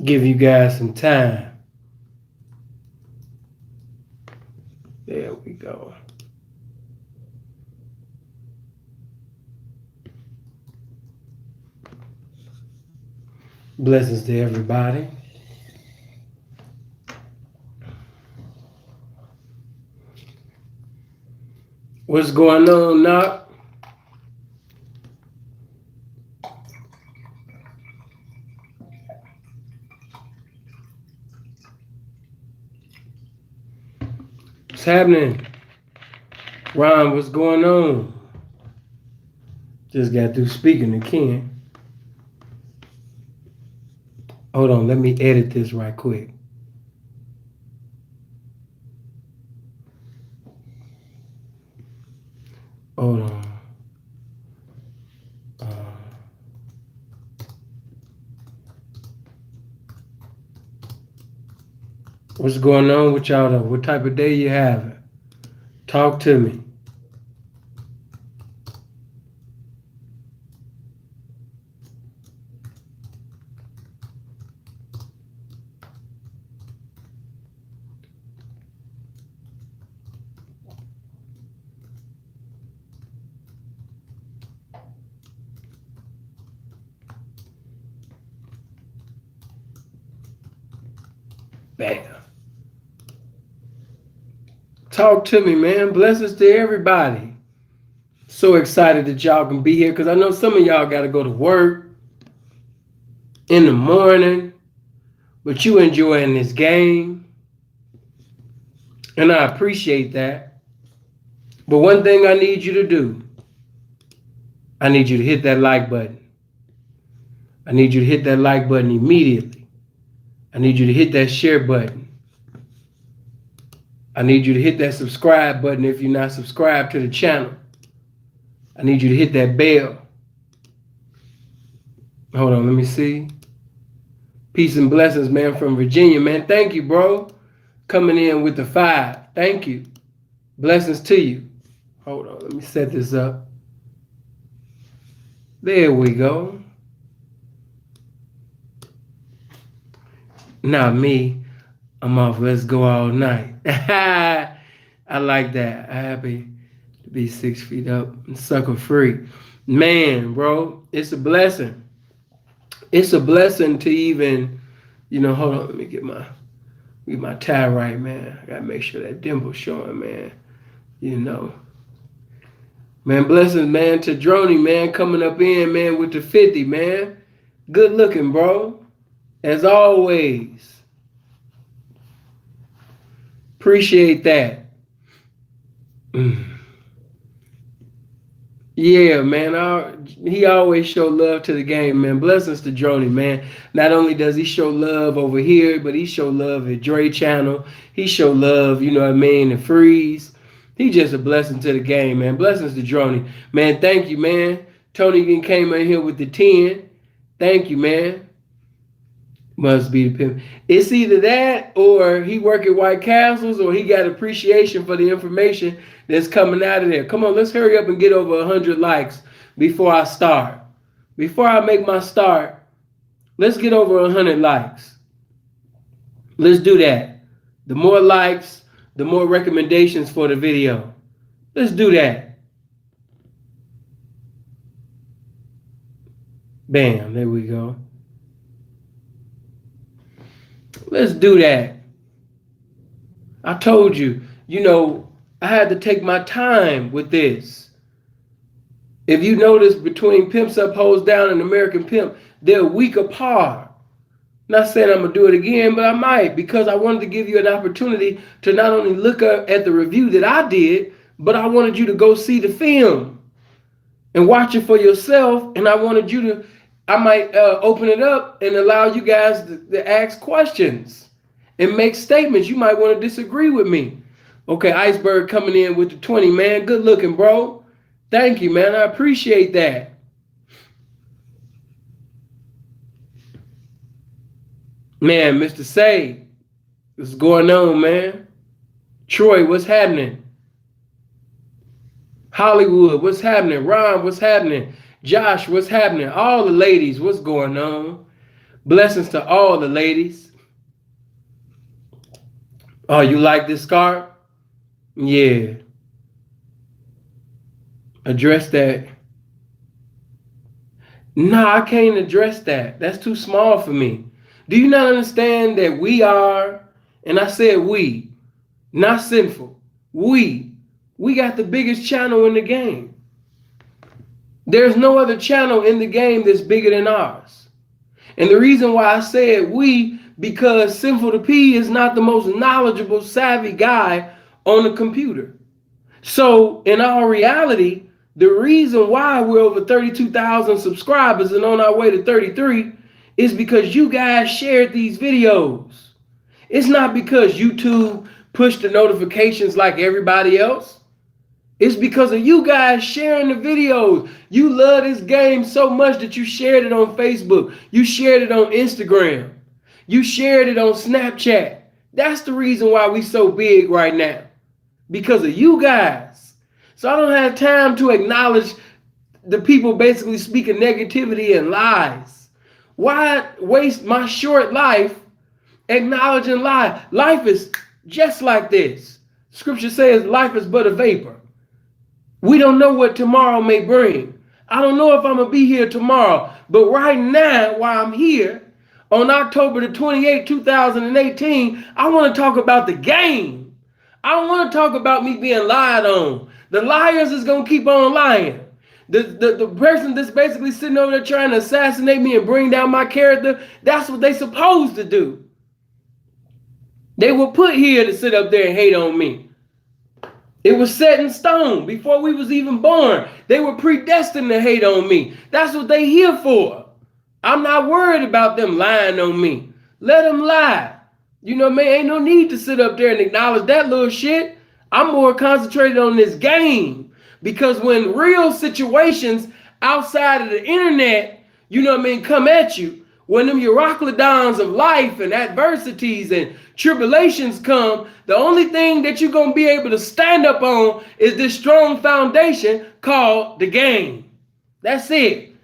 Give you guys some time. There we go. Blessings to everybody. What's going on, Knock? What's happening? Ron, what's going on? Just got through speaking to Ken. Hold on, let me edit this right quick. Hold on. What's going on with y'all though? What type of day you having? Talk to me. Bam. Talk to me, man. Blessings to everybody. So excited that y'all can be here because I know some of y'all got to go to work in the morning, but you enjoying this game. And I appreciate that. But one thing I need you to do, I need you to hit that like button. I need you to hit that like button immediately. I need you to hit that share button. I need you to hit that subscribe button if you're not subscribed to the channel. I need you to hit that bell. Hold on, let me see. Peace and blessings, man, from Virginia, man. Thank you, bro. Coming in with the 5. Thank you. Blessings to you. Hold on, let me set this up. There we go. Not me. I'm off. Let's go all night. I like that. I'm happy to be 6 feet up and sucker free. Man, bro, it's a blessing. It's a blessing to even, hold on, let me get my tie right, man. I gotta make sure that dimple's showing, man. Man, blessings, man, to Droney, man, coming up in, man, with the 50, man. Good looking, bro. As always. Appreciate that. Yeah, man. He always show love to the game, man. Blessings to Droney, man. Not only does he show love over here, but he show love at Dre channel. He show love, and Freeze. He just a blessing to the game, man. Blessings to Droney. Man, thank you, man. Tony came in here with the 10. Thank you, man. Must be the pimp. It's either that or he work at White Castles or he got appreciation for the information that's coming out of there. Come on, let's hurry up and get over 100 likes before I start. Before I make my start, let's get over 100 likes. Let's do that. The more likes, the more recommendations for the video. Let's do that. Bam, there we go. Let's do that. I told you, I had to take my time with this. If you notice, between Pimps Up, Hoes Down and American Pimp, they're a week apart. Not saying I'm going to do it again, but I might, because I wanted to give you an opportunity to not only look at the review that I did, but I wanted you to go see the film and watch it for yourself. And I wanted you to, I might open it up and allow you guys to ask questions and make statements. You might want to disagree with me. Okay, Iceberg coming in with the 20, man. Good looking, bro. Thank you, man. I appreciate that. Man, Mr. Say, what's going on, man? Troy, what's happening? Hollywood, what's happening? Ron, what's happening? Josh, what's happening? All the ladies, what's going on? Blessings to all the ladies. Oh, you like this scarf? Yeah. Address that. No, I can't address that. That's too small for me. Do you not understand that we are, and I said we, not sinful, we got the biggest channel in the game. There's no other channel in the game that's bigger than ours. And the reason why I said we, because Sinful The P is not the most knowledgeable, savvy guy on the computer. So in our reality, the reason why we're over 32,000 subscribers and on our way to 33 is because you guys shared these videos. It's not because YouTube pushed the notifications like everybody else. It's because of you guys sharing the videos. You love this game so much that you shared it on Facebook. You shared it on Instagram. You shared it on Snapchat. That's the reason why we so big right now. Because of you guys. So I don't have time to acknowledge the people basically speaking negativity and lies. Why waste my short life acknowledging lies? Life is just like this. Scripture says life is but a vapor. We don't know what tomorrow may bring. I don't know if I'm going to be here tomorrow. But right now, while I'm here, on October the 28th, 2018, I want to talk about the game. I don't want to talk about me being lied on. The liars is going to keep on lying. The person that's basically sitting over there trying to assassinate me and bring down my character, that's what they supposed to do. They were put here to sit up there and hate on me. It was set in stone before we was even born. They were predestined to hate on me. That's what they here for. I'm not worried about them lying on me. Let them lie. You know, man, ain't no need to sit up there and acknowledge that little shit. I'm more concentrated on this game. Because when real situations outside of the internet, you know what I mean, come at you, when them Euroclidons of life and adversities and tribulations come, the only thing that you're going to be able to stand up on is this strong foundation called the game. That's it.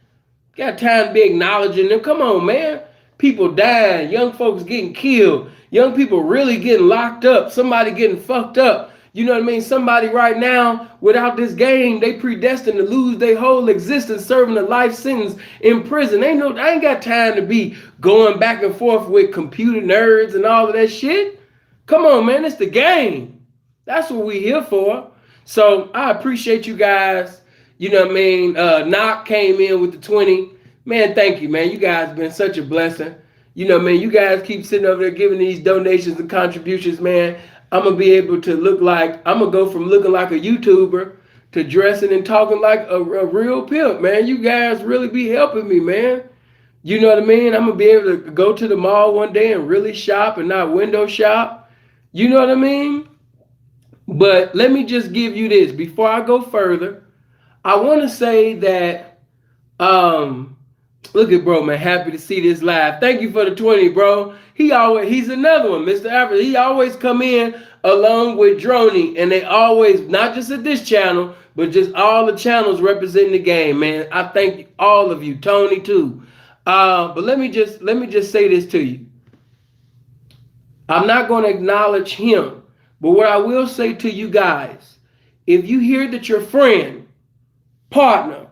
Got time to be acknowledging them. Come on, man. People dying, young folks getting killed, young people really getting locked up, somebody getting fucked up. You know what I mean? Somebody right now, without this game, they predestined to lose their whole existence serving a life sentence in prison. I ain't got time to be going back and forth with computer nerds and all of that shit. Come on, man. It's the game. That's what we here for. So I appreciate you guys. You know what I mean? Knock came in with the 20. Man, thank you, man. You guys have been such a blessing. You know what I mean? You guys keep sitting over there giving these donations and contributions, man. I'm going to be able to I'm going to go from looking like a YouTuber to dressing and talking like a real pimp, man. You guys really be helping me, man. You know what I mean? I'm going to be able to go to the mall one day and really shop and not window shop. You know what I mean? But let me just give you this. Before I go further, I want to say that, look at bro, man. Happy to see this live. Thank you for the 20, bro. He's another one, Mr. Africa. He always come in along with Droney, and they always, not just at this channel, but just all the channels representing the game, man. I thank all of you, Tony too. But let me just say this to you. I'm not going to acknowledge him, but what I will say to you guys, if you hear that your friend, partner,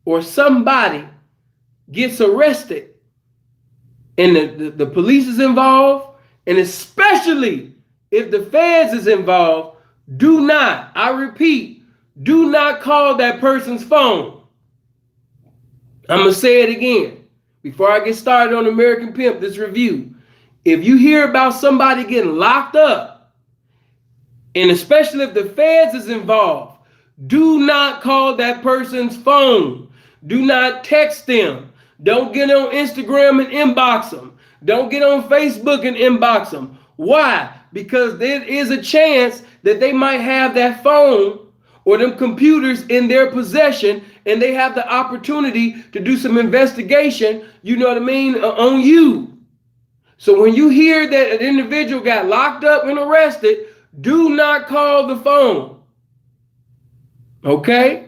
or somebody gets arrested and the police is involved, and especially if the feds is involved, do not, I repeat, do not call that person's phone. I'm going to say it again before I get started on American Pimp, this review. If you hear about somebody getting locked up, and especially if the feds is involved, do not call that person's phone. Do not text them. Don't get on Instagram and inbox them. Don't get on Facebook and inbox them. Why? Because there is a chance that they might have that phone or them computers in their possession, and they have the opportunity to do some investigation, you know what I mean, on you. So when you hear that an individual got locked up and arrested, do not call the phone. Okay?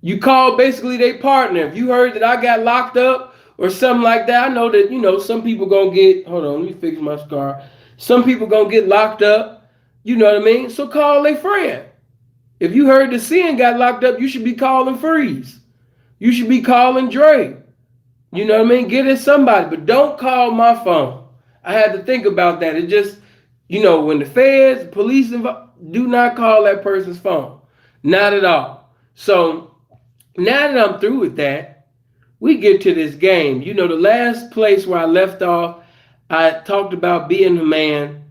You call basically their partner. If you heard that I got locked up or something like that. I know that, some people gonna get, hold on, let me fix my scar. Some people gonna get locked up, you know what I mean? So call a friend. If you heard the Sin got locked up, you should be calling Freeze. You should be calling Dre. You know what I mean? Get it somebody, but don't call my phone. I had to think about that. It just, when the feds, police, do not call that person's phone. Not at all. So now that I'm through with that, we get to this game. The last place where I left off, I talked about being a man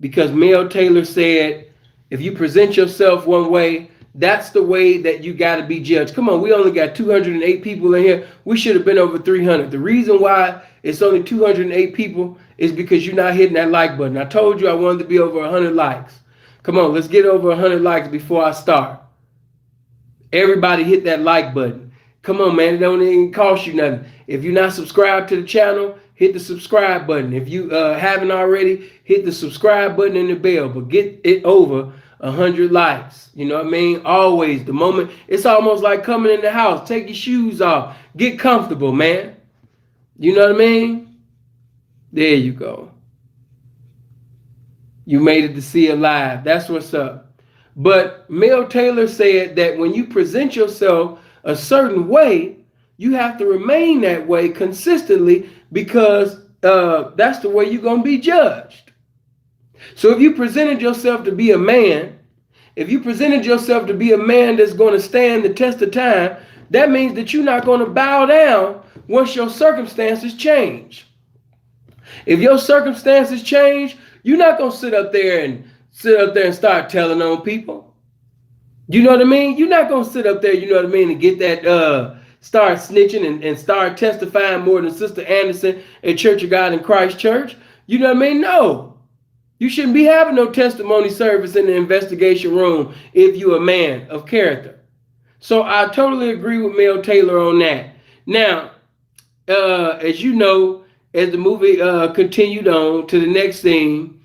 because Mel Taylor said, if you present yourself one way, that's the way that you got to be judged. Come on, we only got 208 people in here. We should have been over 300. The reason why it's only 208 people is because you're not hitting that like button. I told you I wanted to be over 100 likes. Come on, let's get over 100 likes before I start. Everybody hit that like button. Come on, man. It don't even cost you nothing. If you're not subscribed to the channel, hit the subscribe button. If you haven't already, hit the subscribe button and the bell. But get it over 100 likes. You know what I mean? Always. The moment, it's almost like coming in the house. Take your shoes off. Get comfortable, man. You know what I mean? There you go. You made it to see it live. That's what's up. But Mel Taylor said that when you present yourself a certain way, you have to remain that way consistently because that's the way you're going to be judged. So if you presented yourself to be a man, if you presented yourself to be a man that's going to stand the test of time, that means that you're not going to bow down once your circumstances change. If your circumstances change, you're not going to sit up there and start telling on people. You know what I mean? You're not going to sit up there, you know what I mean, and get that, start snitching and start testifying more than Sister Anderson at Church of God in Christ Church. You know what I mean? No. You shouldn't be having no testimony service in the investigation room if you're a man of character. So I totally agree with Mel Taylor on that. Now, as you know, as the movie continued on to the next scene,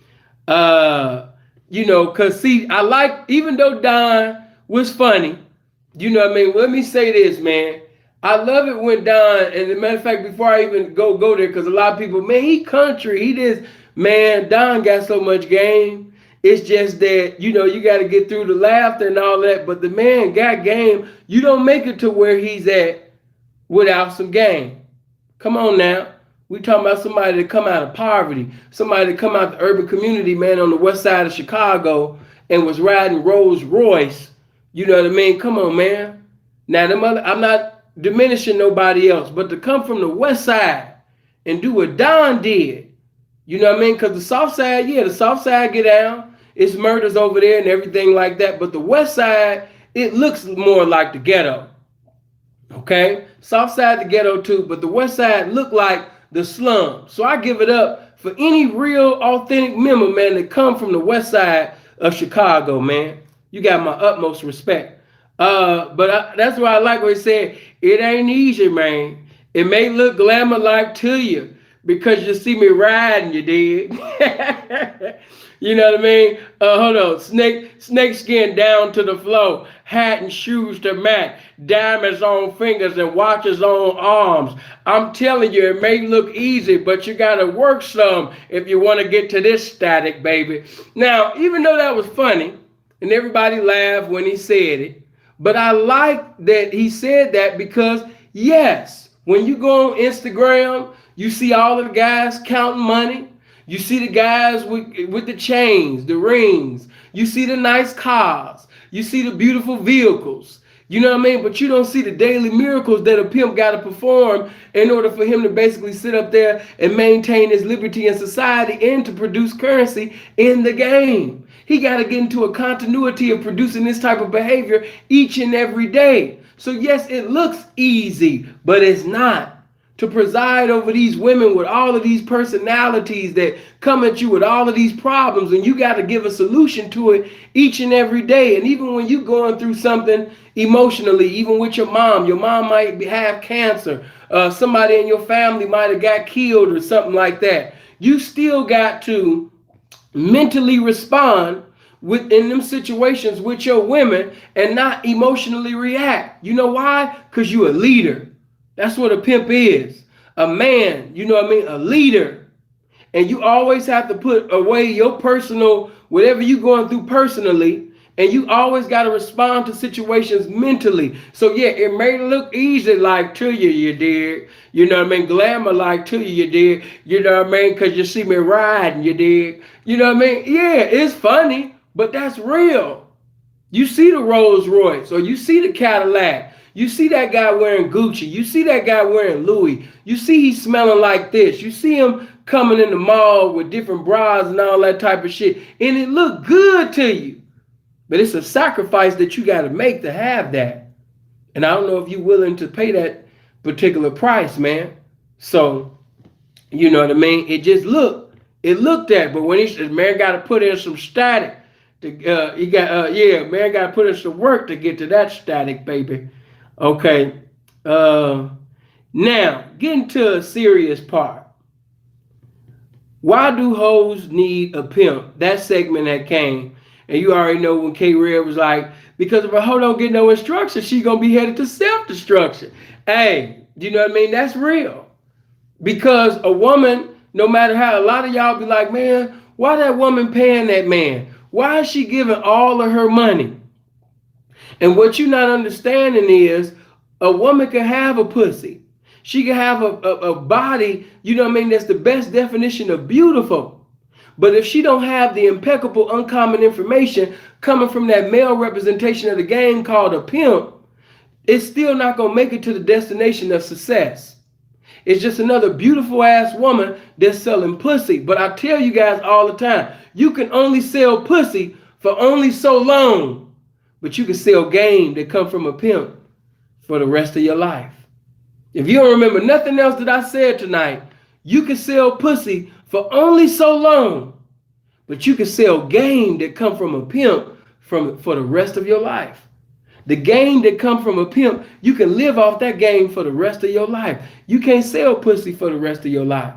because see, I like, even though Don was funny, you know what I mean? Let me say this, man. I love it when Don, and as a matter of fact, before I even go there, because a lot of people, man, he country, he this, man, Don got so much game. It's just that, you got to get through the laughter and all that, but the man got game. You don't make it to where he's at without some game. Come on now. We talking about somebody that come out of poverty, somebody that come out of the urban community, man, on the west side of Chicago and was riding Rolls Royce. You know what I mean? Come on, man. Now, I'm not diminishing nobody else, but to come from the west side and do what Don did, you know what I mean? Because the south side, the south side get down. It's murders over there and everything like that. But the west side, it looks more like the ghetto. Okay? South side, the ghetto too, but the west side look like the slum. So I give it up for any real authentic member, man, that come from the west side of Chicago, man. You got my utmost respect. But that's why I like what he said. It ain't easy, man. It may look glamour-like to you because you see me riding, you dig? You know what I mean? Hold on. Snake skin down to the floor. Hat and shoes to match. Diamonds on fingers and watches on arms. I'm telling you, it may look easy, but you got to work some if you want to get to this static, baby. Now, even though that was funny, and everybody laughed when he said it, but I like that he said that because, yes, when you go on Instagram, you see all of the guys counting money. You see the guys with the chains, the rings. You see the nice cars. You see the beautiful vehicles. You know what I mean? But you don't see the daily miracles that a pimp got to perform in order for him to basically sit up there and maintain his liberty in society and to produce currency in the game. He got to get into a continuity of producing this type of behavior each and every day. So yes, it looks easy, but it's not. To preside over these women with all of these personalities that come at you with all of these problems, and you got to give a solution to it each and every day. And even when you're going through something emotionally, even with your mom might have cancer, somebody in your family might have got killed or something like that. You still got to mentally respond in them situations with your women and not emotionally react. You know why? Because you're a leader. That's what a pimp is. a man, you know what I mean, a leader, and you always have to put away your personal, whatever you're going through personally, and you always got to respond to situations mentally. So yeah, it may look easy like to you, you dig. You know what I mean? Glamour like to you, you dig. You know what I mean? Because you see me riding, you dig. You know what I mean? Yeah, it's funny, but that's real. You see the Rolls Royce, or you see the Cadillac. You see that guy wearing Gucci. You see that guy wearing Louis. You see he's smelling like this. You see him coming in the mall with different bras and all that type of shit. And it look good to you. But it's a sacrifice that you got to make to have that. And I don't know if you're willing to pay that particular price, man. So, you know what I mean? It looked at, but when he man got to put in some static. Man got to put in some work to get to that static, baby. Okay. Now, getting to a serious part. Why do hoes need a pimp? That segment that came. And you already know when K-Red was like, because if a hoe don't get no instruction, she going to be headed to self-destruction. Hey, you know what I mean? That's real. Because a woman, no matter how, a lot of y'all be like, man, why that woman paying that man? Why is she giving all of her money? And what you're not understanding is a woman can have a pussy. She can have a body, you know what I mean, that's the best definition of beautiful. But if she don't have the impeccable, uncommon information coming from that male representation of the game called a pimp, it's still not going to make it to the destination of success. It's just another beautiful ass woman that's selling pussy. But I tell you guys all the time, you can only sell pussy for only so long. But you can sell game that come from a pimp for the rest of your life. If you don't remember nothing else that I said tonight, you can sell pussy for only so long. But you can sell game that come from a pimp for the rest of your life. The game that come from a pimp, you can live off that game for the rest of your life. You can't sell pussy for the rest of your life.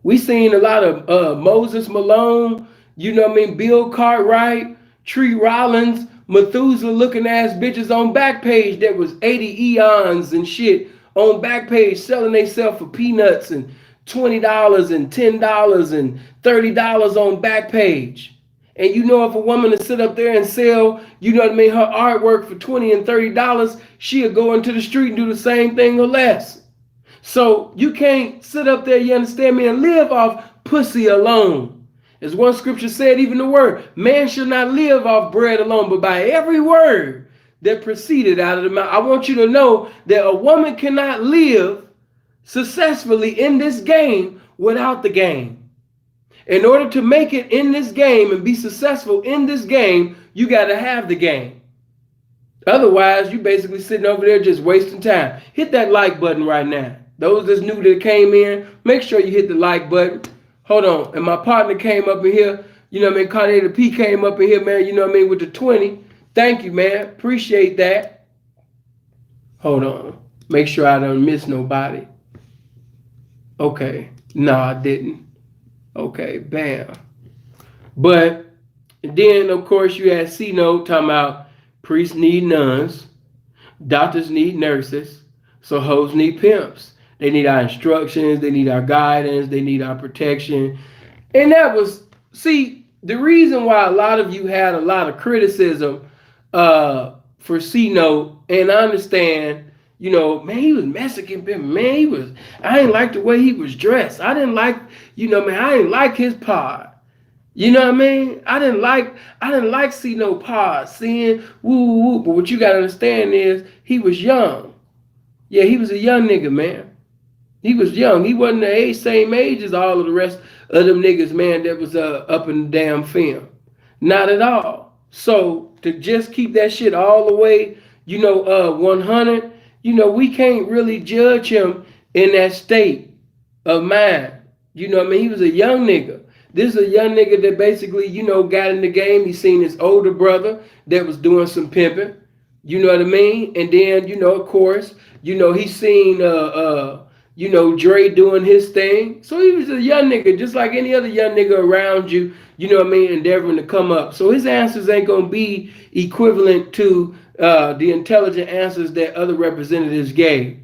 We seen a lot of Moses Malone, you know what I mean, Bill Cartwright, Tree Rollins, Methuselah looking ass bitches on Backpage that was 80 eons and shit on Backpage selling themselves for peanuts and $20 and $10 and $30 on Backpage. And you know if a woman to sit up there and sell, you know what I mean, her artwork for $20 and $30, she'll go into the street and do the same thing or less. So you can't sit up there, you understand me, and live off pussy alone. As one scripture said, even the word, man should not live off bread alone, but by every word that proceeded out of the mouth. I want you to know that a woman cannot live successfully in this game without the game. In order to make it in this game and be successful in this game, you got to have the game. Otherwise, you basically sitting over there just wasting time. Hit that like button right now. Those that's new that came in, make sure you hit the like button. Hold on. And my partner came up in here. You know what I mean? Sinful The P came up in here, man. You know what I mean? With the 20. Thank you, man. Appreciate that. Hold on. Make sure I don't miss nobody. Okay. No, I didn't. Okay, bam. But then, of course, you had C-Note talking about priests need nuns, doctors need nurses, so hoes need pimps. They need our instructions, they need our guidance, they need our protection. And that was, see, the reason why a lot of you had a lot of criticism for C-Note, and I understand, you know, man, he was Mexican pimp, man, I didn't like the way he was dressed. I didn't like, you know, man, I didn't like his pod. You know what I mean? I didn't like see no pod, seeing woo woo. But what you gotta understand is he was young. Yeah, he was a young nigga, man. He was young. He wasn't the same age as all of the rest of them niggas, man, that was up in the damn film. Not at all. So to just keep that shit all the way, you know, 100, you know, we can't really judge him in that state of mind. You know what I mean? He was a young nigga. This is a young nigga that basically, you know, got in the game. He seen his older brother that was doing some pimping. You know what I mean? And then, you know, of course, you know, he seen, you know, Dre doing his thing. So he was a young nigga, just like any other young nigga around you, you know what I mean, endeavoring to come up. So his answers ain't going to be equivalent to the intelligent answers that other representatives gave.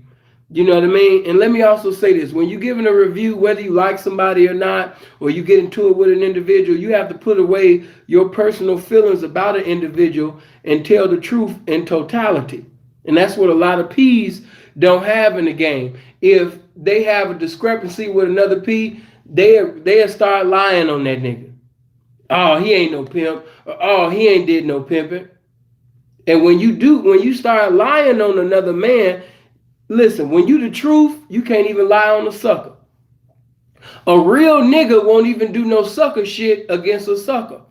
You know what I mean? And let me also say this. When you're giving a review, whether you like somebody or not, or you get into it with an individual, you have to put away your personal feelings about an individual and tell the truth in totality. And that's what a lot of P's don't have in the game. If they have a discrepancy with another P, they'll start lying on that nigga. Oh, he ain't no pimp. Or, oh, he ain't did no pimping. And when you start lying on another man, listen, when you the truth, you can't even lie on a sucker. A real nigga won't even do no sucker shit against a sucker.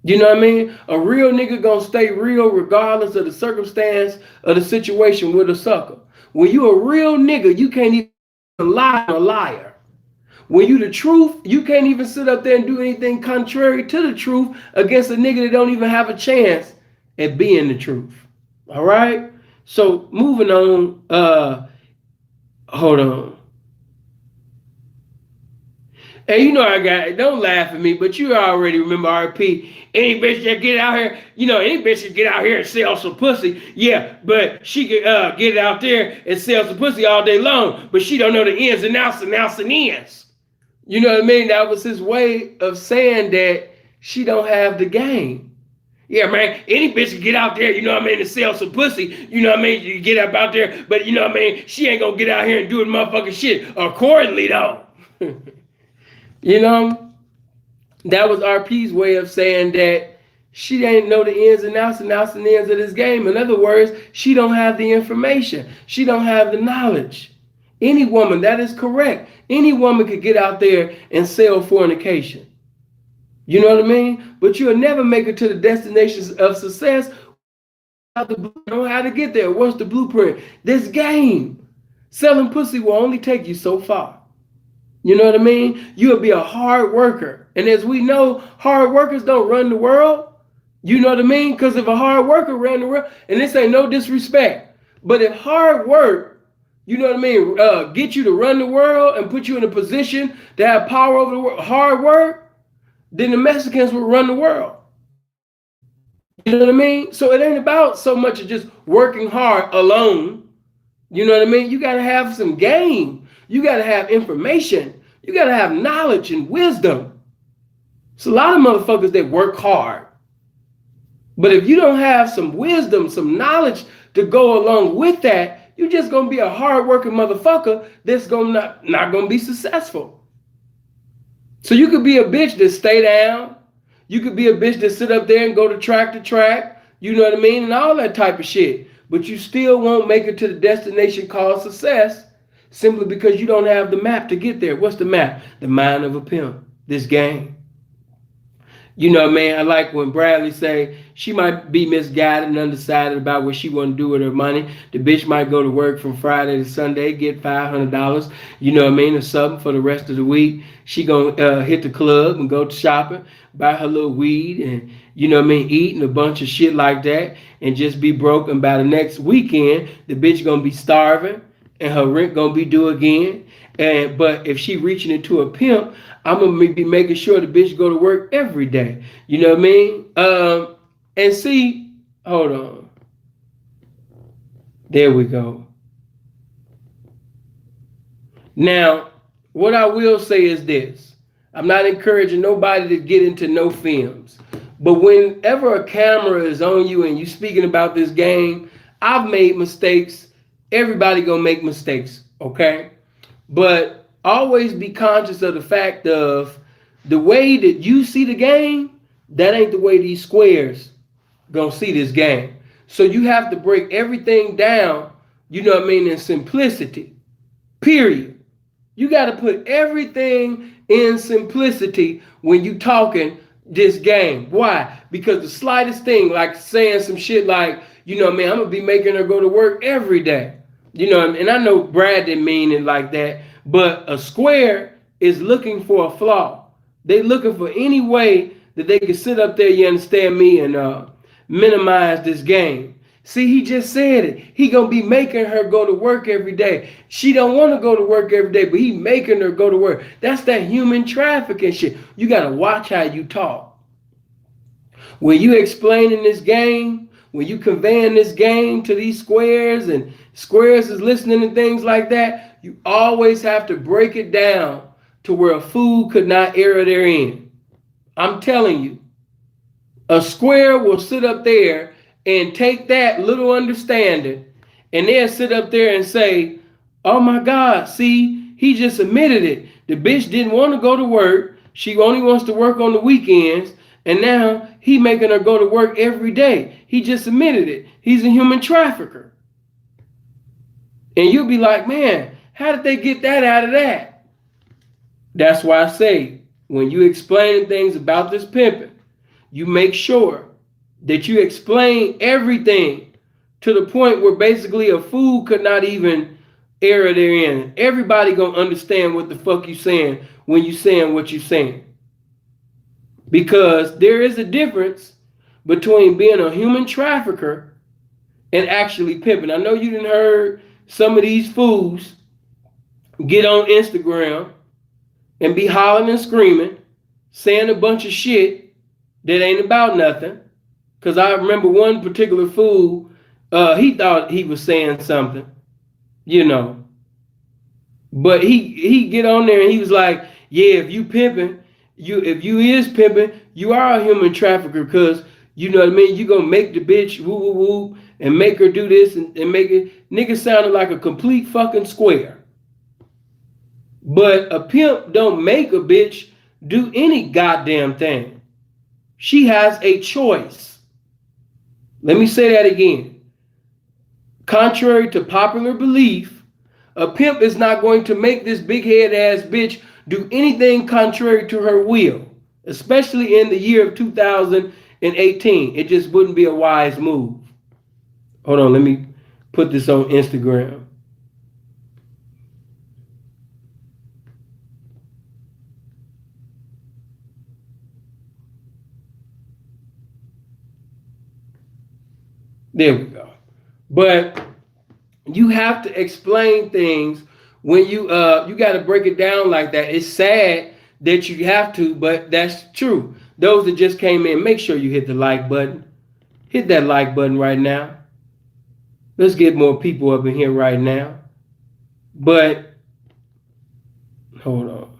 You know what I mean? A real nigga gonna stay real regardless of the circumstance of the situation with a sucker. When you a real nigga, you can't even lie on a liar. When you the truth, you can't even sit up there and do anything contrary to the truth against a nigga that don't even have a chance at being the truth. All right? So moving on, hold on. And you know I got it. Don't laugh at me, but you already remember RP. Any bitch that get out here, any bitch that get out here and sell some pussy, yeah, but she could get out there and sell some pussy all day long, but she don't know the ins and outs and ends. You know what I mean? That was his way of saying that she don't have the game. Yeah, man, any bitch can get out there, you know what I mean, to sell some pussy, you know what I mean, you get up out there, but you know what I mean, she ain't gonna get out here and do the motherfucking shit accordingly, though. You know, that was RP's way of saying that she didn't know the ins and outs and ends of this game. In other words, she don't have the information. She don't have the knowledge. Any woman, that is correct. Any woman could get out there and sell fornication. You know what I mean? But you'll never make it to the destinations of success without the blueprint on how to get there. What's the blueprint? This game. Selling pussy will only take you so far. You know what I mean? You'll be a hard worker. And as we know, hard workers don't run the world. You know what I mean? Because if a hard worker ran the world, and this ain't no disrespect, but if hard work, you know what I mean, get you to run the world and put you in a position to have power over the world, hard work, then the Mexicans will run the world. You know what I mean? So it ain't about so much of just working hard alone. You know what I mean? You got to have some game. You got to have information. You got to have knowledge and wisdom. It's a lot of motherfuckers that work hard. But if you don't have some wisdom, some knowledge to go along with that, you're just going to be a hard-working motherfucker that's not going to be successful. So you could be a bitch that stay down. You could be a bitch that sit up there and go to track, you know what I mean, and all that type of shit. But you still won't make it to the destination called success simply because you don't have the map to get there. What's the map? The mind of a pimp, this game. You know, man, I like when Bradley say she might be misguided and undecided about what she want to do with her money. The bitch might go to work from Friday to Sunday, get $500, you know what I mean, or something for the rest of the week. She gonna hit the club and go to shopping, buy her little weed and, you know what I mean, eating a bunch of shit like that and just be broke. And by the next weekend, the bitch gonna be starving and her rent gonna be due again. But if she reaching into a pimp, I'm gonna be making sure the bitch go to work every day. You know what I mean? And see, hold on. There we go. Now, what I will say is this. I'm not encouraging nobody to get into no films. But whenever a camera is on you and you speaking about this game, I've made mistakes. Everybody gonna make mistakes, okay? But always be conscious of the fact of the way that you see the game, that ain't the way these squares gonna see this game. So you have to break everything down, you know what I mean, in simplicity, period. You got to put everything in simplicity when you talking this game. Why? Because the slightest thing, like saying some shit like, you know what I mean, I'm gonna be making her go to work every day. You know, and I know Brad didn't mean it like that, but a square is looking for a flaw. They looking for any way that they can sit up there, you understand me, and minimize this game. See, he just said it. He gonna be making her go to work every day. She don't want to go to work every day, but he making her go to work. That's that human trafficking shit. You gotta watch how you talk. When you explaining this game, when you conveying this game to these squares and squares is listening and things like that, you always have to break it down to where a fool could not err therein. I'm telling you, a square will sit up there and take that little understanding, and they'll sit up there and say, oh my God, see, he just admitted it. The bitch didn't want to go to work. She only wants to work on the weekends. And now he making her go to work every day. He just admitted it. He's a human trafficker. And you'll be like, man, how did they get that out of that? That's why I say, when you explain things about this pimping, you make sure that you explain everything to the point where basically a fool could not even error therein. Everybody gonna understand what the fuck you saying when you saying what you saying. Because there is a difference between being a human trafficker and actually pimping. I know you done heard some of these fools get on Instagram and be hollering and screaming, saying a bunch of shit that ain't about nothing. Because I remember one particular fool, he thought he was saying something, you know. But he get on there and he was like, yeah, if you pimping, if you is pimping, you are a human trafficker, because you know what I mean, you gonna make the bitch woo woo woo and make her do this and make it. Nigga sounded like a complete fucking square. But a pimp don't make a bitch do any goddamn thing. She has a choice. Let me say that again. Contrary to popular belief, a pimp is not going to make this big head ass bitch do anything contrary to her will, especially in the year of 2018. It just wouldn't be a wise move. Hold on, let me put this on Instagram. There we go. But you have to explain things when you got to break it down like that. It's sad that you have to, but that's true. Those that just came in, make sure you hit the like button. Hit that like button right now. Let's get more people up in here right now. But hold on.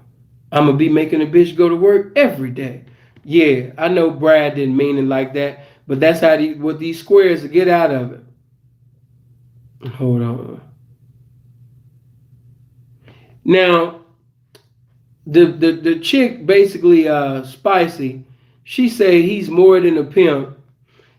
I'm going to be making a bitch go to work every day. Yeah, I know Brad didn't mean it like that, but that's how what these squares to get out of it. Hold on. Now, the chick basically, Spicy, she say he's more than a pimp.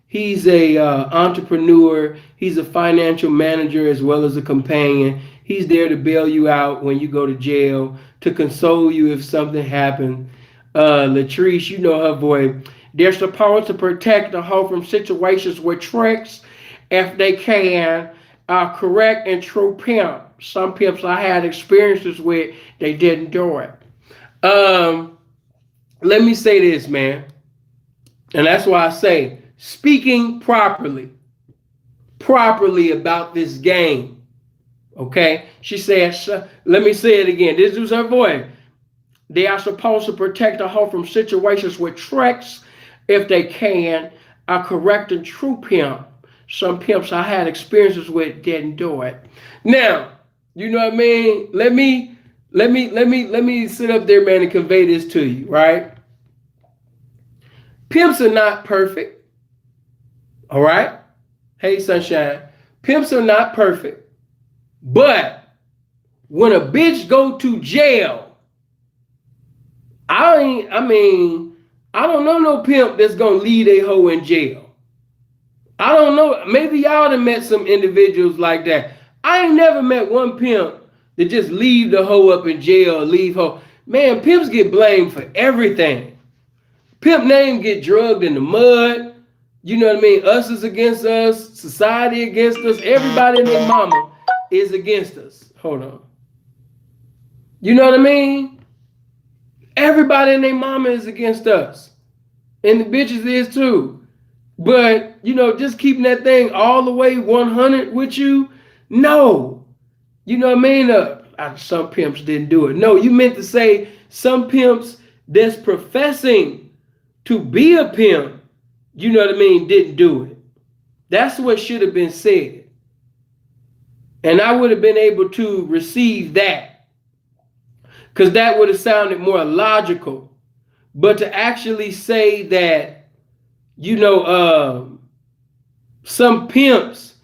He's a entrepreneur. He's a financial manager as well as a companion. He's there to bail you out when you go to jail, to console you if something happened. Latrice, you know her voice. They're supposed to protect the hoe from situations with tricks if they can. Correct and true pimp. Some pimps I had experiences with, they didn't do it. Let me say this, man. And that's why I say, speaking properly about this game. Okay? She said, let me say it again. This is her voice. They are supposed to protect a hoe from situations with tricks if they can. Correct and true pimp. Some pimps I had experiences with didn't do it. Now, you know what I mean? Let me sit up there, man, and convey this to you, right? Pimps are not perfect. All right? Hey, sunshine. Pimps are not perfect. But when a bitch go to jail, I don't know no pimp that's gonna leave a hoe in jail. I don't know. Maybe y'all done met some individuals like that. I ain't never met one pimp that just leave the hoe up in jail, leave hoe. Man, pimps get blamed for everything. Pimp name get drugged in the mud. You know what I mean? Us is against us. Society against us. Everybody and their mama is against us. Hold on. You know what I mean? Everybody and their mama is against us. And the bitches is too. But, you know, just keeping that thing all the way 100 with you, no. You know what I mean? Some pimps didn't do it. No, you meant to say some pimps that's professing to be a pimp, you know what I mean, didn't do it. That's what should have been said. And I would have been able to receive that, because that would have sounded more logical. But to actually say that, some pimps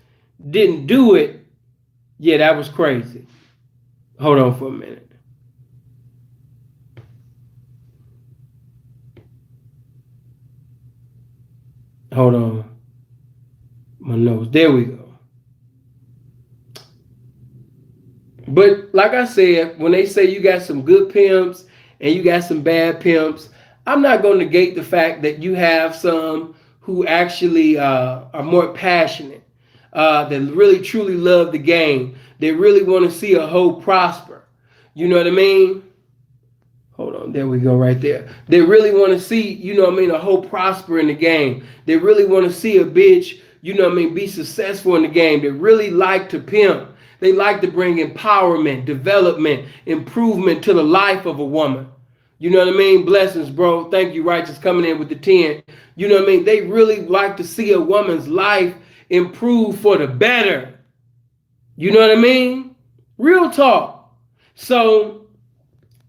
didn't do it, yeah, that was crazy. Hold on for a minute. Hold on. My nose. There we go. But like I said, when they say you got some good pimps and you got some bad pimps, I'm not going to negate the fact that you have some who actually are more passionate, that really truly love the game. They really want to see a hoe prosper. You know what I mean? Hold on, there we go, right there. They really want to see, a hoe prosper in the game. They really want to see a bitch, be successful in the game. They really like to pimp. They like to bring empowerment, development, improvement to the life of a woman. You know what I mean? Blessings, bro. Thank you, Righteous, coming in with the 10. You know what I mean? They really like to see a woman's life improve for the better. You know what I mean? Real talk. So,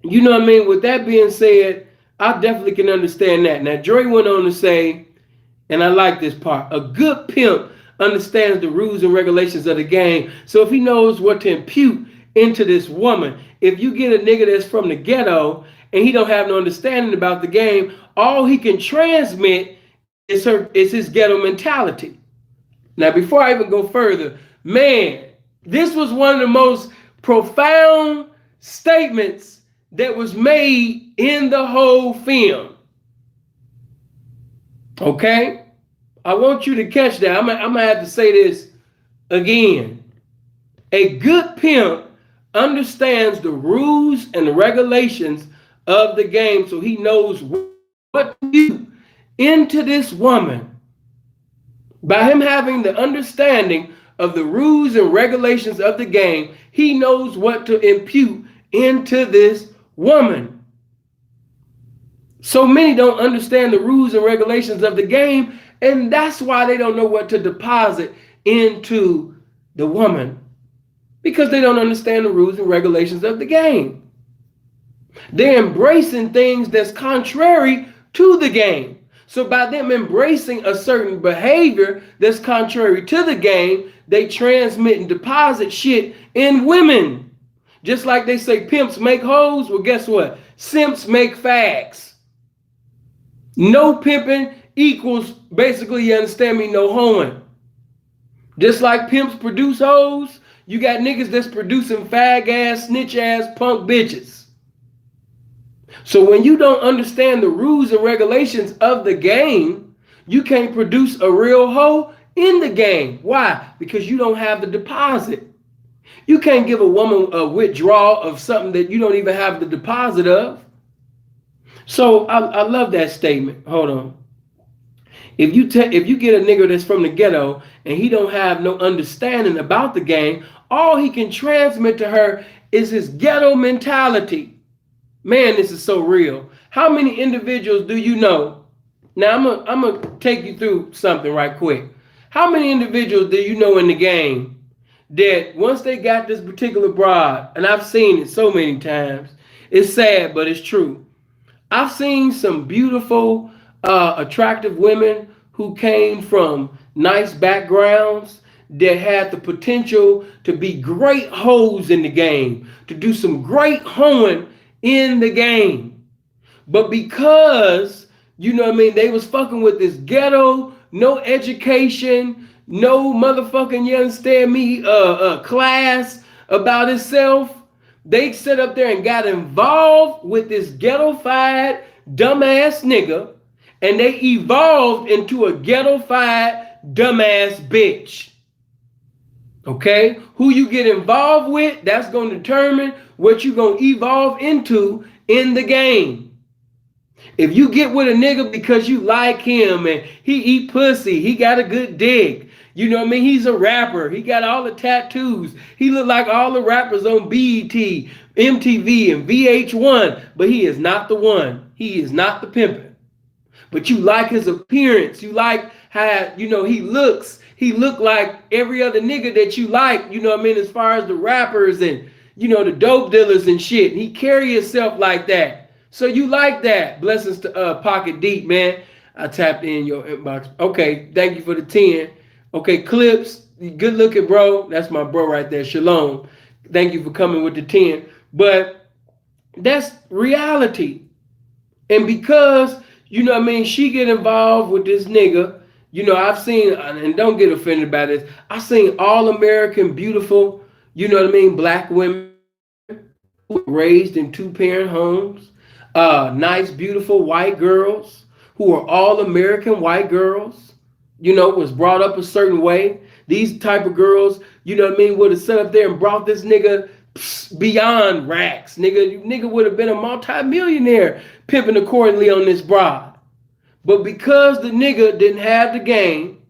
you know what I mean? With that being said, I definitely can understand that. Now, Dre went on to say, and I like this part, a good pimp understands the rules and regulations of the game. So if he knows what to impute into this woman, if you get a nigga that's from the ghetto and he don't have no understanding about the game, all he can transmit is his ghetto mentality. Now, before I even go further, man, this was one of the most profound statements that was made in the whole film. Okay? I want you to catch that. I'm going to have to say this again. A good pimp understands the rules and the regulations of the game, so he knows what to do into this woman. By him having the understanding of the rules and regulations of the game, he knows what to impute into this woman. So many don't understand the rules and regulations of the game, and that's why they don't know what to deposit into the woman, because they don't understand the rules and regulations of the game. They're embracing things that's contrary to the game. So by them embracing a certain behavior that's contrary to the game, they transmit and deposit shit in women. Just like they say pimps make hoes, well, guess what? Simps make fags. No pimping equals, basically, you understand me, no hoeing. Just like pimps produce hoes, you got niggas that's producing fag ass, snitch ass, punk bitches. So when you don't understand the rules and regulations of the game, you can't produce a real hoe in the game. Why? Because you don't have the deposit. You can't give a woman a withdrawal of something that you don't even have the deposit of. So I love that statement. Hold on. If you get a nigga that's from the ghetto and he don't have no understanding about the game, all he can transmit to her is his ghetto mentality. Man, this is so real. How many individuals do you know? Now I'm gonna take you through something right quick. How many individuals do you know in the game that once they got this particular broad, and I've seen it so many times, it's sad, but it's true. I've seen some beautiful, attractive women who came from nice backgrounds that had the potential to be great hoes in the game, to do some great hoeing in the game. But because, they was fucking with this ghetto, no education, no motherfucking, you understand me, class about itself, they sit up there and got involved with this ghetto-fied dumbass nigga, and they evolved into a ghetto-fied dumbass bitch. Okay? Who you get involved with, that's going to determine what you're going to evolve into in the game. If you get with a nigga because you like him and he eat pussy, he got a good dick, he's a rapper, he got all the tattoos, he look like all the rappers on BET, MTV, and VH1, but he is not the one. He is not the pimpin'. But you like his appearance, you like had, you know, he looked like every other nigga that you like, you know what I mean, as far as the rappers and, you know, the dope dealers and shit. He carry himself like that. So you like that. Blessings to Pocket Deep, man. I tapped in your inbox. Okay, thank you for the 10. Okay, Clips, good looking, bro. That's my bro right there. Shalom. Thank you for coming with the 10. But that's reality. And because, you know what I mean, she get involved with this nigga, you know, I've seen, and don't get offended by this, I've seen all American beautiful, you know what I mean, black women who were raised in two-parent homes, nice, beautiful white girls who are all American white girls, you know, was brought up a certain way. These type of girls, you know what I mean, would have sat up there and brought this nigga beyond racks. Nigga would have been a multi-millionaire pimping accordingly on this broad. But because the nigga didn't have the game,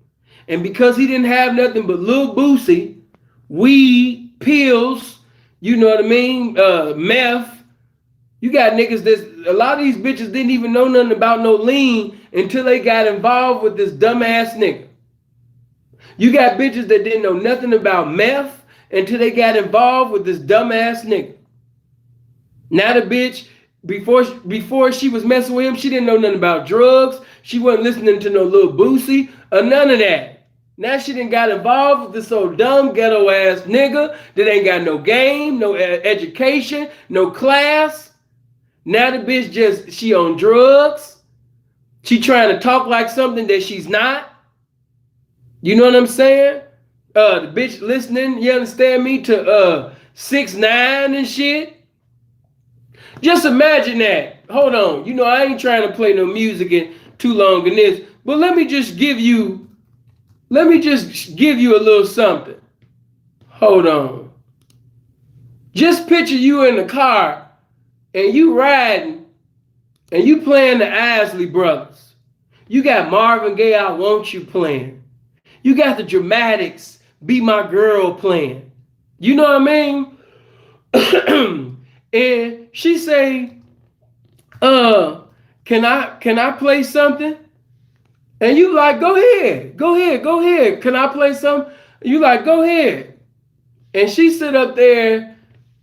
and because he didn't have nothing but Lil Boosie, weed, pills, you know what I mean, meth, you got niggas that, a lot of these bitches didn't even know nothing about no lean until they got involved with this dumbass nigga. You got bitches that didn't know nothing about meth until they got involved with this dumbass nigga. Now the bitch, before she was messing with him, she didn't know nothing about drugs. She wasn't listening to no Lil Boosie or none of that. Now she done got involved with this old dumb ghetto ass nigga that ain't got no game, no education, no class. Now the bitch she on drugs. She trying to talk like something that she's not. You know what I'm saying? The bitch listening, you understand me, to 6ix9ine and shit. Just imagine that. Hold on. You know, I ain't trying to play no music in too long in this, but let me just give you a little something. Hold on. Just picture you in the car and you riding and you playing the Isley Brothers. You got Marvin Gaye, I Want You playing. You got the Dramatics, Be My Girl playing. You know what I mean? And she say, can I play something? And you like, go ahead. Can I play something? You like, go ahead. And she sit up there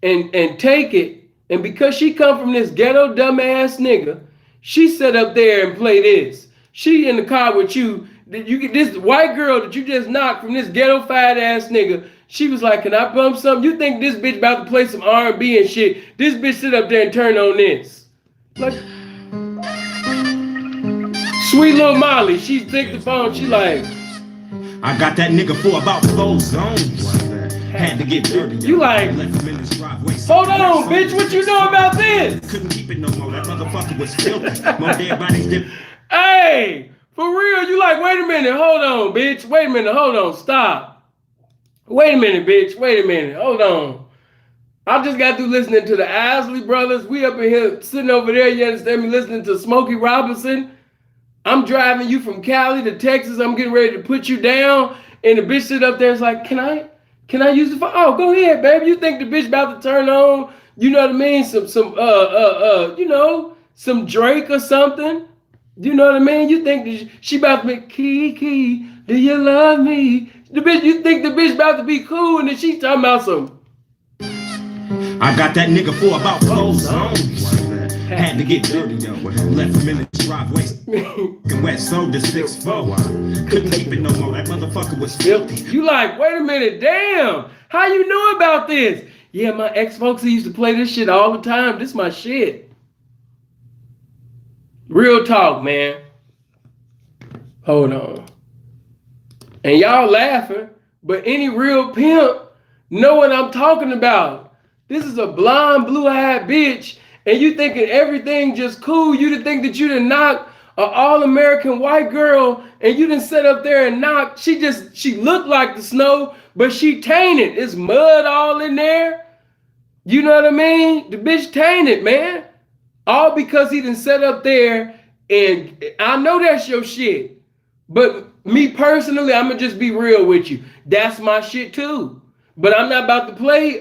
and take it. And because she come from this ghetto dumbass nigga, she sit up there and play this. She in the car with you. You get this white girl that you just knocked from this ghetto fat ass nigga. She was like, can I bump something? You think this bitch about to play some R&B and shit? This bitch sit up there and turn on this. Like, sweet little Molly. She take the phone. She like, I got that nigga for about 4 zones. Had to get dirty. You like, hold on, bitch. What you know about this? Couldn't keep it no more. That motherfucker was filthy. More dead bodies than... Hey, for real. You like, wait a minute. Hold on, bitch. Wait a minute. Hold on. Stop. Wait a minute, bitch. Wait a minute. Hold on. I just got through listening to the Isley Brothers. We up in here sitting over there, you understand me, listening to Smokey Robinson. I'm driving you from Cali to Texas. I'm getting ready to put you down. And the bitch sit up there and is like, can I use the phone? Oh, go ahead, baby. You think the bitch about to turn on, you know what I mean? You know, some Drake or something. You know what I mean? You think she about to be Kiki, do you love me? The bitch, you think the bitch about to be cool, and then she talking about some. I got that nigga for about 4 zones. Had to get dirty though. Left him in the driveway. Wet soda 6'4". Couldn't keep it no more. That motherfucker was filthy. You like, wait a minute, damn. How you know about this? Yeah, my ex-folks used to play this shit all the time. This my shit. Real talk, man. Hold on. And y'all laughing, but any real pimp know what I'm talking about. This is a blonde, blue-eyed bitch, and you thinking everything just cool. You to think that you done knock an all-American white girl, and you done sit up there and knock. She looked like the snow, but she tainted. It's mud all in there. You know what I mean? The bitch tainted, man. All because he done sat up there, and I know that's your shit. But me personally, I'm going to just be real with you. That's my shit too. But I'm not about to play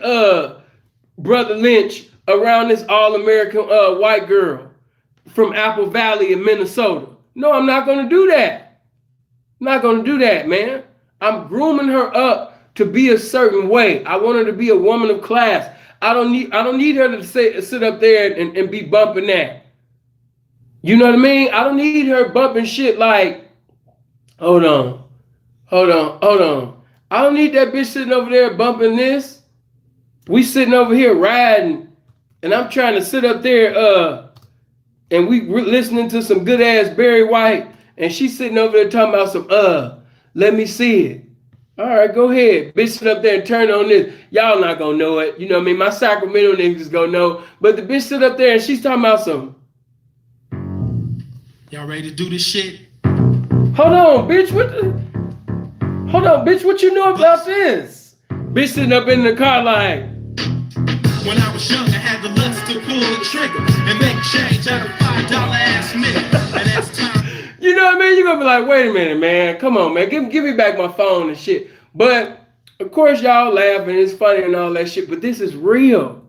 Brother Lynch around this all-American white girl from Apple Valley in Minnesota. No, I'm not going to do that. I'm not gonna do that, man. I'm grooming her up to be a certain way. I want her to be a woman of class. I don't need her to sit up there and be bumping that. You know what I mean? I don't need her bumping shit like, hold on, hold on. I don't need that bitch sitting over there bumping this. We sitting over here riding, and I'm trying to sit up there, and we listening to some good ass Barry White, and she's sitting over there talking about some, let me see it. All right, go ahead. Bitch sit up there and turn on this. Y'all not gonna know it. You know what I mean? My Sacramento niggas gonna know. But the bitch sit up there and she's talking about some. Y'all ready to do this shit? Hold on, bitch. Hold on, bitch. What you know about this? Bitch sitting up in the car like. When I was young, I had the lust to pull the trigger and make change out of $5 ass nigga. And that's time. You know what I mean? You're gonna be like, wait a minute, man. Come on, man. Give me back my phone and shit. But of course, y'all laughing. It's funny and all that shit. But this is real.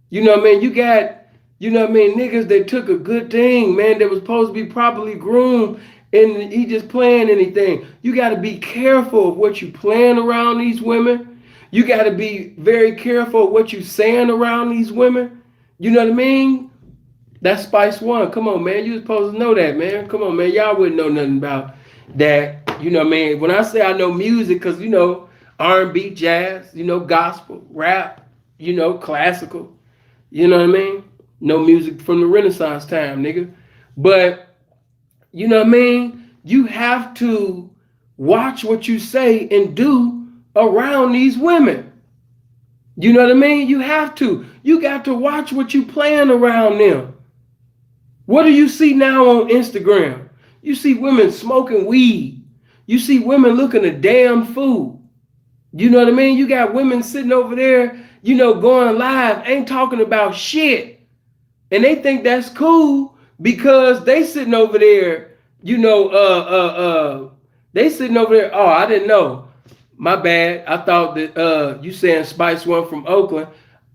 You know what I mean? You got, you know what I mean, niggas that took a good thing, man, that was supposed to be properly groomed, and he just playing anything. You got to be careful of what you playing around these women. You got to be very careful of what you saying around these women. You know what I mean? That's Spice One. Come on, man. You supposed to know that, man. Come on, man. Y'all wouldn't know nothing about that. You know what I mean? When I say I know music, because, you know, R&B, jazz, you know, gospel, rap, you know, classical. You know what I mean? No music from the Renaissance time, nigga. But, you know what I mean? You have to watch what you say and do around these women. You know what I mean? You have to. You got to watch what you playing around them. What do you see now on Instagram? You see women smoking weed. You see women looking a damn fool. You know what I mean? You got women sitting over there, you know, going live, ain't talking about shit. And they think that's cool because they sitting over there, you know, they sitting over there. Oh, I didn't know. My bad. I thought that you saying Spice One from Oakland.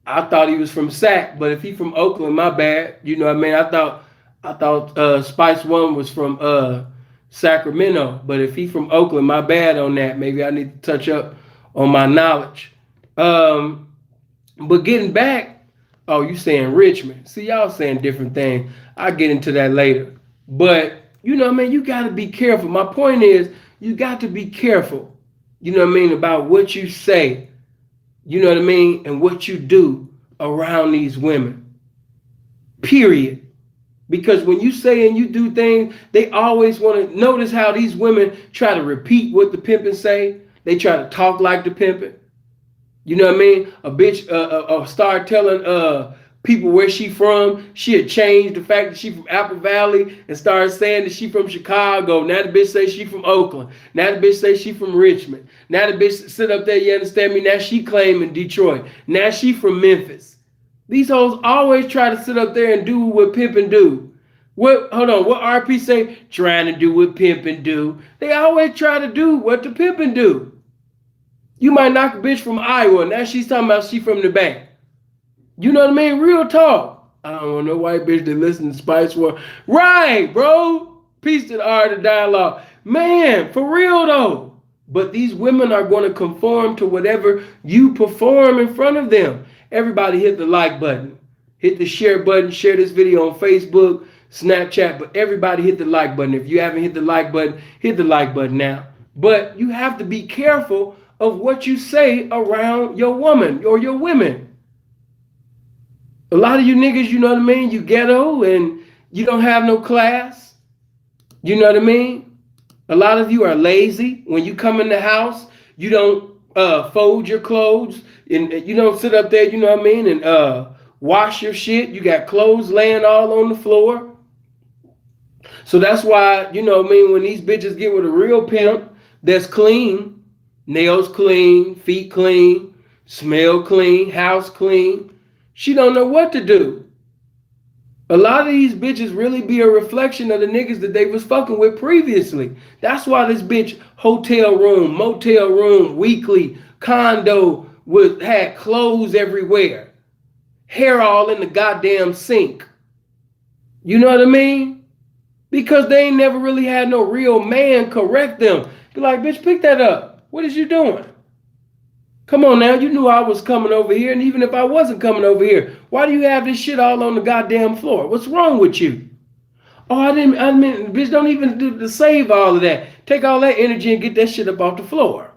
I thought he was from Sac, but if he from Oakland, my bad. You know what I mean? I thought Spice One was from Sacramento, but if he from Oakland, my bad on that. Maybe I need to touch up on my knowledge. But getting back, oh, you saying Richmond. See, y'all saying different things. I'll get into that later. But, you know what I mean? You got to be careful. My point is, you got to be careful, you know what I mean, about what you say, you know what I mean, and what you do around these women. Period. Because when you say and you do things, they always want to notice how these women try to repeat what the pimpin' say. They try to talk like the pimpin'. You know what I mean? A bitch start telling people where she from. She had changed the fact that she from Apple Valley and started saying that she from Chicago. Now the bitch say she from Oakland. Now the bitch say she from Richmond. Now the bitch sit up there, you understand me? Now she claiming Detroit. Now she from Memphis. These hoes always try to sit up there and do what pimpin' do. What RP say? Trying to do what pimpin' do. They always try to do what the pimpin' do. You might knock a bitch from Iowa. Now she's talking about she from the bank. You know what I mean? Real talk. I don't want no white bitch that listen to Spice One. Right, bro. Peace to the art of dialogue. Man, for real though. But these women are going to conform to whatever you perform in front of them. Everybody hit the like button. Hit the share button. Share this video on Facebook, Snapchat. But everybody hit the like button. If you haven't hit the like button, hit the like button now. But you have to be careful of what you say around your woman or your women. A lot of you niggas, you know what I mean? You ghetto and you don't have no class. You know what I mean? A lot of you are lazy. When you come in the house, you don't fold your clothes and you don't sit up there, you know what I mean? And wash your shit. You got clothes laying all on the floor. So that's why, you know what I mean, when these bitches get with a real pimp that's clean, nails clean, feet clean, smell clean, house clean, she don't know what to do. A lot of these bitches really be a reflection of the niggas that they was fucking with previously. That's why this bitch hotel room, motel room, weekly, condo had clothes everywhere. Hair all in the goddamn sink. You know what I mean? because they ain't never really had no real man correct them. Be like, bitch, pick that up. What is you doing? Come on now, you knew I was coming over here, and even if I wasn't coming over here, why do you have this shit all on the goddamn floor? What's wrong with you? Oh, I mean, bitch, don't even do to save all of that. Take all that energy and get that shit up off the floor.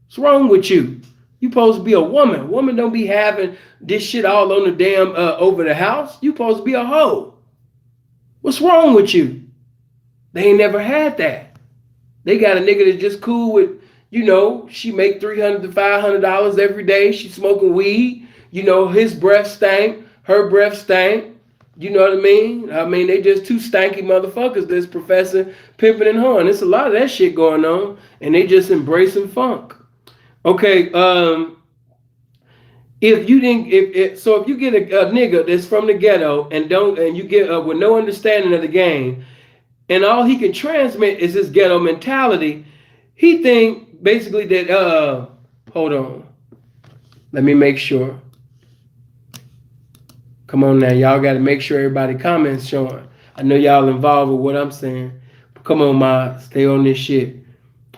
What's wrong with you? You supposed to be a woman. Woman don't be having this shit all on the damn over the house. You supposed to be a hoe. What's wrong with you? They ain't never had that. They got a nigga that's just cool with, she make $300 to $500 every day. She smoking weed. His breath stank. Her breath stank. You know what I mean? I mean, they just two stanky motherfuckers that's professing pimping and hoeing. There's a lot of that shit going on, and they just embracing funk. Okay, if you get a nigga that's from the ghetto and you get with no understanding of the game, and all he can transmit is this ghetto mentality, he think basically that hold on, let me make sure. Come on now, y'all got to make sure everybody comments showing. I know y'all involved with what I'm saying. Come on, ma, stay on this shit.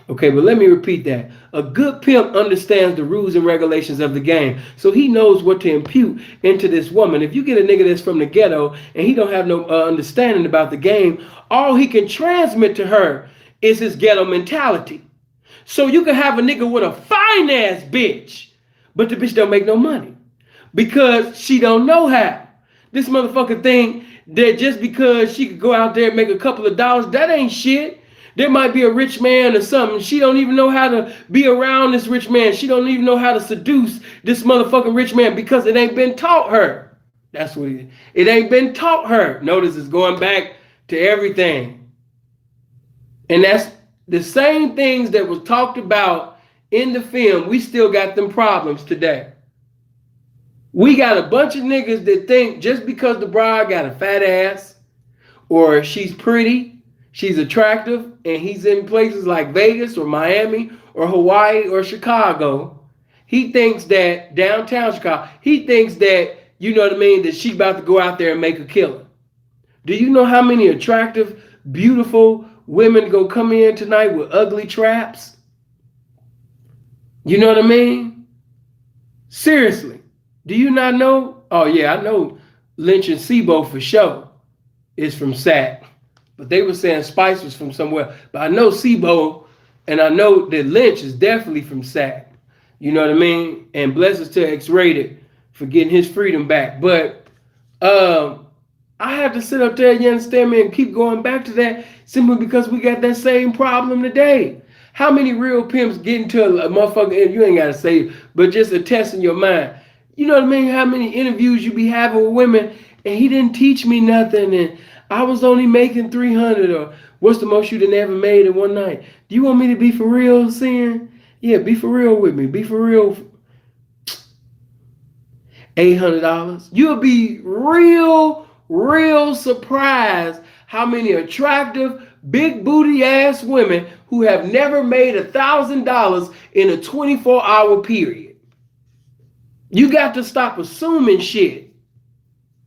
Okay, but let me repeat that. A good pimp understands the rules and regulations of the game, so he knows what to impute into this woman. If you get a nigga that's from the ghetto and he don't have no understanding about the game, all he can transmit to her is his ghetto mentality. So you can have a nigga with a fine ass bitch, but the bitch don't make no money because she don't know how. This motherfucker think that just because she could go out there and make a couple of dollars, that ain't shit. There might be a rich man or something. She don't even know how to be around this rich man. She don't even know how to seduce this motherfucking rich man because it ain't been taught her. That's what it ain't been taught her. Notice it's going back to everything. And that's the same things that was talked about in the film. We still got them problems today. We got a bunch of niggas that think just because the bride got a fat ass or she's pretty, she's attractive, and he's in places like Vegas or Miami or Hawaii or Chicago, he thinks that downtown Chicago, he thinks that, that she about to go out there and make a killing. Do you know how many attractive, beautiful women go come in tonight with ugly traps? You know what I mean? Seriously. Do you not know? Oh, yeah, I know Lynch and Sebo for sure is from Sac. But they were saying Spice was from somewhere. But I know Sebo and I know that Lynch is definitely from Sac. You know what I mean? And blessings to X-Rated for getting his freedom back. But I have to sit up there, you understand me, and keep going back to that simply because we got that same problem today. How many real pimps get into a motherfucker, and you ain't got to say it, but just a test in your mind. You know what I mean? How many interviews you be having with women, and he didn't teach me nothing, and I was only making 300, or what's the most you done ever made in one night? Do you want me to be for real, Sin? Yeah, be for real with me. Be for real. $800. You'll be real surprised how many attractive, big booty ass women who have never made $1,000 in a 24-hour period. You got to stop assuming shit.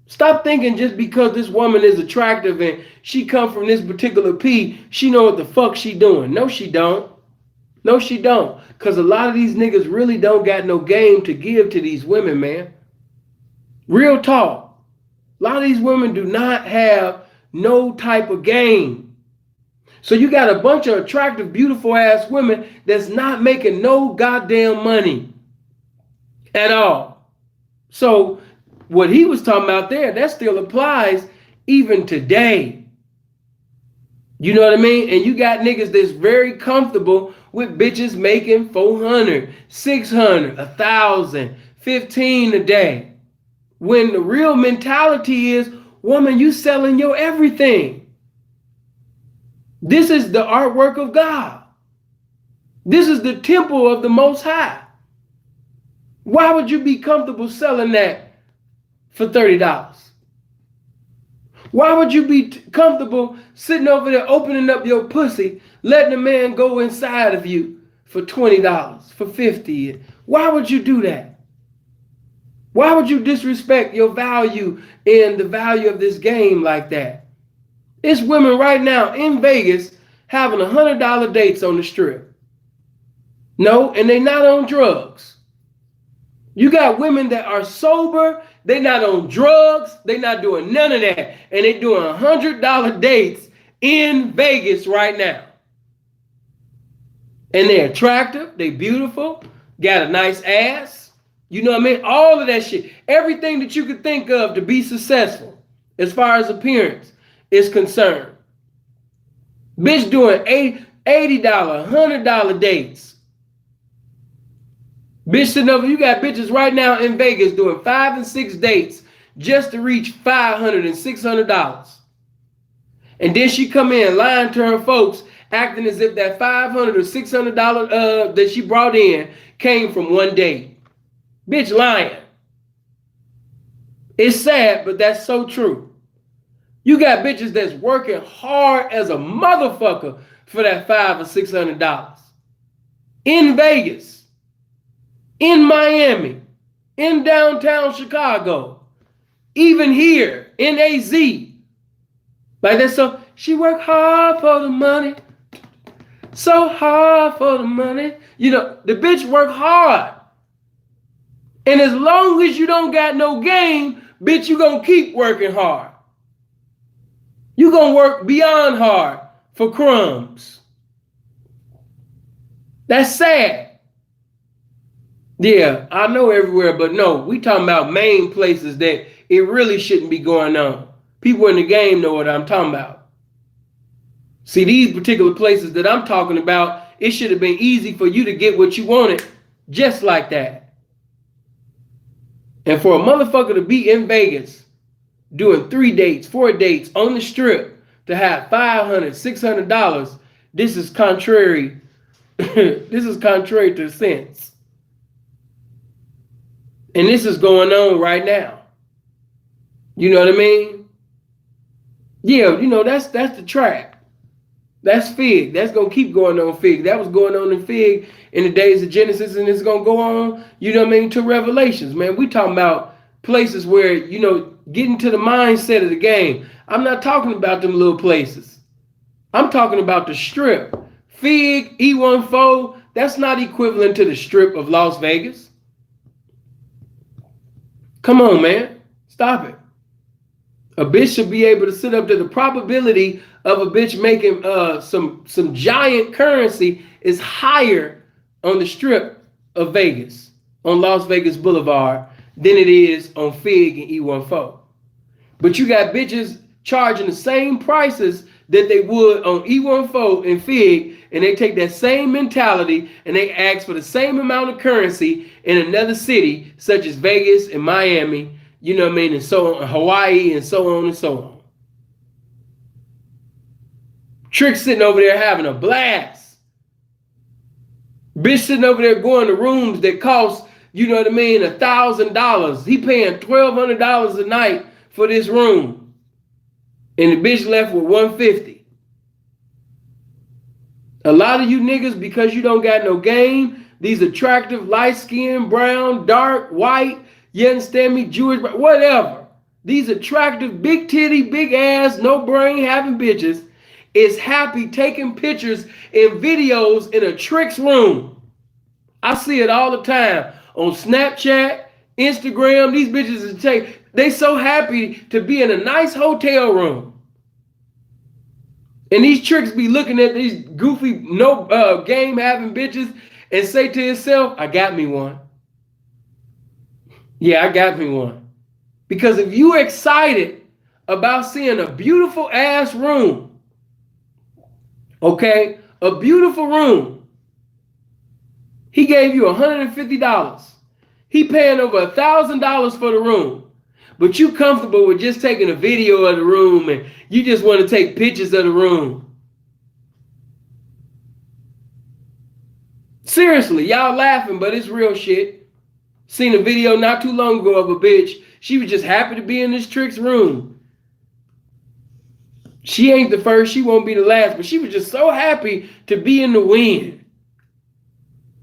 Stop thinking just because this woman is attractive and she come from this particular P, she know what the fuck she doing. No, she don't. No, she don't. Because a lot of these niggas really don't got no game to give to these women, man. Real talk. A lot of these women do not have no type of game. So you got a bunch of attractive, beautiful ass women that's not making no goddamn money at all. So what he was talking about there, that still applies even today. You know what I mean? And you got niggas that's very comfortable with bitches making 400, 600, 1,000, 15 a day. When the real mentality is, woman, you selling your everything. This is the artwork of God. This is the temple of the Most High. Why would you be comfortable selling that for $30? Why would you be comfortable sitting over there opening up your pussy, letting a man go inside of you for $20, for $50? Why would you do that? Why would you disrespect your value and the value of this game like that? It's women right now in Vegas having $100 dates on the strip. No, and they not on drugs. You got women that are sober, they not on drugs, they not doing none of that, and they doing $100 dates in Vegas right now. And they're attractive, they beautiful, got a nice ass, you know what I mean? All of that shit, everything that you could think of to be successful as far as appearance is concerned. Bitch doing $80, $100 dates. Bitch sitting over, you got bitches right now in Vegas doing 5 and 6 dates just to reach $500 and $600. And then she come in lying to her folks, acting as if that $500 or $600 that she brought in came from one date. Bitch lying. It's sad, but that's so true. You got bitches that's working hard as a motherfucker for that $500 or $600. In Vegas. In Miami, in downtown Chicago, even here in AZ. Like that, so she worked hard for the money, so hard for the money. You know, the bitch work hard. And as long as you don't got no game, bitch, you gonna keep working hard. You gonna work beyond hard for crumbs. That's sad. Yeah, I know everywhere, but no, we talking about main places that it really shouldn't be going on. People in the game know what I'm talking about. See, these particular places that I'm talking about, it should have been easy for you to get what you wanted just like that. And for a motherfucker to be in Vegas doing 3 dates, 4 dates on the strip to have $500, $600, this is contrary. This is contrary to sense. And this is going on right now. You know what I mean? Yeah, you know, that's the track. That's Fig. That's going to keep going on Fig. That was going on in Fig in the days of Genesis, and it's going to go on, you know what I mean, to Revelations, man. We talking about places where, you know, getting to the mindset of the game. I'm not talking about them little places. I'm talking about the strip. Fig, E14, that's not equivalent to the strip of Las Vegas. Come on, man. Stop it. A bitch should be able to sit up to the probability of a bitch making some giant currency is higher on the strip of Vegas, on Las Vegas Boulevard, than it is on Fig and E14. But you got bitches charging the same prices that they would on E14 and Fig, and they take that same mentality and they ask for the same amount of currency in another city, such as Vegas and Miami, you know what I mean, and so on, Hawaii, and so on and so on. Trick sitting over there having a blast. Bitch sitting over there going to rooms that cost, you know what I mean, $1,000. He paying $1,200 a night for this room. And the bitch left with $150. A lot of you niggas, because you don't got no game, these attractive, light-skinned, brown, dark, white, you understand me, Jewish, whatever. These attractive, big titty, big ass, no brain having bitches is happy taking pictures and videos in a Trick's room. I see it all the time on Snapchat, Instagram. These bitches they so happy to be in a nice hotel room. And these tricks be looking at these goofy, no game having bitches and say to himself, I got me one. Yeah, I got me one. Because if you excited about seeing a beautiful ass room, okay, a beautiful room, he gave you $150. He paying over $1,000 for the room. But you comfortable with just taking a video of the room and you just want to take pictures of the room. Seriously, y'all laughing, but it's real shit. Seen a video not too long ago of a bitch. She was just happy to be in this Trick's room. She ain't the first, she won't be the last, but she was just so happy to be in the wind.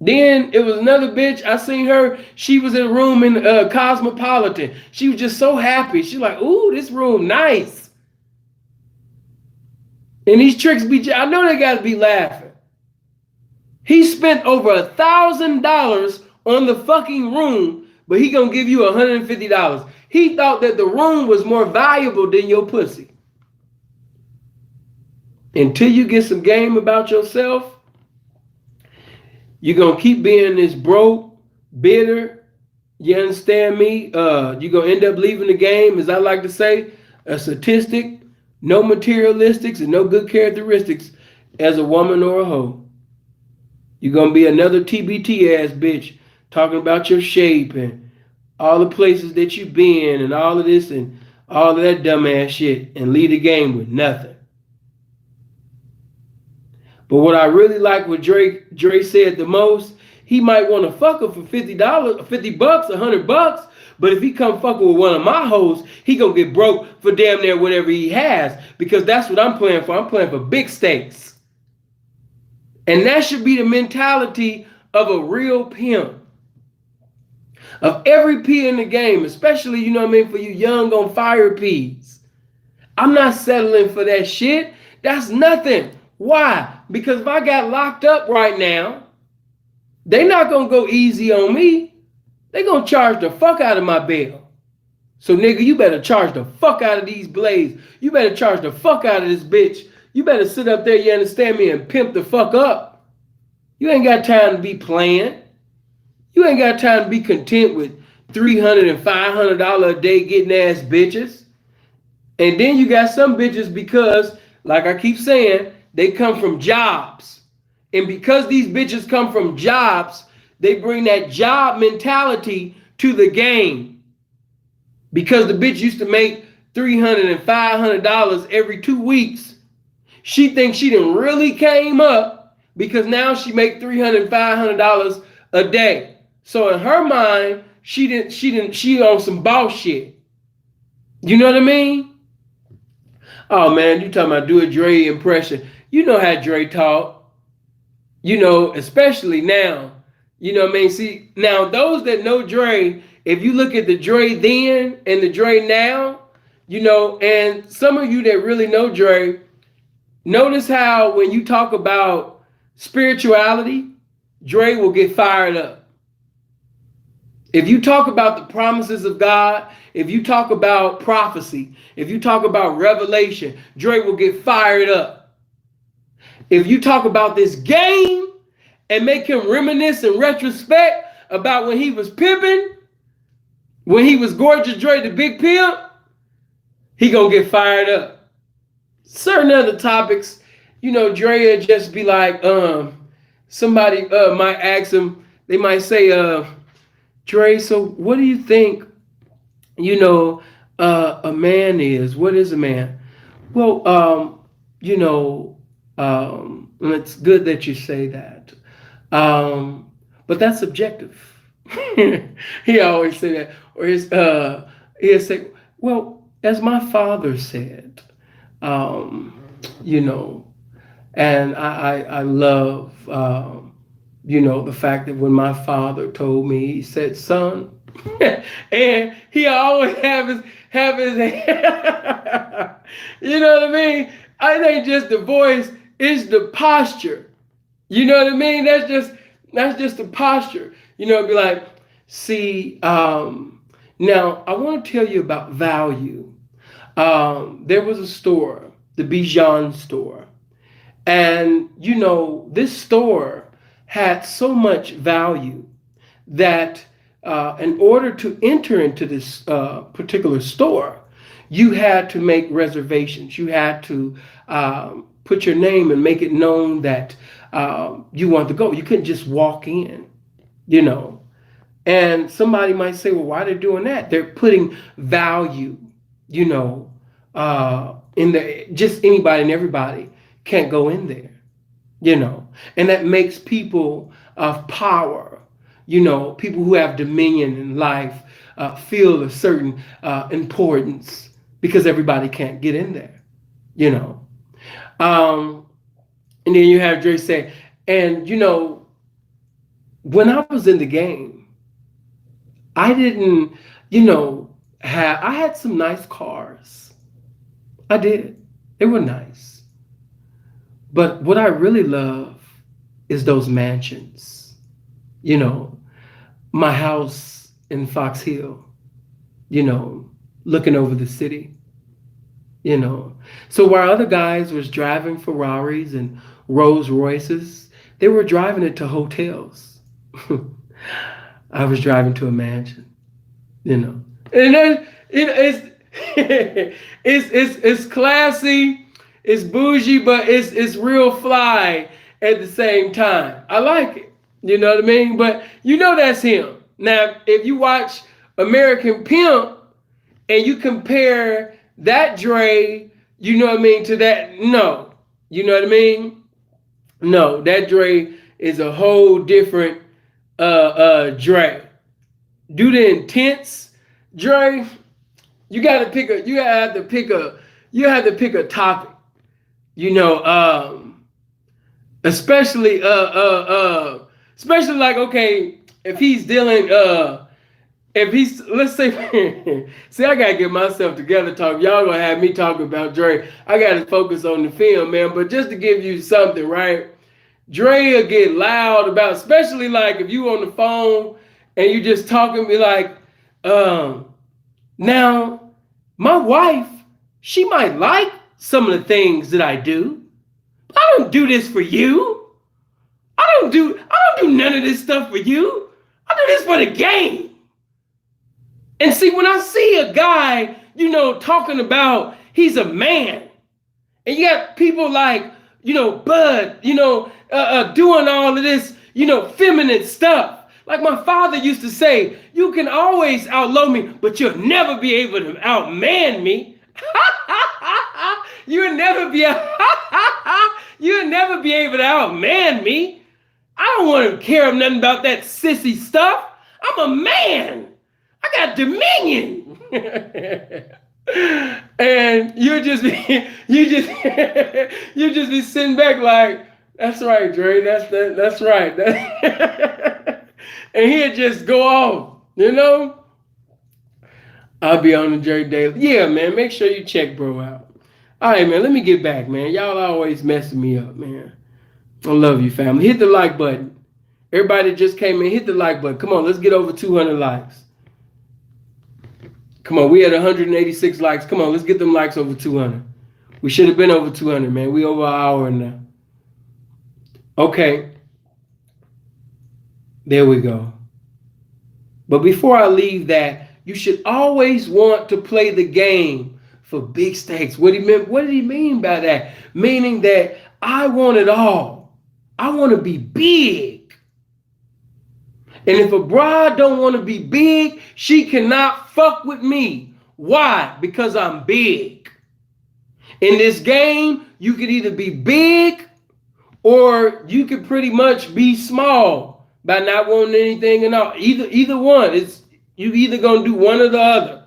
Then it was another bitch. I seen her. She was in a room in Cosmopolitan. She was just so happy. She's like, ooh, this room nice. And these tricks be, I know they got to be laughing. He spent over $1,000 on the fucking room, but he gonna give you $150. He thought that the room was more valuable than your pussy. Until you get some game about yourself, you're gonna keep being this broke, bitter. You understand me? You're gonna end up leaving the game, as I like to say, a statistic, no materialistics and no good characteristics as a woman or a hoe. You're gonna be another TBT ass bitch talking about your shape and all the places that you've been and all of this and all of that dumbass shit and leave the game with nothing. But what I really like what Dre said the most, he might want to fuck her for $50, $50, $100. But if he come fucking with one of my hoes, he gonna get broke for damn near whatever he has, because that's what I'm playing for. I'm playing for big stakes. And that should be the mentality of a real pimp. Of every P in the game, especially, you know what I mean, for you young on fire P's. I'm not settling for that shit. That's nothing. Why? Because if I got locked up right now, they not gonna go easy on me. They gonna charge the fuck out of my bail. So nigga, you better charge the fuck out of these blades. You better charge the fuck out of this bitch. You better sit up there, you understand me, and pimp the fuck up. You ain't got time to be playing. You ain't got time to be content with $300 and $500 a day getting ass bitches. And then you got some bitches because, like I keep saying, they come from jobs. And because these bitches come from jobs, they bring that job mentality to the game. Because the bitch used to make $300 and $500 every 2 weeks. She thinks she done really came up because now she make $300 and $500 a day. So in her mind, she on some boss shit. You know what I mean? Oh man, you talking about do a Dre impression. You know how Dre talk. You know, especially now. You know what I mean? See, now those that know Dre, if you look at the Dre then and the Dre now, you know, and some of you that really know Dre, notice how when you talk about spirituality, Dre will get fired up. If you talk about the promises of God, if you talk about prophecy, if you talk about revelation, Dre will get fired up. If you talk about this game and make him reminisce in retrospect about when he was pimping, when he was Gorgeous Dre the Big Pimp, he gonna get fired up. Certain other topics, you know, Dre would just be like, somebody might ask him, they might say, Dre, so what do you think, you know, a man is? What is a man? Well, you know, it's good that you say that. But that's subjective. He always say that. Or he'll say, well, as my father said, you know, and I love, you know, the fact that when my father told me, he said, son, and he always have his you know what I mean? It ain't just the voice, it's the posture. You know what I mean? That's just the posture. You know, it'd be like, see, now I want to tell you about value. There was a store, the Bijan store. And, you know, this store had so much value that in order to enter into this particular store, you had to make reservations. You had to put your name and make it known that you want to go. You couldn't just walk in, you know. And somebody might say, well, why are they doing that? They're putting value, you know, in there. Just anybody and everybody can't go in there, you know. And that makes people of power, you know, people who have dominion in life feel a certain importance because everybody can't get in there, you know. And then you have Dre say, and, you know, when I was in the game, I didn't, you know, I had some nice cars. I did. They were nice. But what I really love is those mansions. You know, my house in Fox Hill, you know, looking over the city, you know. So while other guys was driving Ferraris and Rolls Royces, they were driving it to hotels. I was driving to a mansion, you know. And then it's it's classy, it's bougie, but it's real fly at the same time. I like it. You know what I mean? But you know that's him. Now, if you watch American Pimp and you compare that Dre, you know what I mean, to that, no. You know what I mean? No, that Dre is a whole different Dre. Do the intense Dre, you have to pick a topic. You know, especially especially like, okay, if he's dealing if he's, let's say, see, I gotta get myself together. Y'all gonna have me talking about Dre. I gotta focus on the film, man. But just to give you something, right? Dre will get loud about, especially like if you on the phone and you just talking, be like, now my wife, she might like some of the things that I do. I don't do this for you. I don't do none of this stuff for you. I do this for the game. And see, when I see a guy, you know, talking about he's a man, and you got people like, you know, Bud, you know, doing all of this, you know, feminine stuff. Like my father used to say, you can always outlow me, but you'll never be able to outman me. You'll never be able to outman me. I don't want to care nothing about that sissy stuff. I'm a man. I got dominion. And you just be sitting back like, that's right, Dre. That's right. And he'd just go off, you know. I'll be on the Dre Daily. Yeah, man. Make sure you check bro out. All right, man. Let me get back, man. Y'all always messing me up, man. I love you, family. Hit the like button. Everybody that just came in, hit the like button. Come on, let's get over 200 likes. Come on, we had 186 likes. Come on, let's get them likes over 200. We should have been over 200, man. We over an hour now. Okay. There we go. But before I leave that, you should always want to play the game for big stakes. What did he mean by that? Meaning that I want it all. I want to be big. And if a bride don't want to be big, she cannot fuck with me. Why? Because I'm big. In this game, you could either be big or you could pretty much be small by not wanting anything and all. Either one. You either gonna do one or the other.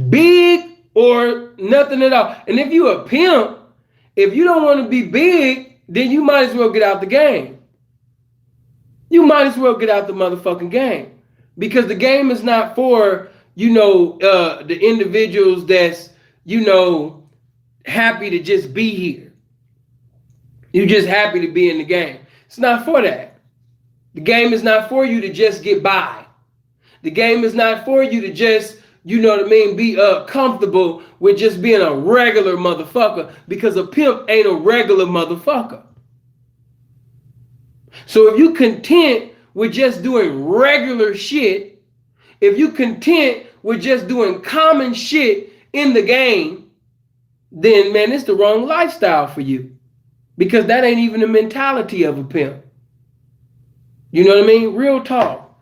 Big or nothing at all. And if you a pimp, if you don't want to be big, then you might as well get out the game. You might as well get out the motherfucking game, because the game is not for, you know, the individuals that's, you know, happy to just be here. You're just happy to be in the game. It's not for that. The game is not for you to just get by. The game is not for you to just, you know what I mean, be comfortable with just being a regular motherfucker, because a pimp ain't a regular motherfucker. So if you content with just doing regular shit, if you content with just doing common shit in the game, then man, it's the wrong lifestyle for you, because that ain't even the mentality of a pimp. You know what I mean? Real talk.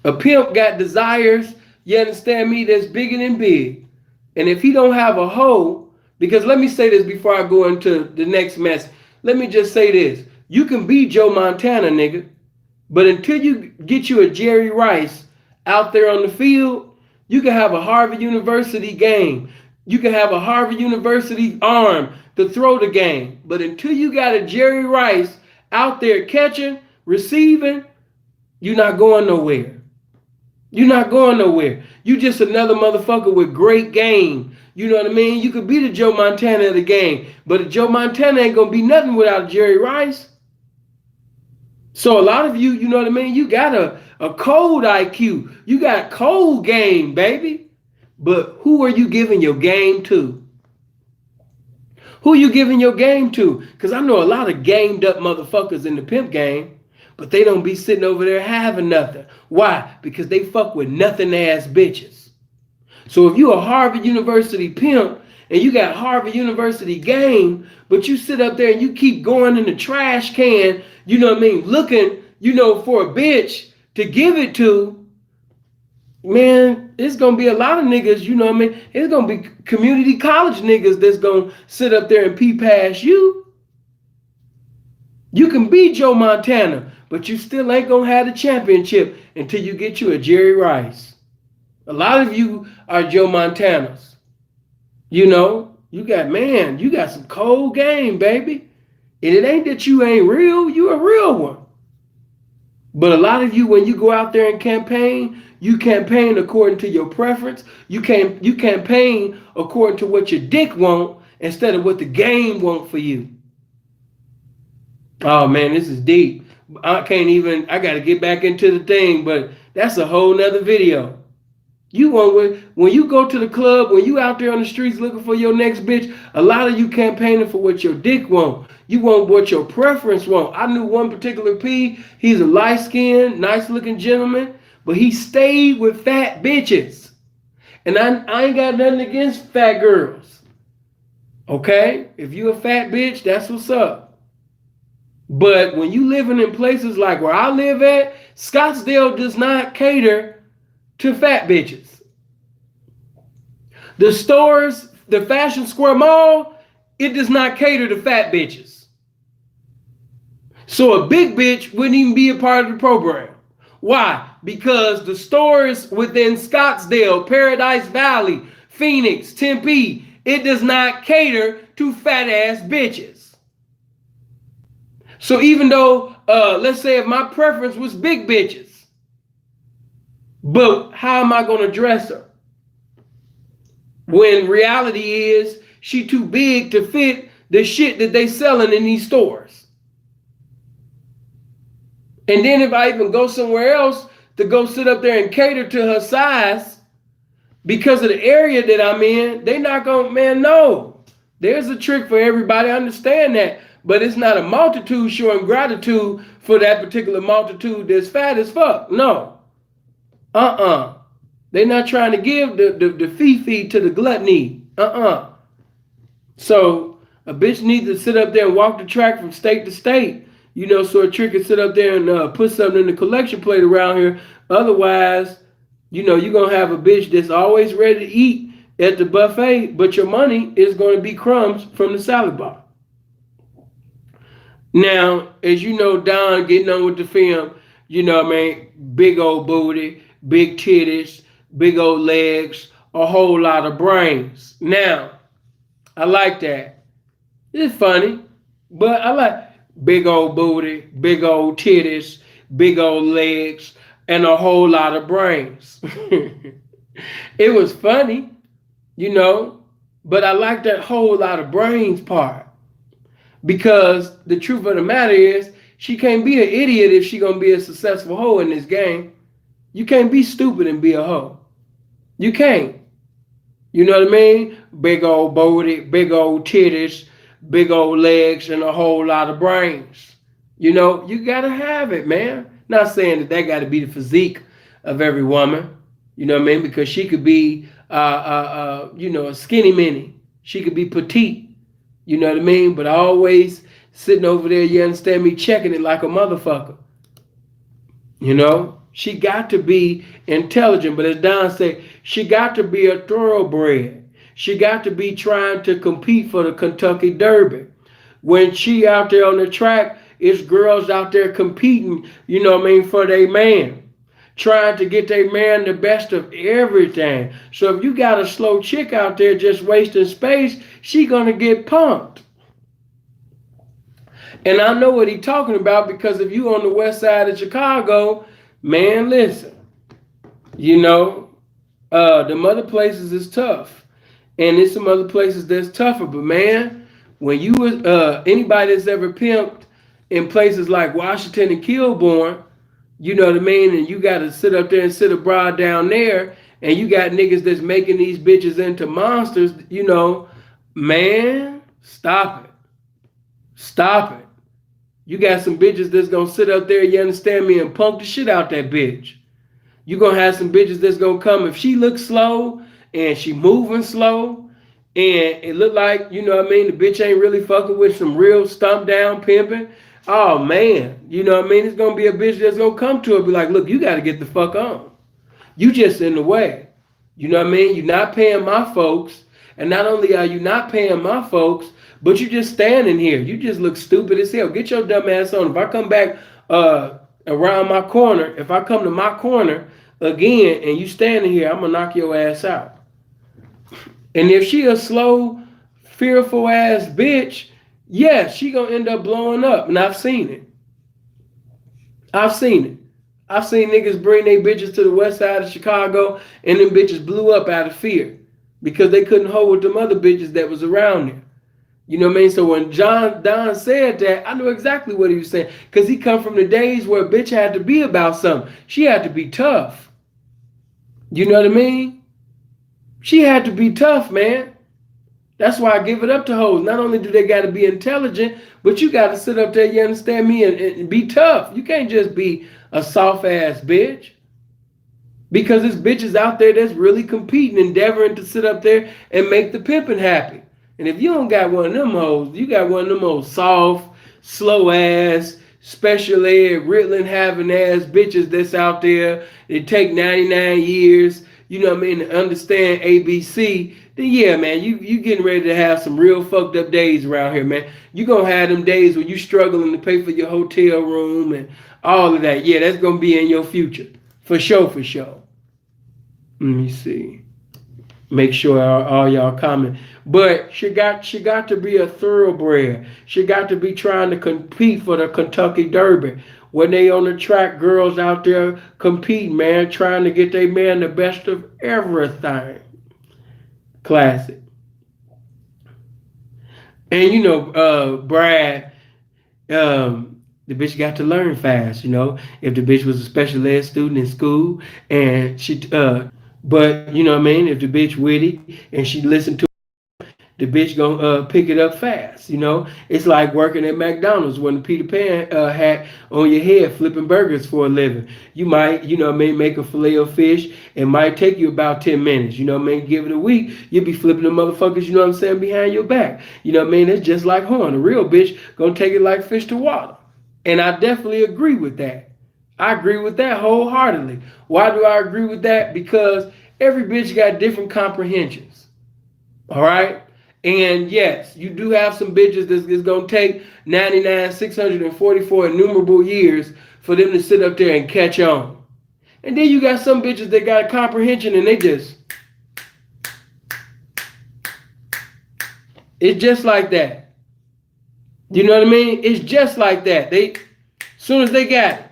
A pimp got desires, you understand me, that's bigger than big. And if he don't have a hoe, because let me say this before I go into the next mess. Let me just say this. You can be Joe Montana, nigga, but until you get you a Jerry Rice out there on the field, you can have a Harvard University game. You can have a Harvard University arm to throw the game. But until you got a Jerry Rice out there catching, receiving, you're not going nowhere. You're not going nowhere. You just another motherfucker with great game. You know what I mean? You could be the Joe Montana of the game, but Joe Montana ain't gonna be nothing without Jerry Rice. So a lot of you, you know what I mean? You got a cold IQ. You got cold game, baby. But who are you giving your game to? Who you giving your game to? Because I know a lot of gamed up motherfuckers in the pimp game, but they don't be sitting over there having nothing. Why? Because they fuck with nothing ass bitches. So if you a Harvard University pimp and you got Harvard University game, but you sit up there and you keep going in the trash can, you know what I mean, looking, you know, for a bitch to give it to, man, it's going to be a lot of niggas, you know what I mean? It's going to be community college niggas that's going to sit up there and pee past you. You can be Joe Montana, but you still ain't going to have the championship until you get you a Jerry Rice. A lot of you are Joe Montanas. You know, you got some cold game, baby. And it ain't that you ain't real, you a real one. But a lot of you, when you go out there and campaign, you campaign according to your preference. You campaign according to what your dick want instead of what the game want for you. Oh man, this is deep. I got to get back into the thing, but that's a whole nother video. When you go to the club, when you out there on the streets looking for your next bitch, a lot of you campaigning for what your dick want. You want what your preference want. I knew one particular P. He's a light-skinned, nice-looking gentleman, but he stayed with fat bitches. And I ain't got nothing against fat girls. Okay? If you a fat bitch, that's what's up. But when you living in places like where I live at, Scottsdale does not cater to fat bitches. The stores, the Fashion Square Mall, it does not cater to fat bitches. So a big bitch wouldn't even be a part of the program. Why? Because the stores within Scottsdale, Paradise Valley, Phoenix, Tempe, it does not cater to fat ass bitches. So even though, let's say if my preference was big bitches, but how am I going to dress her? When reality is she too big to fit the shit that they selling in these stores. And then if I even go somewhere else to go sit up there and cater to her size, because of the area that I'm in, they not going, man, no. There's a trick for everybody, I understand that. But it's not a multitude showing gratitude for that particular multitude that's fat as fuck. No. They're not trying to give the fee to the gluttony. So a bitch needs to sit up there and walk the track from state to state. You know, so a trick can sit up there and put something in the collection plate around here. Otherwise, you know, you're going to have a bitch that's always ready to eat at the buffet, but your money is going to be crumbs from the salad bar. Now, as you know, Don getting on with the film, you know what I mean, big old booty, big titties, big old legs, a whole lot of brains. Now, I like that. It's funny, but I like big old booty, big old titties, big old legs, and a whole lot of brains. It was funny, you know, but I like that whole lot of brains part. Because the truth of the matter is, she can't be an idiot if she gonna be a successful hoe in this game. You can't be stupid and be a hoe. You can't. You know what I mean? Big old booty, big old titties, big old legs, and a whole lot of brains. You know, you gotta have it, man. Not saying that gotta be the physique of every woman. You know what I mean? Because she could be, you know, a skinny mini. She could be petite. You know what I mean? But always sitting over there, you understand me, checking it like a motherfucker. You know? She got to be intelligent. But as Don said, she got to be a thoroughbred. She got to be trying to compete for the Kentucky Derby. When she out there on the track, it's girls out there competing, you know what I mean, for their man. Trying to get their man the best of everything. So if you got a slow chick out there just wasting space, she gonna get pumped. And I know what he's talking about, because if you on the west side of Chicago, man, listen, you know, the other places is tough. and there's some other places that's tougher. But man, when you was anybody that's ever pimped in places like Washington and Kilbourne, you know what I mean, and you got to sit up there and sit a broad down there, and you got niggas that's making these bitches into monsters. You know, man, stop it, stop it. You got some bitches that's gonna sit up there, you understand me, and punk the shit out that bitch. You gonna have some bitches that's gonna come if she looks slow and she moving slow, and it look like, you know what I mean, the bitch ain't really fucking with some real stump down pimping. Oh man, you know what I mean? It's gonna be a bitch that's gonna come to her, be like, look, you gotta get the fuck on. You just in the way. You know what I mean? You're not paying my folks. And not only are you not paying my folks, but you just standing here. You just look stupid as hell. Get your dumb ass on. If I come back around my corner, if I come to my corner again and you standing here, I'm going to knock your ass out. And if she a slow, fearful ass bitch, yeah, she going to end up blowing up. And I've seen it. I've seen it. I've seen niggas bring their bitches to the west side of Chicago and them bitches blew up out of fear because they couldn't hold with them other bitches that was around there. You know what I mean? So when Don said that, I knew exactly what he was saying because he come from the days where a bitch had to be about something. She had to be tough. You know what I mean? She had to be tough, man. That's why I give it up to hoes. Not only do they got to be intelligent, but you got to sit up there, you understand me, and be tough. You can't just be a soft ass bitch. Because there's bitches out there that's really competing, endeavoring to sit up there and make the pimping happy. And if you don't got one of them hoes, you got one of them old soft, slow ass, special ed, Ritalin having ass bitches that's out there. It take 99 years, you know what I mean, to understand ABC. Then yeah, man, you getting ready to have some real fucked up days around here, man. You gonna have them days where you struggling to pay for your hotel room and all of that. Yeah, that's gonna be in your future. For sure, for sure. Let me see. Make sure all y'all comment. But she got to be a thoroughbred. She got to be trying to compete for the Kentucky Derby. When they on the track, girls out there compete, man, trying to get their man the best of everything. Classic. And you know, Brad, the bitch got to learn fast, you know. If the bitch was a special ed student in school and but you know what I mean, if the bitch witty and she listened to the bitch gonna pick it up fast, you know. It's like working at McDonald's when the Peter Pan hat on your head flipping burgers for a living. You might, you know what I mean, make a filet of fish. It might take you about 10 minutes, you know what I mean. Give it a week, you'll be flipping the motherfuckers, you know what I'm saying, behind your back. You know what I mean. It's just like horn. A real bitch gonna take it like fish to water. And I definitely agree with that. I agree with that wholeheartedly. Why do I agree with that? Because every bitch got different comprehensions. All right? And yes, you do have some bitches that's going to take 644 innumerable years for them to sit up there and catch on. And then you got some bitches that got a comprehension and they just... It's just like that. You know what I mean? It's just like that. As soon as they got it,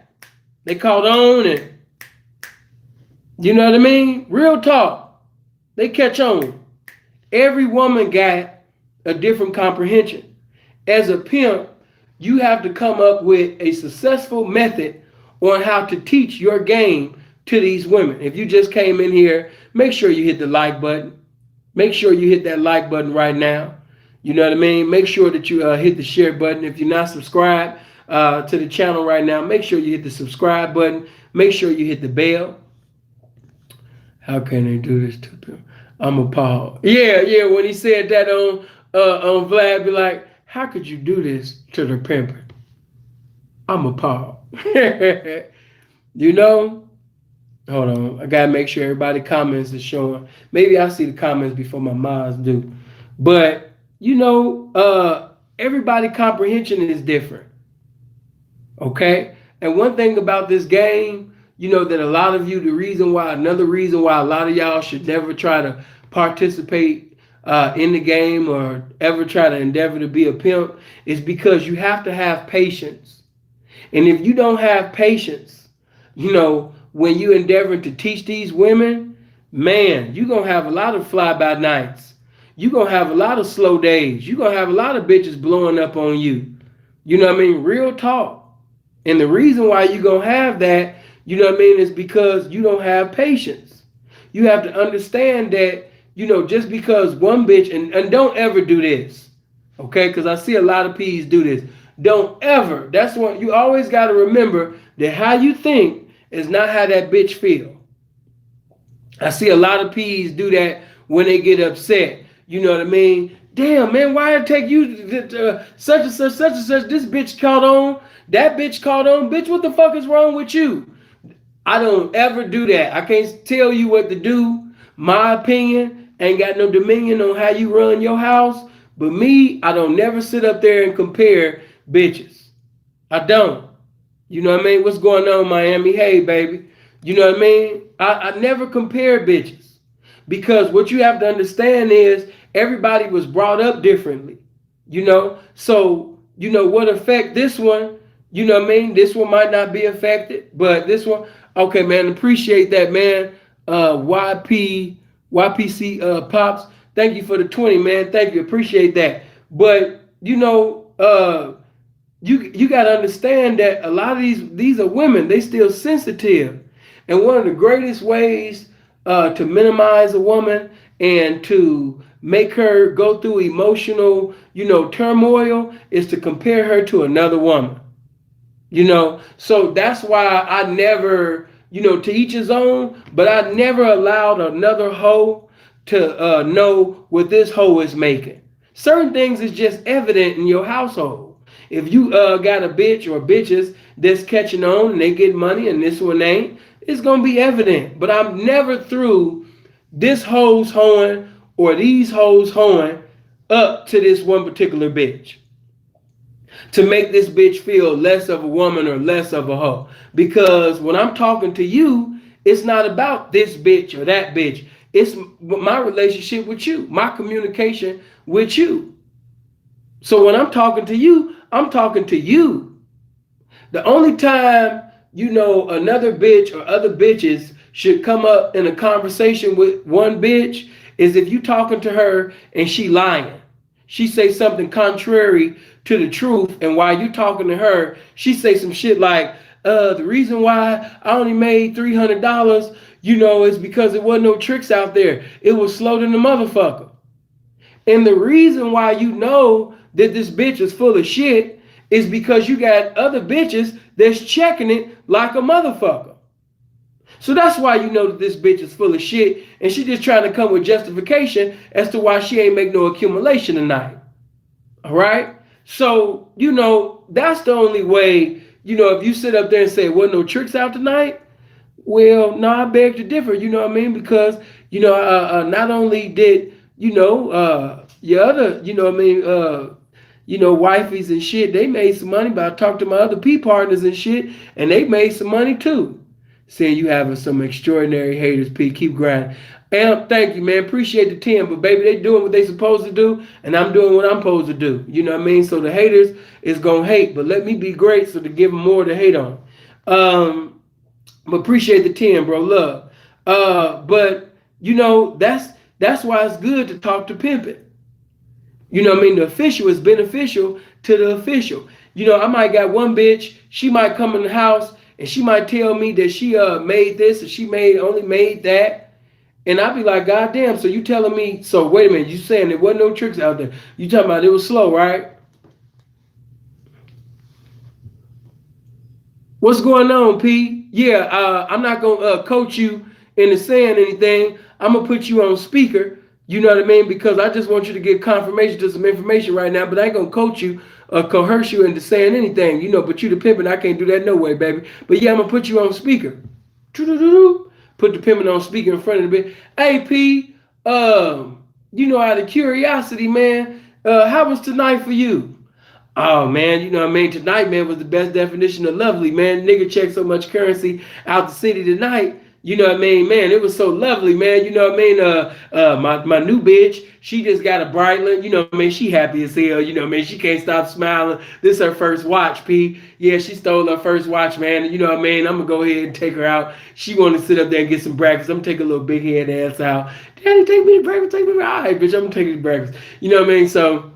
they caught on and... You know what I mean? Real talk. They catch on. Every woman got a different comprehension. As a pimp, you have to come up with a successful method on how to teach your game to these women. If you just came in here, make sure you hit the like button. Make sure you hit that like button right now. You know what I mean? Make sure that you hit the share button. If you're not subscribed to the channel right now, make sure you hit the subscribe button. Make sure you hit the bell. How can they do this to them? I'm appalled. Yeah. When he said that on Vlad, be like, how could you do this to the pimper? I'm appalled. You know? Hold on. I gotta make sure everybody comments is showing. Maybe I see the comments before my moms do. But you know, everybody comprehension is different. Okay? And one thing about this game, you know, that a lot of you, another reason why a lot of y'all should never try to participate in the game or ever try to endeavor to be a pimp is because you have to have patience. And if you don't have patience, you know, when you endeavor to teach these women, man, you're going to have a lot of fly-by-nights. you're going to have a lot of slow days. You're going to have a lot of bitches blowing up on you. You know what I mean? Real talk. And the reason why you're going to have that, you know what I mean, is because you don't have patience. You have to understand that, you know, just because one bitch, and don't ever do this, okay? Because I see a lot of P's do this. Don't ever. That's what you always got to remember, that how you think is not how that bitch feel. I see a lot of P's do that when they get upset. You know what I mean? Damn, man, why it take you such and such, such and such? This bitch caught on. That bitch caught on. Bitch, what the fuck is wrong with you? I don't ever do that. I can't tell you what to do. My opinion ain't got no dominion on how you run your house. But me, I don't never sit up there and compare bitches. I don't. You know what I mean? What's going on, Miami? Hey, baby. You know what I mean? I never compare bitches. Because what you have to understand is everybody was brought up differently. You know? So, you know, what affect this one, you know what I mean? This one might not be affected, but this one, okay, man, appreciate that, man. YPC Pops, thank you for the 20, man. Thank you, appreciate that. But, you know, you got to understand that a lot of these are women. They still sensitive. And one of the greatest ways to minimize a woman and to make her go through emotional, you know, turmoil is to compare her to another woman. You know, so that's why I never, you know, to each his own, but I never allowed another hoe to know what this hoe is making. Certain things is just evident in your household. If you got a bitch or bitches that's catching on and they get money and this one ain't, it's going to be evident. But I'm never through this hoe's hoeing or these hoes hoeing up to this one particular bitch to make this bitch feel less of a woman or less of a hoe. Because when I'm talking to you, it's not about this bitch or that bitch. It's my relationship with you, my communication with you. So when I'm talking to you, I'm talking to you. The only time, you know, another bitch or other bitches should come up in a conversation with one bitch is if you talking to her and she lying. She say something contrary to the truth, and while you talking to her, she say some shit like, the reason why I only made $300, you know, is because there wasn't no tricks out there. It was slow than the motherfucker. And the reason why you know that this bitch is full of shit is because you got other bitches that's checking it like a motherfucker. So that's why you know that this bitch is full of shit, and she just trying to come with justification as to why she ain't make no accumulation tonight. All right? So, you know, that's the only way, you know, if you sit up there and say, wasn't no tricks out tonight, well, no, I beg to differ, you know what I mean? Because, you know, not only did, you know, your other, you know what I mean, you know, wifeys and shit, they made some money, but I talked to my other P partners and shit, and they made some money too. Saying you having some extraordinary haters, P. Keep grinding. And thank you, man. Appreciate the 10. But baby, they doing what they supposed to do, and I'm doing what I'm supposed to do. You know what I mean? So the haters is gonna hate, but let me be great so to give them more to hate on. But appreciate the 10, bro. Love. But you know, that's why it's good to talk to pimping. You know what I mean? The official is beneficial to the official. You know, I might got one bitch, she might come in the house and she might tell me that she made this and she only made that. And I'd be like, God damn, so you telling me, so wait a minute, you saying there wasn't no tricks out there. You talking about it was slow, right? What's going on, P? Yeah, I'm not going to coach you into saying anything. I'm going to put you on speaker. You know what I mean? Because I just want you to get confirmation to some information right now, but I ain't going to coach you or coerce you into saying anything, you know, but you the pimping, I can't do that no way, baby. But yeah, I'm going to put you on speaker. Put the pimping on speaker in front of the bit. Hey, P, you know, out of curiosity, man, how was tonight for you? Oh, man, you know what I mean? Tonight, man, was the best definition of lovely, man. Nigga checked so much currency out the city tonight. You know what I mean, man? It was so lovely, man. You know what I mean? My new bitch, she just got a Breitling. You know what I mean? She happy as hell. You know what I mean? She can't stop smiling. This her first watch, P. Yeah, she stole her first watch, man. You know what I mean? I'm gonna go ahead and take her out. She want to sit up there and get some breakfast. I'm gonna take a little big head ass out. Daddy, take me to breakfast. Take me to all right, bitch. I'm gonna take you to breakfast. You know what I mean? So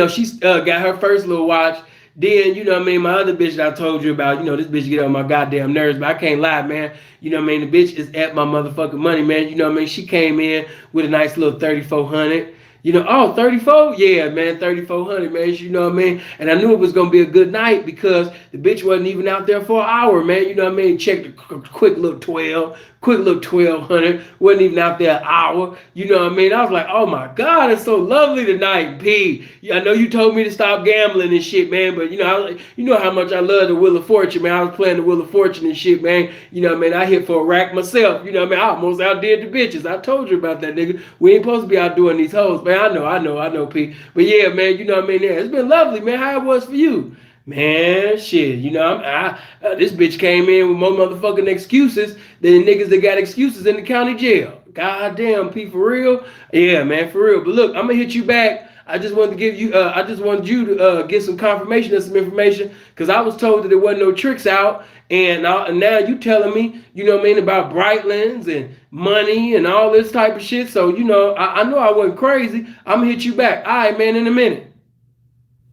she's got her first little watch. Then, you know what I mean, my other bitch that I told you about, this bitch get on my goddamn nerves, but I can't lie, man. You know what I mean? The bitch is at my motherfucking money, man. You know what I mean? She came in with a nice little 3400. 34? Yeah, man, 3400, man. You know what I mean? And I knew it was going to be a good night because the bitch wasn't even out there for an hour, man. You know what I mean? Checked a quick little 1200. Wasn't even out there an hour. You know what I mean? I was like, oh my God, it's so lovely tonight, P. I know you told me to stop gambling and shit, man, but you know how much I love the Wheel of Fortune, man. I was playing the Wheel of Fortune and shit, man. You know what I mean? I hit for a rack myself. You know what I mean? I almost outdid the bitches. I told you about that, nigga. We ain't supposed to be out doing these hoes, man. I know, P. But yeah, man, you know what I mean? Yeah, it's been lovely, man. How it was for you? Man, shit, this bitch came in with more motherfucking excuses than niggas that got excuses in the county jail. God damn, P, for real? Yeah, man, for real. But look, I'm gonna hit you back. I just wanted you to get some confirmation of some information because I was told that there wasn't no tricks out, and now you telling me, you know what I mean, about Brightlands and money and all this type of shit. So, I know I wasn't crazy. I'm gonna hit you back. All right, man, in a minute.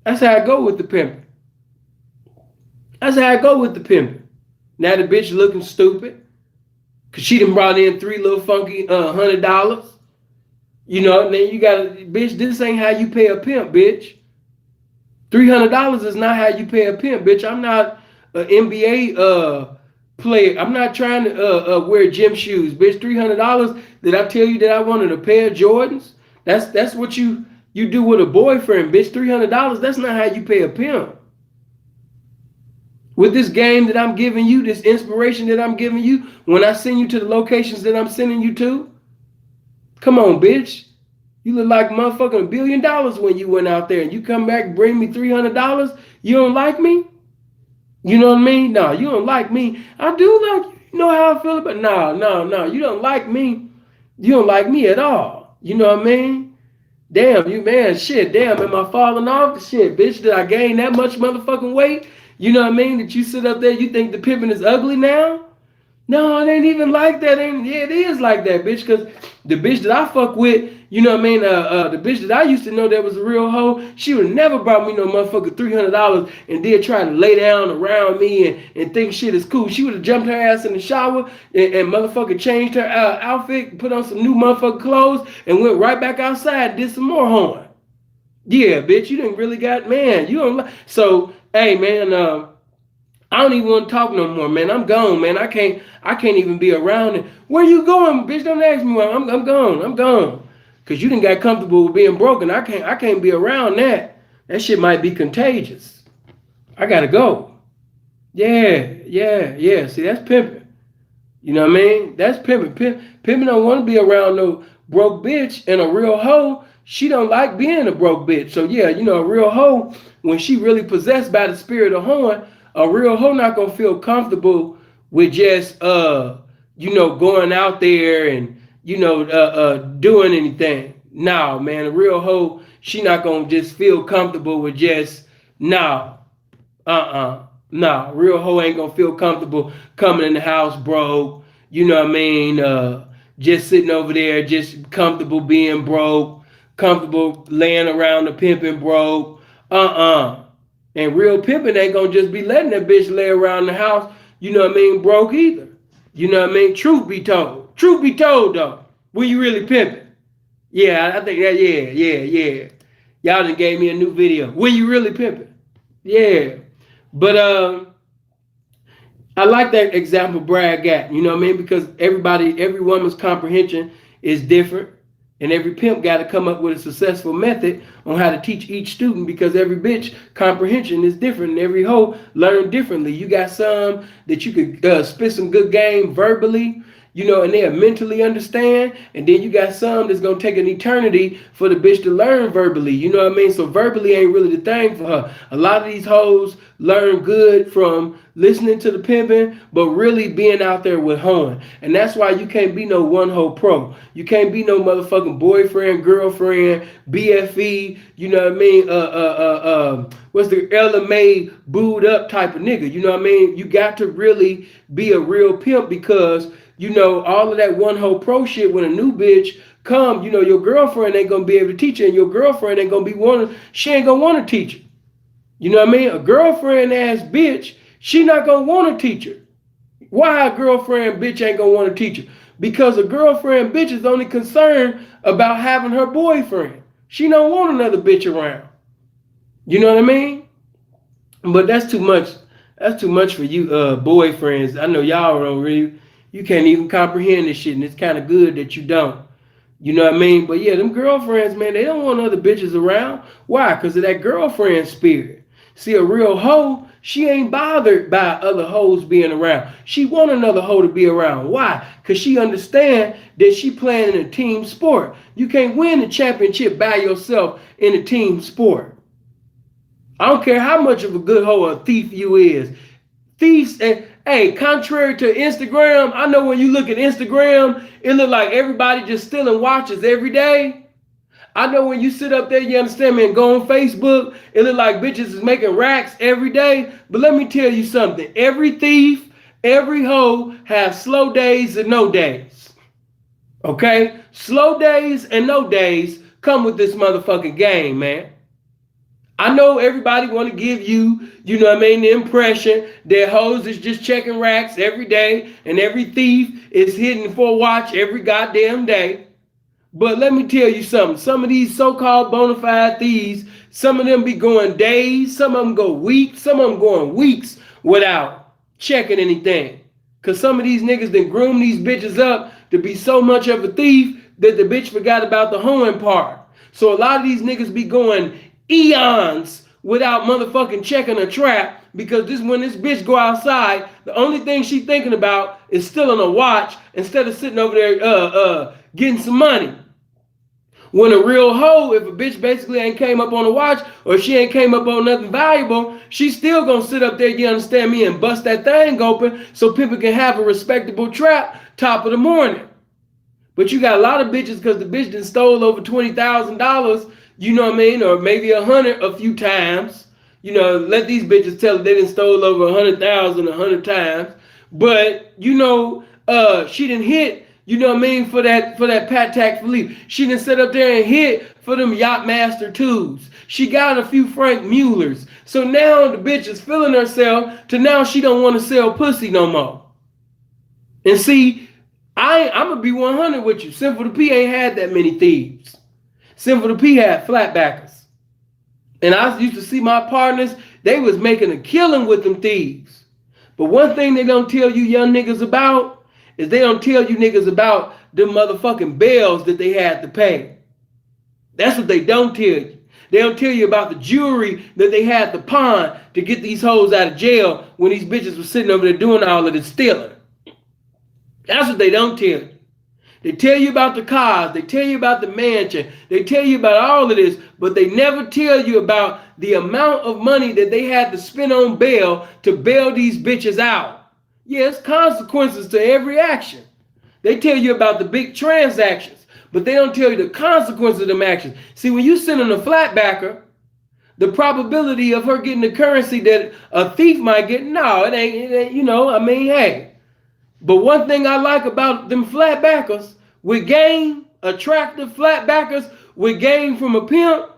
That's how I go with the pimping. That's how I go with the pimping. Now the bitch looking stupid because she done brought in 3 little funky $100. And then you got bitch, this ain't how you pay a pimp, bitch. $300 is not how you pay a pimp, bitch. I'm not an NBA player. I'm not trying to wear gym shoes, bitch. $300. Did I tell you that I wanted a pair of Jordans? That's what you do with a boyfriend, bitch. $300. That's not how you pay a pimp. With this game that I'm giving you, this inspiration that I'm giving you, when I send you to the locations that I'm sending you to, come on, bitch. You look like motherfucking $1 billion when you went out there and you come back and bring me $300. You don't like me? You know what I mean? No, you don't like me. I do like you. You know how I feel about it? No. You don't like me. You don't like me at all. You know what I mean? Damn, you man, shit. Damn, am I falling off? Shit, bitch, did I gain that much motherfucking weight? You know what I mean? That you sit up there, you think the pimping is ugly now? No, it ain't even like that. Yeah, it is like that, bitch. Because the bitch that I fuck with, you know what I mean? The bitch that I used to know that was a real hoe, she would never brought me no motherfucking $300 and did try to lay down around me and think shit is cool. She would have jumped her ass in the shower and motherfucking changed her outfit, put on some new motherfucking clothes, and went right back outside and did some more horn. Yeah, bitch, you didn't really got, man, you don't like. So, hey, man, I don't even want to talk no more, man. I'm gone, man. I can't even be around it. Where you going, bitch? Don't ask me where. I'm gone. Cause you didn't got comfortable with being broken. I can't be around that. That shit might be contagious. I gotta go. Yeah. See, that's pimping. You know what I mean? That's pimping. Pimping don't want to be around no broke bitch, and a real hoe, she don't like being a broke bitch. So yeah, a real hoe, when she really possessed by the spirit of hoeing, a real hoe not gonna feel comfortable with just going out there and doing anything. No, man, a real hoe, she not gonna just feel comfortable with just no. Real hoe ain't gonna feel comfortable coming in the house broke. You know what I mean? Just sitting over there, just comfortable being broke, comfortable laying around the pimping broke. And real pimping ain't gonna just be letting that bitch lay around the house, you know what I mean, broke either. You know what I mean? Truth be told though, when you really pimping. Yeah, I think that, yeah. Y'all done gave me a new video. When you really pimping. Yeah. But I like that example Brad got, you know what I mean? Because every woman's comprehension is different. And every pimp got to come up with a successful method on how to teach each student, because every bitch comprehension is different and every hoe learn differently. You got some that you could spit some good game verbally. and they'll mentally understand. And then you got some that's gonna take an eternity for the bitch to learn verbally. You know what I mean? So verbally ain't really the thing for her. A lot of these hoes learn good from listening to the pimping, but really being out there with hoeing. And that's why you can't be no one hoe pro. You can't be no motherfucking boyfriend, girlfriend, BFE, you know what I mean? What's the LMA booed up type of nigga? You know what I mean? You got to really be a real pimp, because all of that one hoe pro shit, when a new bitch come, your girlfriend ain't gonna be able to teach her, and your girlfriend ain't gonna be she ain't gonna want to teach her. You know what I mean? A girlfriend ass bitch, she not gonna want to teach her. Why a girlfriend bitch ain't gonna want to teach her? Because a girlfriend bitch is only concerned about having her boyfriend. She don't want another bitch around. You know what I mean? But that's too much. That's too much for you boyfriends. I know y'all don't really, you can't even comprehend this shit, and it's kind of good that you don't. You know what I mean? But yeah, them girlfriends, man, they don't want other bitches around. Why? Because of that girlfriend spirit. See, a real hoe, she ain't bothered by other hoes being around. She want another hoe to be around. Why? Because she understand that she playing in a team sport. You can't win the championship by yourself in a team sport. I don't care how much of a good hoe or thief you is. Thieves, and hey, contrary to Instagram, I know when you look at Instagram, it look like everybody just stealing watches every day. I know when you sit up there, you understand me, and go on Facebook, it look like bitches is making racks every day. But let me tell you something. Every thief, every hoe has slow days and no days. Okay? Slow days and no days come with this motherfucking game, man. I know everybody want to give you, the impression that hoes is just checking racks every day and every thief is hitting for a watch every goddamn day. But let me tell you something. Some of these so-called bona fide thieves, some of them be going days, some of them go weeks, some of them going weeks without checking anything. Because some of these niggas done groom these bitches up to be so much of a thief that the bitch forgot about the hoeing part. So a lot of these niggas be going eons without motherfucking checking a trap, because when this bitch go outside, the only thing she thinking about is stealing a watch instead of sitting over there getting some money. When a real hoe, if a bitch basically ain't came up on a watch or she ain't came up on nothing valuable, she's still gonna sit up there, you understand me, and bust that thing open so people can have a respectable trap top of the morning. But you got a lot of bitches, because the bitch done stole over $20,000, you know what I mean, or maybe 100 a few times. Let these bitches tell they done stole over 100,000 100 times. But she done hit. You know what I mean? For that Patek Philippe. She done sit up there and hit for them Yachtmaster 2s. She got a few Frank Muellers. So now the bitch is feeling herself to now she don't want to sell pussy no more. And see, I'm going to be 100 with you. Sinful The P ain't had that many thieves. Sinful The P had flatbackers. And I used to see my partners, they was making a killing with them thieves. But one thing they don't tell you young niggas about is they don't tell you niggas about them motherfucking bells that they had to pay. That's what they don't tell you. They don't tell you about the jewelry that they had to pawn to get these hoes out of jail when these bitches were sitting over there doing all of this stealing. That's what they don't tell you. They tell you about the cars. They tell you about the mansion. They tell you about all of this, but they never tell you about the amount of money that they had to spend on bail to bail these bitches out. Yes, consequences to every action. They tell you about the big transactions, but they don't tell you the consequences of them actions. See, when you send in a flatbacker, the probability of her getting the currency that a thief might get, no, it ain't, hey. But one thing I like about them flatbackers, with game, attractive flatbackers, with game from a pimp,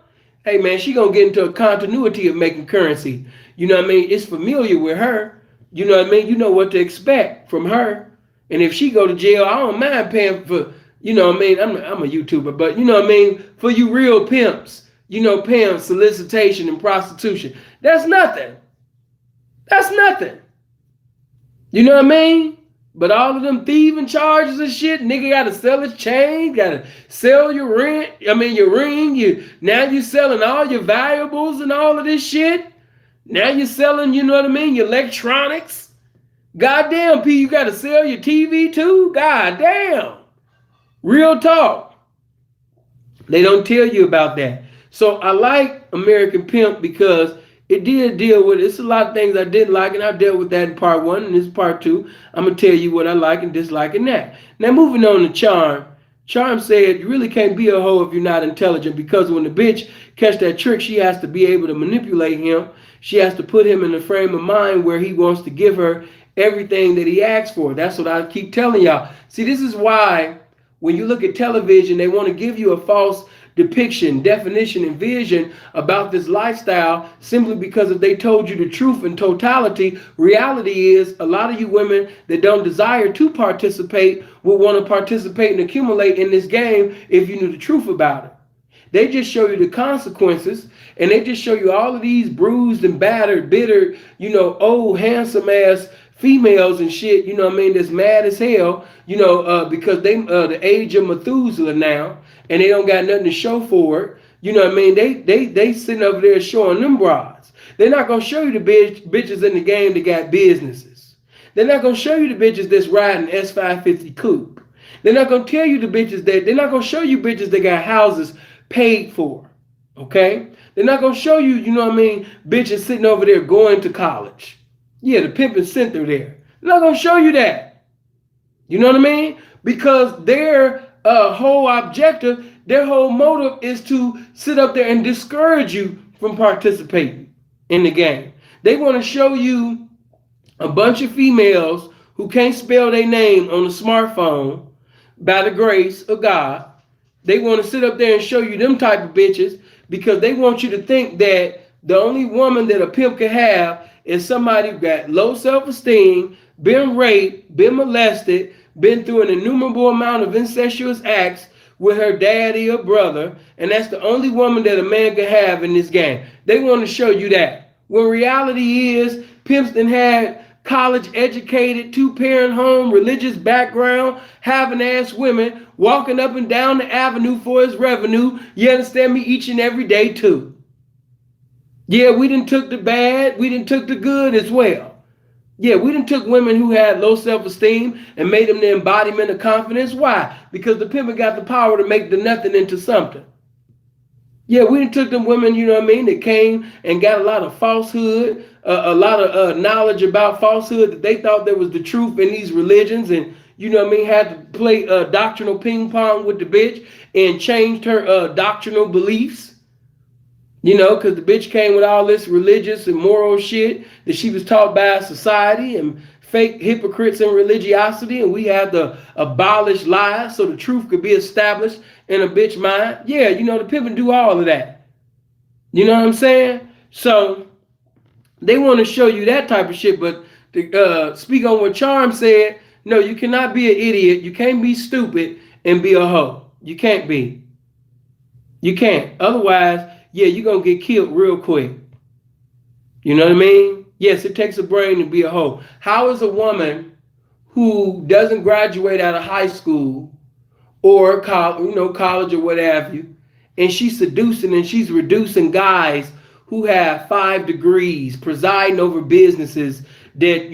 hey man, she gonna get into a continuity of making currency. You know what I mean? It's familiar with her. You know what I mean? You know what to expect from her. And if she go to jail, I don't mind paying for, you know what I mean? I'm a YouTuber, but you know what I mean? For you real pimps, paying solicitation and prostitution. That's nothing. That's nothing. You know what I mean? But all of them thieving charges and shit, nigga gotta sell his chain, gotta sell your ring, now you selling all your valuables and all of this shit. Now you're selling, you know what I mean, your electronics. Goddamn, P, you got to sell your TV too? Goddamn. Real talk. They don't tell you about that. So I like American Pimp because it did deal with, it's a lot of things I didn't like, and I dealt with that in part one, and this is part two. I'm going to tell you what I like and dislike in that. Now, moving on to Charm. Charm said, you really can't be a hoe if you're not intelligent, because when the bitch catch that trick, she has to be able to manipulate him. She has to put him in a frame of mind where he wants to give her everything that he asks for. That's what I keep telling y'all. See, this is why when you look at television, they want to give you a false depiction, definition, and vision about this lifestyle simply because if they told you the truth in totality, reality is a lot of you women that don't desire to participate will want to participate and accumulate in this game if you knew the truth about it. They just show you the consequences, and they just show you all of these bruised and battered, bitter, old, handsome ass females and shit, that's mad as hell, because they the age of Methuselah now, and they don't got nothing to show for it. They sitting over there showing them broads. They're not gonna show you the bitches in the game that got businesses. They're not gonna show you the bitches that's riding S550 coupe. They're not gonna tell you the bitches that they're not gonna show you bitches that got houses paid for. Okay? They're not gonna show you, bitches sitting over there going to college. Yeah, the pimping sent her there. They're not gonna show you that. You know what I mean? Because their whole objective, their whole motive is to sit up there and discourage you from participating in the game. They want to show you a bunch of females who can't spell their name on a smartphone by the grace of God. They want to sit up there and show you them type of bitches because they want you to think that the only woman that a pimp can have is somebody who got low self-esteem, been raped, been molested, been through an innumerable amount of incestuous acts with her daddy or brother, and that's the only woman that a man can have in this game. They want to show you that. When reality is, pimps done had college educated, two-parent home, religious background, having ass women walking up and down the avenue for his revenue. You understand me? Each and every day too. Yeah, we done took the bad, we done took the good as well. Yeah, we done took women who had low self-esteem and made them the embodiment of confidence. Why? Because the pimp got the power to make the nothing into something. Yeah, we done took them women, that came and got a lot of falsehood, a lot of knowledge about falsehood that they thought there was the truth in these religions, and had to play doctrinal ping pong with the bitch and changed her doctrinal beliefs. Because the bitch came with all this religious and moral shit that she was taught by society and fake hypocrites and religiosity, and we had to abolish lies so the truth could be established in a bitch mind. Yeah, the pimp do all of that. You know what I'm saying? So they want to show you that type of shit, but to speak on what Charm said, no, you cannot be an idiot. You can't be stupid and be a hoe. You can't be. You can't. Otherwise, yeah, you're going to get killed real quick. You know what I mean? Yes, it takes a brain to be a hoe. How is a woman who doesn't graduate out of high school or college or what have you, and she's seducing and she's reducing guys who have 5 degrees, presiding over businesses that,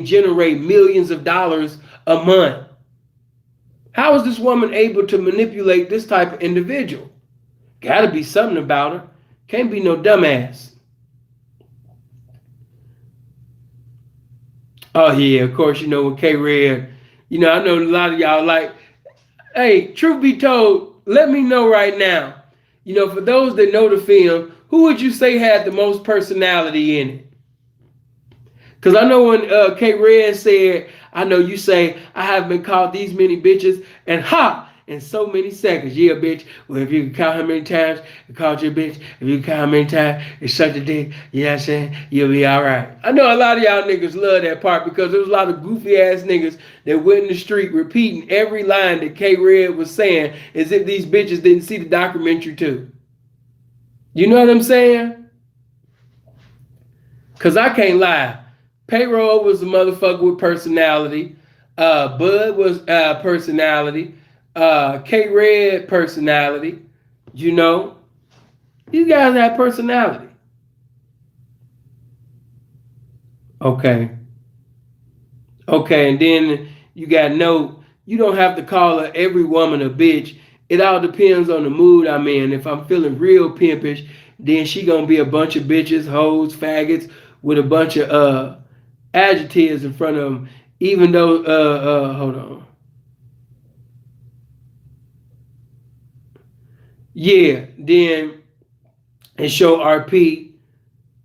generate millions of dollars a month? How is this woman able to manipulate this type of individual? Gotta be something about her. Can't be no dumbass. Oh yeah, of course, when K-Red, I know a lot of y'all like, hey, truth be told, let me know right now. For those that know the film, who would you say had the most personality in it? Because I know when K-Red said, I know you say, I have been called these many bitches, and in so many seconds. Yeah, bitch. Well, if you can count how many times I called you a bitch, if you can count how many times it's such a dick, you know what I'm saying? You'll be all right. I know a lot of y'all niggas love that part because there was a lot of goofy ass niggas that went in the street repeating every line that K-Red was saying as if these bitches didn't see the documentary too. You know what I'm saying? Because I can't lie. Payroll was a motherfucker with personality. Bud was personality. K-Red personality. These guys have personality. Okay. Okay, and then you got note. You don't have to call her every woman a bitch. It all depends on the mood I'm in. If I'm feeling real pimpish, then she gonna be a bunch of bitches, hoes, faggots, with a bunch of adjectives in front of them. Even though, hold on, yeah, then it show RP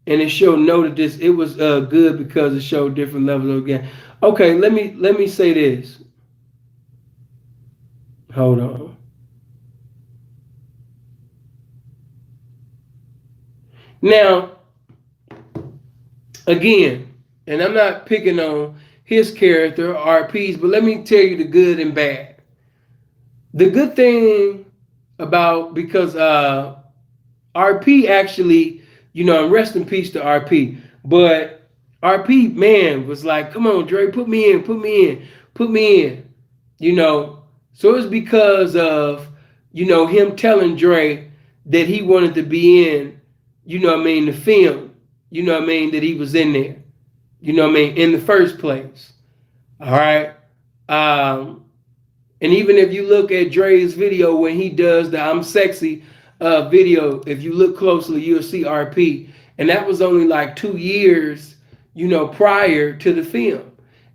and it showed noted this. It was good because it showed different levels of game. Okay, let me say this. Hold on. Now, again, and I'm not picking on his character or RP's, but let me tell you the good and bad. The good thing about because RP actually, and rest in peace to RP, but RP man was like, come on, Dre, put me in, put me in, put me in, you know. So it's because of, him telling Dre that he wanted to be in, the film, that he was in there, in the first place. All right. Um, and even if you look at Dre's video when he does the I'm Sexy video, if you look closely, you'll see RP. And that was only like 2 years, prior to the film.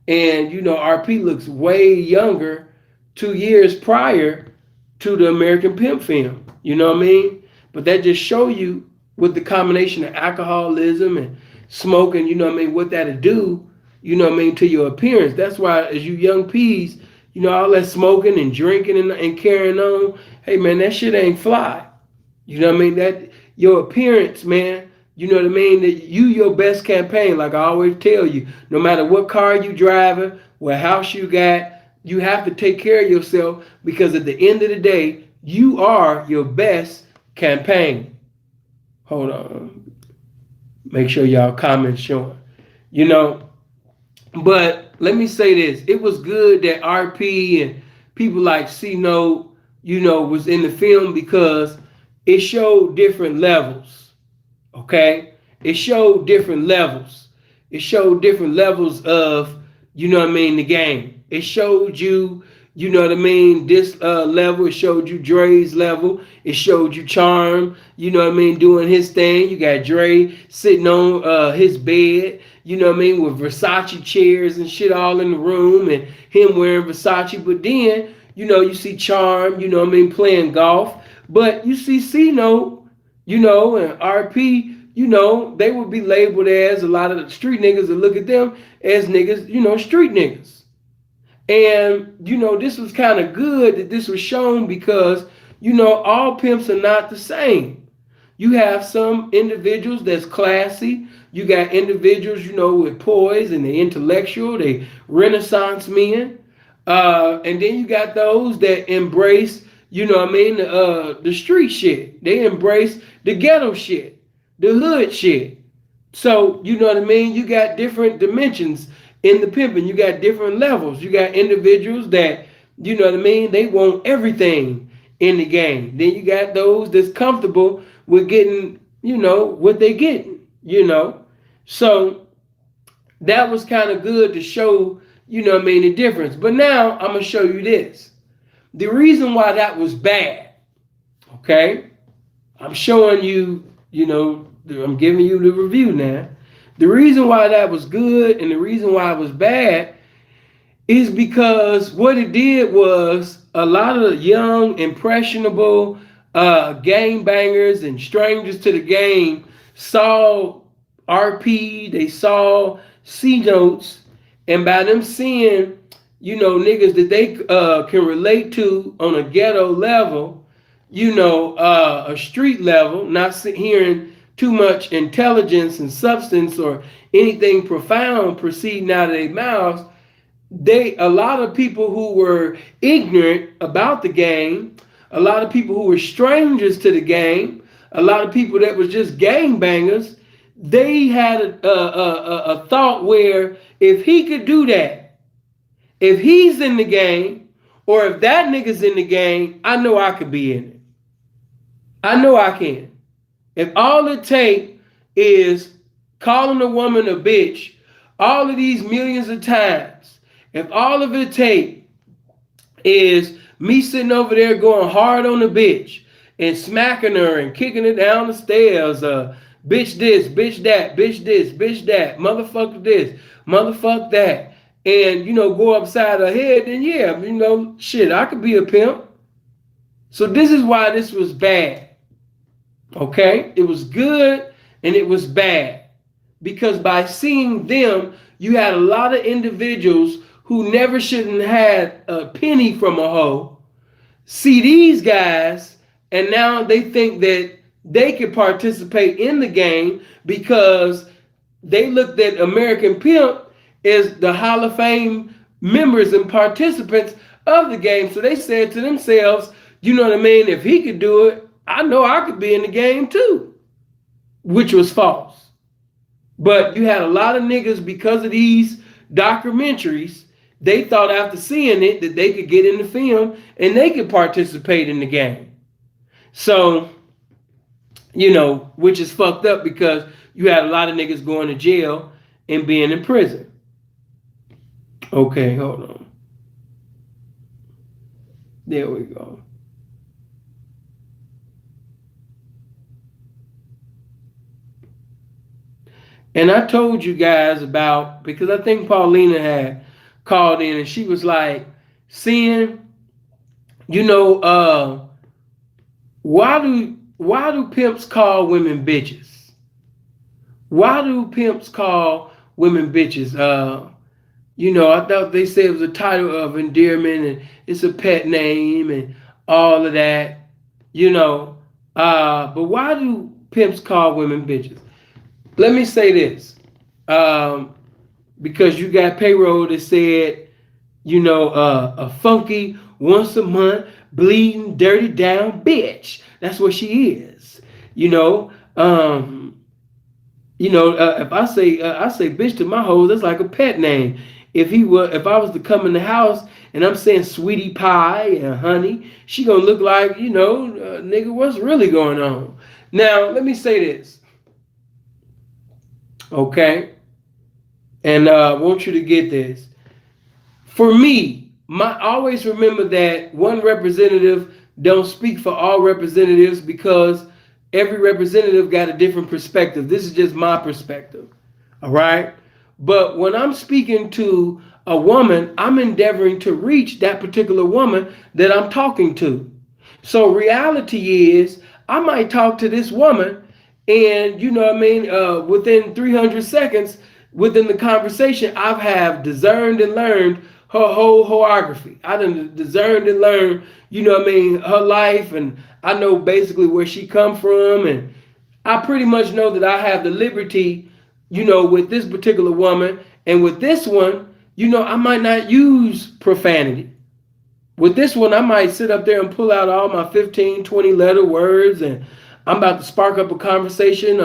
And, RP looks way younger 2 years prior to the American Pimp film. You know what I mean? But that just show you with the combination of alcoholism and smoking, what that'll do, to your appearance. That's why as you young peas, all that smoking and drinking and carrying on, hey man, that shit ain't fly. You know what I mean? That your appearance, man, you know what I mean? That you your best campaign, like I always tell you, no matter what car you driving, what house you got, you have to take care of yourself because at the end of the day, you are your best campaign. Hold on. Make sure y'all comment showing. You know, but let me say this. It was good that RP and people like C Note, was in the film because it showed different levels. Okay? It showed different levels. It showed different levels of, the game. It showed you, this level. It showed you Dre's level. It showed you Charm, doing his thing. You got Dre sitting on his bed, with Versace chairs and shit all in the room and him wearing Versace. But then, you see Charm, playing golf. But you see C-Note, and RP, they would be labeled as a lot of the street niggas that look at them as niggas, street niggas. And, this was kind of good that this was shown because, all pimps are not the same. You have some individuals that's classy. You got individuals, with poise and they intellectual, they Renaissance men. And then you got those that embrace, the street shit. They embrace the ghetto shit, the hood shit. So, you know what I mean? You got different dimensions in the pimping. You got different levels. You got individuals that, they want everything in the game. Then you got those that's comfortable with getting, what they getting, So that was kind of good to show, the difference. But now I'm going to show you this. The reason why that was bad, okay? I'm showing you, I'm giving you the review now. The reason why that was good and the reason why it was bad is because what it did was a lot of young, impressionable game bangers and strangers to the game saw RP, they saw C Notes, and by them seeing, niggas that they can relate to on a ghetto level, a street level, not hearing too much intelligence and substance or anything profound proceeding out of their mouths, a lot of people who were ignorant about the game, a lot of people who were strangers to the game, a lot of people that was just gang bangers, they had a thought where if he could do that, if he's in the game, or if that nigga's in the game, I know I could be in it. I know I can. If all it takes is calling a woman a bitch all of these millions of times, If all of it take is me sitting over there going hard on the bitch and smacking her and kicking her down the stairs, bitch this, bitch that, bitch this, bitch that, motherfucker this, motherfucker that, and go upside her head, then yeah, shit, I could be a pimp. So this is why this was bad. Okay? It was good and it was bad. Because by seeing them, you had a lot of individuals who never shouldn't had a penny from a hoe see these guys, and now they think that they could participate in the game because they looked at American Pimp as the Hall of Fame members and participants of the game. So they said to themselves, you know what I mean? If he could do it, I know I could be in the game too, which was false. But you had a lot of niggas, because of these documentaries, they thought after seeing it that they could get in the film and they could participate in the game. So, which is fucked up because you had a lot of niggas going to jail and being in prison. Okay, hold on. There we go. And I told you guys about, because I think Paulina had called in and she was like, seeing, why do pimps call women bitches? Why do pimps call women bitches? I thought they said it was a title of endearment and it's a pet name and all of that, but why do pimps call women bitches? Let me say this, because you got payroll that said, a funky once a month bleeding dirty down bitch. That's what she is. If I say bitch to my hoes, that's like a pet name. If I was to come in the house and I'm saying sweetie pie and honey, she gonna look like, nigga, what's really going on? Now, let me say this. Okay? And I want you to get this. For me, always remember that one representative don't speak for all representatives, because every representative got a different perspective. This is just my perspective. All right? But when I'm speaking to a woman, I'm endeavoring to reach that particular woman that I'm talking to. So reality is, I might talk to this woman and, within 300 seconds, within the conversation, I have discerned and learned her whole choreography. I done discerned and learned, her life, and I know basically where she come from, and I pretty much know that I have the liberty, with this particular woman, and with this one, I might not use profanity. With this one, I might sit up there and pull out all my 15, 20 letter words, and I'm about to spark up a conversation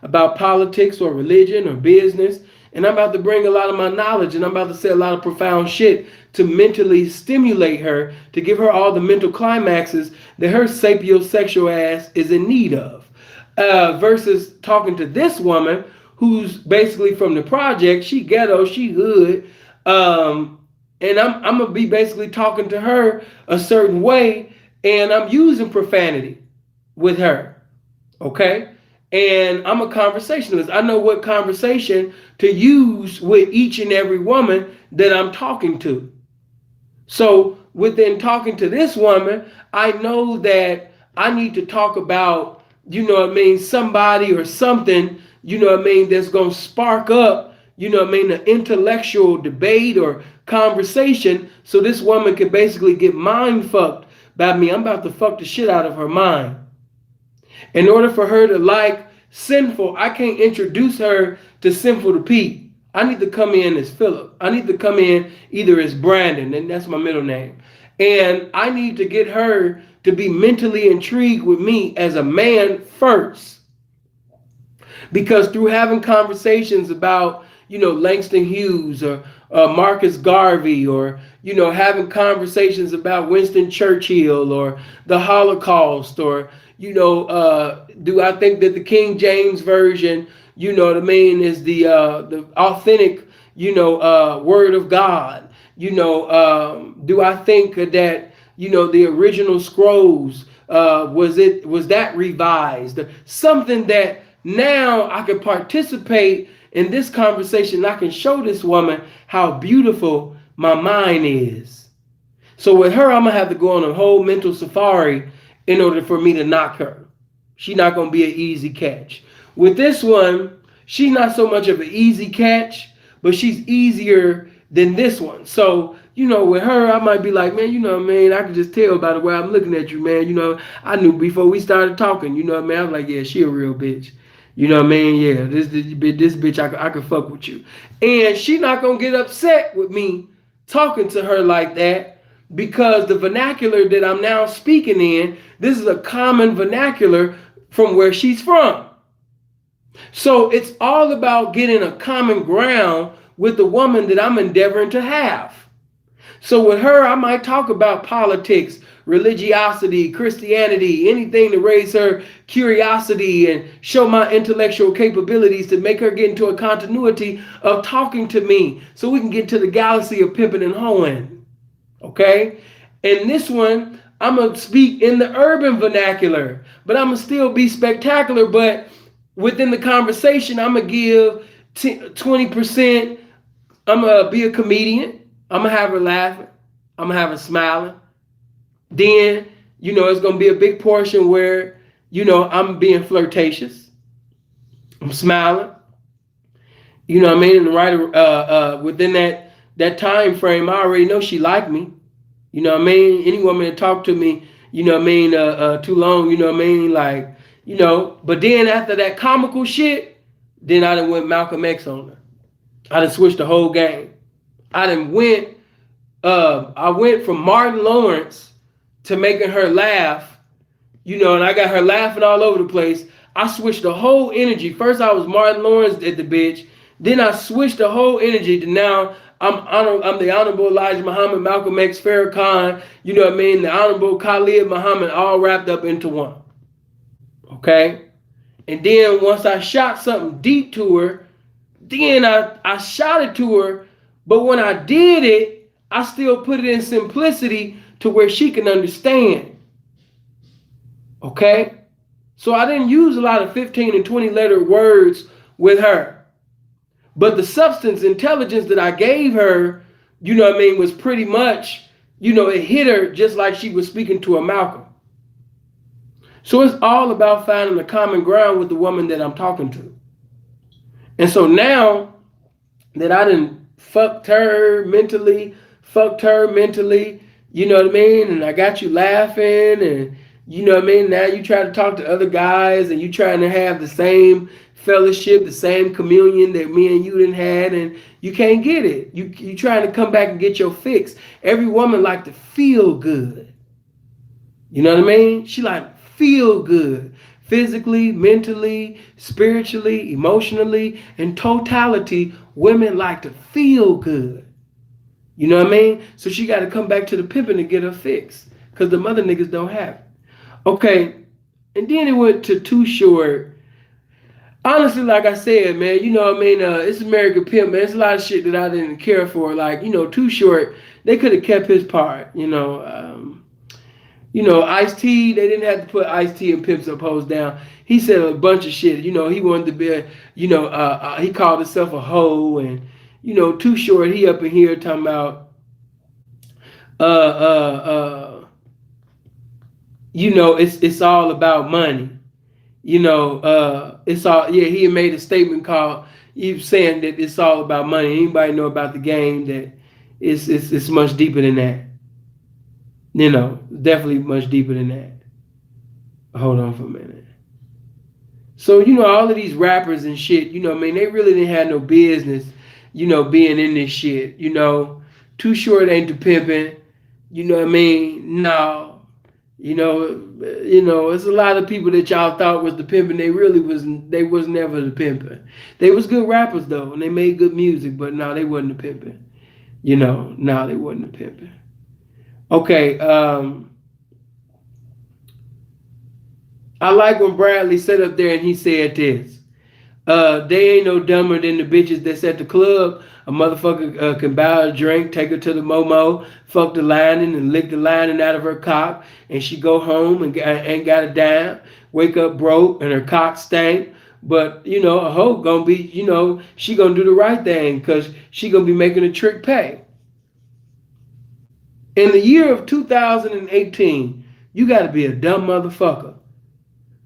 about politics or religion or business. And I'm about to bring a lot of my knowledge, and I'm about to say a lot of profound shit to mentally stimulate her, to give her all the mental climaxes that her sapiosexual ass is in need of. Versus talking to this woman who's basically from the project, she ghetto, she hood, and I'm going to be basically talking to her a certain way, and I'm using profanity with her. Okay? And I'm a conversationalist. I know what conversation to use with each and every woman that I'm talking to. So within talking to this woman, I know that I need to talk about, somebody or something, that's going to spark up, an intellectual debate or conversation, so this woman can basically get mind fucked by me. I'm about to fuck the shit out of her mind. In order for her to like Sinful, I can't introduce her to Sinful The P. I need to come in as Philip. I need to come in either as Brandon, and that's my middle name. And I need to get her to be mentally intrigued with me as a man first. Because through having conversations about, Langston Hughes or Marcus Garvey, or, having conversations about Winston Churchill or the Holocaust, or, do I think that the King James Version, is the authentic, word of God? Do I think that the original scrolls was that revised? Something that now I can participate in this conversation. I can show this woman how beautiful my mind is. So with her, I'm gonna have to go on a whole mental safari in order for me to knock her. She's not gonna be an easy catch. With this one, she's not so much of an easy catch, but she's easier than this one. So, with her, I might be like, man, I can just tell by the way I'm looking at you, man. I knew before we started talking, I was like, yeah, she a real bitch. Yeah, this bitch, I can fuck with you. And she not gonna get upset with me talking to her like that because the vernacular that I'm now speaking in, this is a common vernacular from where she's from. So it's all about getting a common ground with the woman that I'm endeavoring to have. So with her, I might talk about politics, religiosity, Christianity, anything to raise her curiosity and show my intellectual capabilities to make her get into a continuity of talking to me so we can get to the galaxy of pimping and hoeing. Okay? And this one, I'm going to speak in the urban vernacular, but I'm going to still be spectacular. But within the conversation, I'm going to give 20%. I'm going to be a comedian. I'm going to have her laughing. I'm going to have her smiling. Then, it's going to be a big portion where, I'm being flirtatious. I'm smiling. And right within that time frame, I already know she liked me. Any woman that talked to me, too long, like, but then after that comical shit, then I done went Malcolm X on her. I done switched the whole game. I went from Martin Lawrence to making her laugh, and I got her laughing all over the place. I switched the whole energy. First I was Martin Lawrence at the bitch. Then I switched the whole energy to now I'm the Honorable Elijah Muhammad, Malcolm X, Farrakhan, the Honorable Khalid Muhammad, all wrapped up into one. Okay? And then once I shot something deep to her, then I shot it to her, but when I did it, I still put it in simplicity to where she can understand. Okay? So I didn't use a lot of 15 and 20 letter words with her. But the substance intelligence that I gave her, was pretty much, it hit her just like she was speaking to a Malcolm. So it's all about finding a common ground with the woman that I'm talking to. And so now that I done fucked her mentally, and I got you laughing, and now you try to talk to other guys and you trying to have the same fellowship, the same communion that me and you done had, and you can't get it. You trying to come back and get your fix. Every woman like to feel good. You know what I mean? She like feel good. Physically, mentally, spiritually, emotionally, in totality, women like to feel good. You know what I mean? So she got to come back to the pimping to get her fix. Because the mother niggas don't have it. Okay. And then it went to Too Short. Honestly, like I said, man, it's American Pimp, man. It's a lot of shit that I didn't care for. Like, Too Short, they could have kept his part, Ice-T, they didn't have to put Ice-T and Pimps Up Hoes down. He said a bunch of shit. He wanted to be he called himself a hoe. And, Too Short, he up in here talking about, it's all about money. It's all, he made a statement called, he was saying that it's all about money. Anybody know about the game that it's much deeper than that. Definitely much deeper than that. Hold on for a minute. So, all of these rappers and shit, they really didn't have no business, being in this shit, Too Short ain't the pimping, No. It's a lot of people that y'all thought was the pimping. They was never the pimping. They was good rappers though, and they made good music, but no, they wasn't the pimping. No, they wasn't the pimping. Okay, I like when Bradley sat up there and he said this. They ain't no dumber than the bitches that's at the club. A motherfucker can buy a drink, take her to the Momo, fuck the lining and lick the lining out of her cock, and she go home and ain't got a dime, wake up broke and her cock stank. But, you know, a hoe gonna be, you know, she gonna do the right thing because she gonna be making a trick pay. In the year of 2018, you gotta be a dumb motherfucker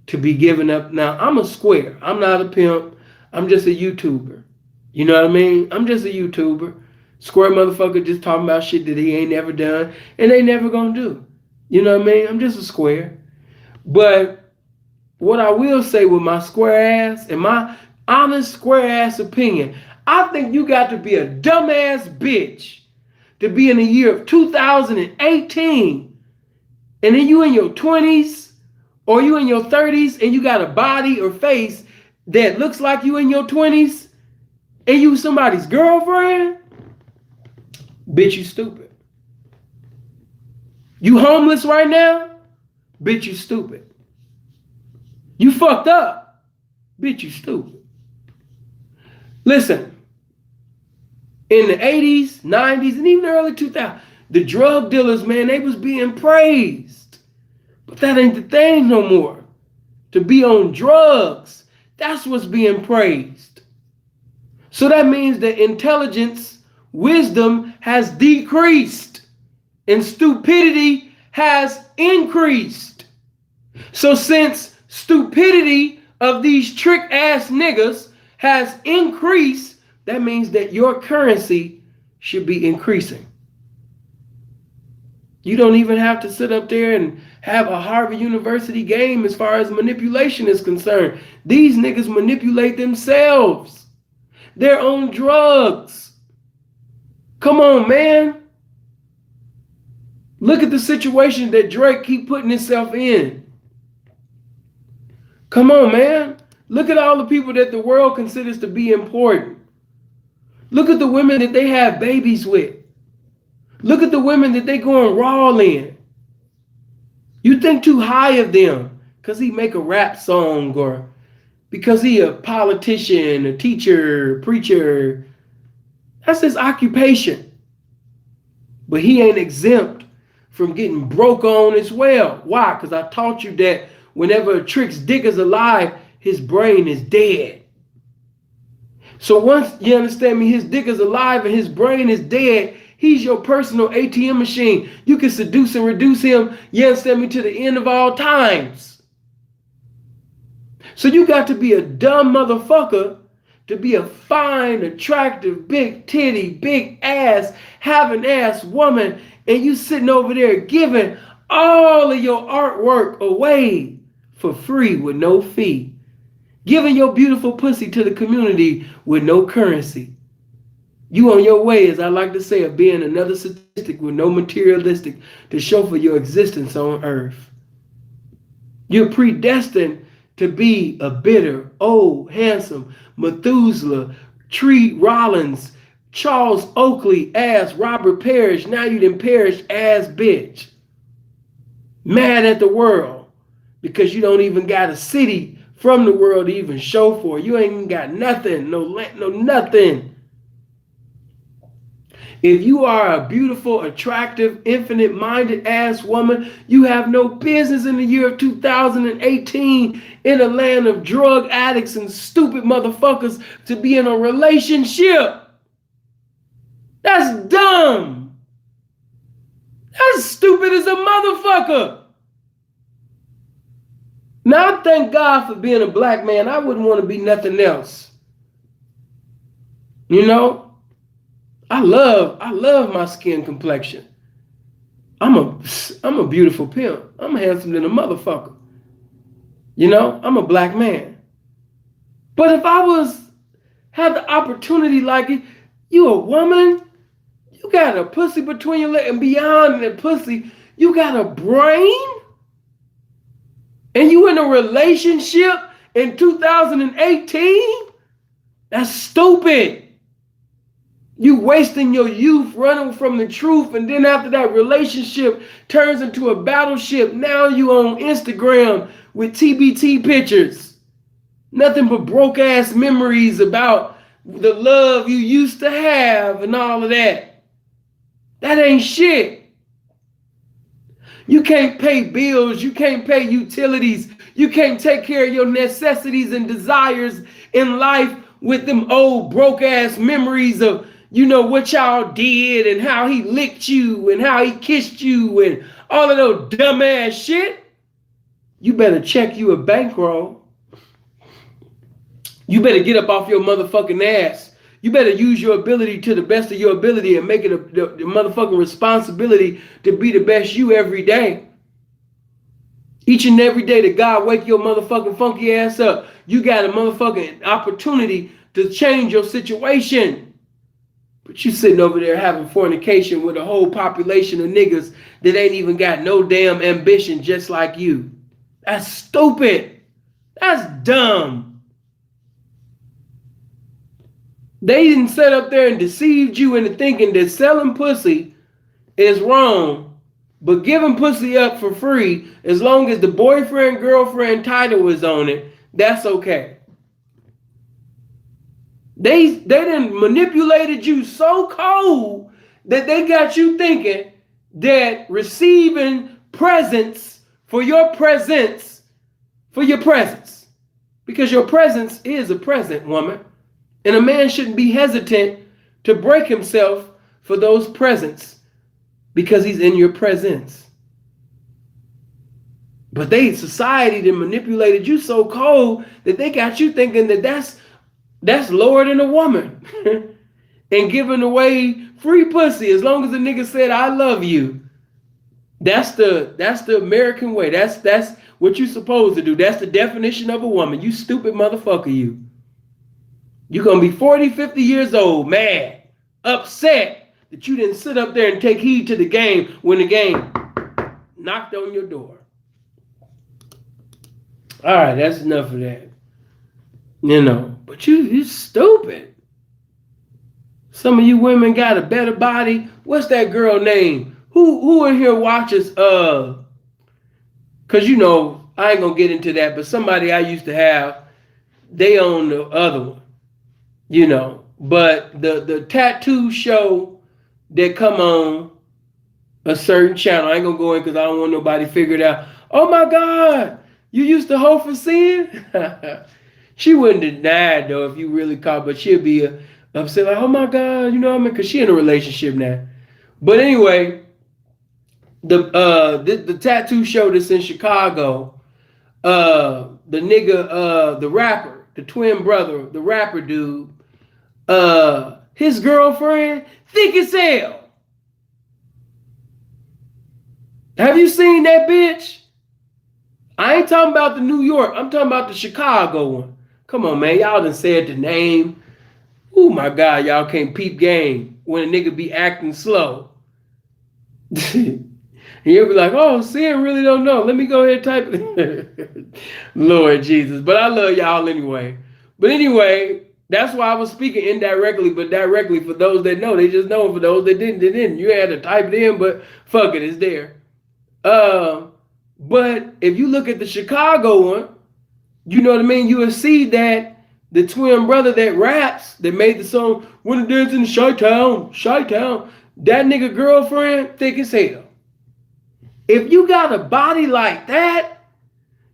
to be giving up. Now, I'm a square. I'm not a pimp. I'm just a YouTuber. You know what I mean? I'm just a YouTuber. Square motherfucker just talking about shit that he ain't never done and they never gonna do. You know what I mean? I'm just a square. But what I will say with my square ass and my honest square ass opinion, I think you got to be a dumbass bitch to be in the year of 2018 and then you in your 20s or you in your 30s and you got a body or face that looks like you in your 20s and you somebody's girlfriend, bitch, you stupid. You homeless right now? Bitch, you stupid. You fucked up? Bitch, you stupid. Listen, in the 80s, 90s, and even the early 2000s, the drug dealers, man, they was being praised. But that ain't the thing no more. To be on drugs, that's what's being praised. So that means that intelligence, wisdom has decreased and stupidity has increased. So since stupidity of these trick ass niggas has increased, that means that your currency should be increasing. You don't even have to sit up there and have a Harvard University game as far as manipulation is concerned. These niggas manipulate themselves. They're on drugs. Come on, man. Look at the situation that Drake keep putting himself in. Come on, man. Look at all the people that the world considers to be important. Look at the women that they have babies with. Look at the women that they going raw in. You think too high of them because he make a rap song or because he a politician, a teacher, preacher. That's his occupation. But he ain't exempt from getting broke on as well. Why? Because I taught you that whenever a trick's dick is alive, his brain is dead. So once you understand me, his dick is alive and his brain is dead, he's your personal ATM machine. You can seduce and reduce him, you understand me, to the end of all times. So you got to be a dumb motherfucker to be a fine, attractive, big titty, big ass, having ass woman, and you sitting over there giving all of your artwork away for free with no fee. Giving your beautiful pussy to the community with no currency. You on your way, as I like to say, of being another statistic with no materialistic to show for your existence on earth. You're predestined to be a bitter, old, handsome, Methuselah, Tree Rollins, Charles Oakley ass Robert Parrish, now you done perished ass bitch. Mad at the world because you don't even got a city from the world to even show for. You ain't even got nothing, no nothing. If you are a beautiful, attractive, infinite-minded ass woman, you have no business in the year of 2018 in a land of drug addicts and stupid motherfuckers to be in a relationship. That's dumb. That's stupid as a motherfucker. Now, I thank God for being a black man. I wouldn't want to be nothing else. You know? I love my skin complexion. I'm a beautiful pimp. I'm handsome than a motherfucker. You know, I'm a black man. But if I had the opportunity like it, you a woman, you got a pussy between your legs, and beyond that pussy, you got a brain, and you in a relationship in 2018? That's stupid. You wasting your youth running from the truth, and then after that relationship turns into a battleship. Now you on Instagram with TBT pictures. Nothing but broke ass memories about the love you used to have and all of that. That ain't shit. You can't pay bills. You can't pay utilities. You can't take care of your necessities and desires in life with them old broke ass memories of, you know, what y'all did and how he licked you and how he kissed you and all of those dumb ass shit. You better check you a bankroll. You better get up off your motherfucking ass. You better use your ability to the best of your ability and make it the motherfucking responsibility to be the best you every day. Each and every day that God wake your motherfucking funky ass up, you got a motherfucking opportunity to change your situation. But you sitting over there having fornication with a whole population of niggas that ain't even got no damn ambition just like you. That's stupid. That's dumb. They didn't sit up there and deceived you into thinking that selling pussy is wrong, but giving pussy up for free, as long as the boyfriend, girlfriend title is on it, that's okay. They done manipulated you so cold that they got you thinking that receiving presents for your presence, because your presence is a present, woman. And a man shouldn't be hesitant to break himself for those presents because he's in your presence. But society that manipulated you so cold that they got you thinking that that's lower than a woman and giving away free pussy as long as the nigga said I love you. That's the American way. That's what you're supposed to do. That's the definition of a woman. You stupid motherfucker, you. You're going to be 40, 50 years old, mad, upset that you didn't sit up there and take heed to the game when the game knocked on your door. All right, that's enough of that. You know, but you stupid. Some of you women got a better body. What's that girl name? Who in here watches, because you know, I ain't going to get into that, but somebody I used to have, they own the other one. You know, but the tattoo show that come on a certain channel, I ain't gonna go in because I don't want nobody to figure it out. Oh my God, you used to hoe for sin? She wouldn't deny it though if you really caught, but she'd be upset like, oh my God, you know what I mean? Because she in a relationship now. But anyway, the tattoo show that's in Chicago, the nigga, the rapper, the twin brother, the rapper dude, his girlfriend, thick as hell. Have you seen that bitch? I ain't talking about the New York. I'm talking about the Chicago one. Come on, man. Y'all done said the name. Oh, my God. Y'all can't peep game when a nigga be acting slow. And you'll be like, oh, Sin really don't know. Let me go ahead and type it. Lord Jesus. But I love y'all anyway. But anyway, that's why I was speaking indirectly, but directly for those that know. They just know. For those that didn't, they didn't. You had to type it in, but fuck it, it's there. But if you look at the Chicago one, you know what I mean? You will see that the twin brother that raps, that made the song, When It Dance in Chi-Town, that nigga girlfriend, thick as hell. If you got a body like that,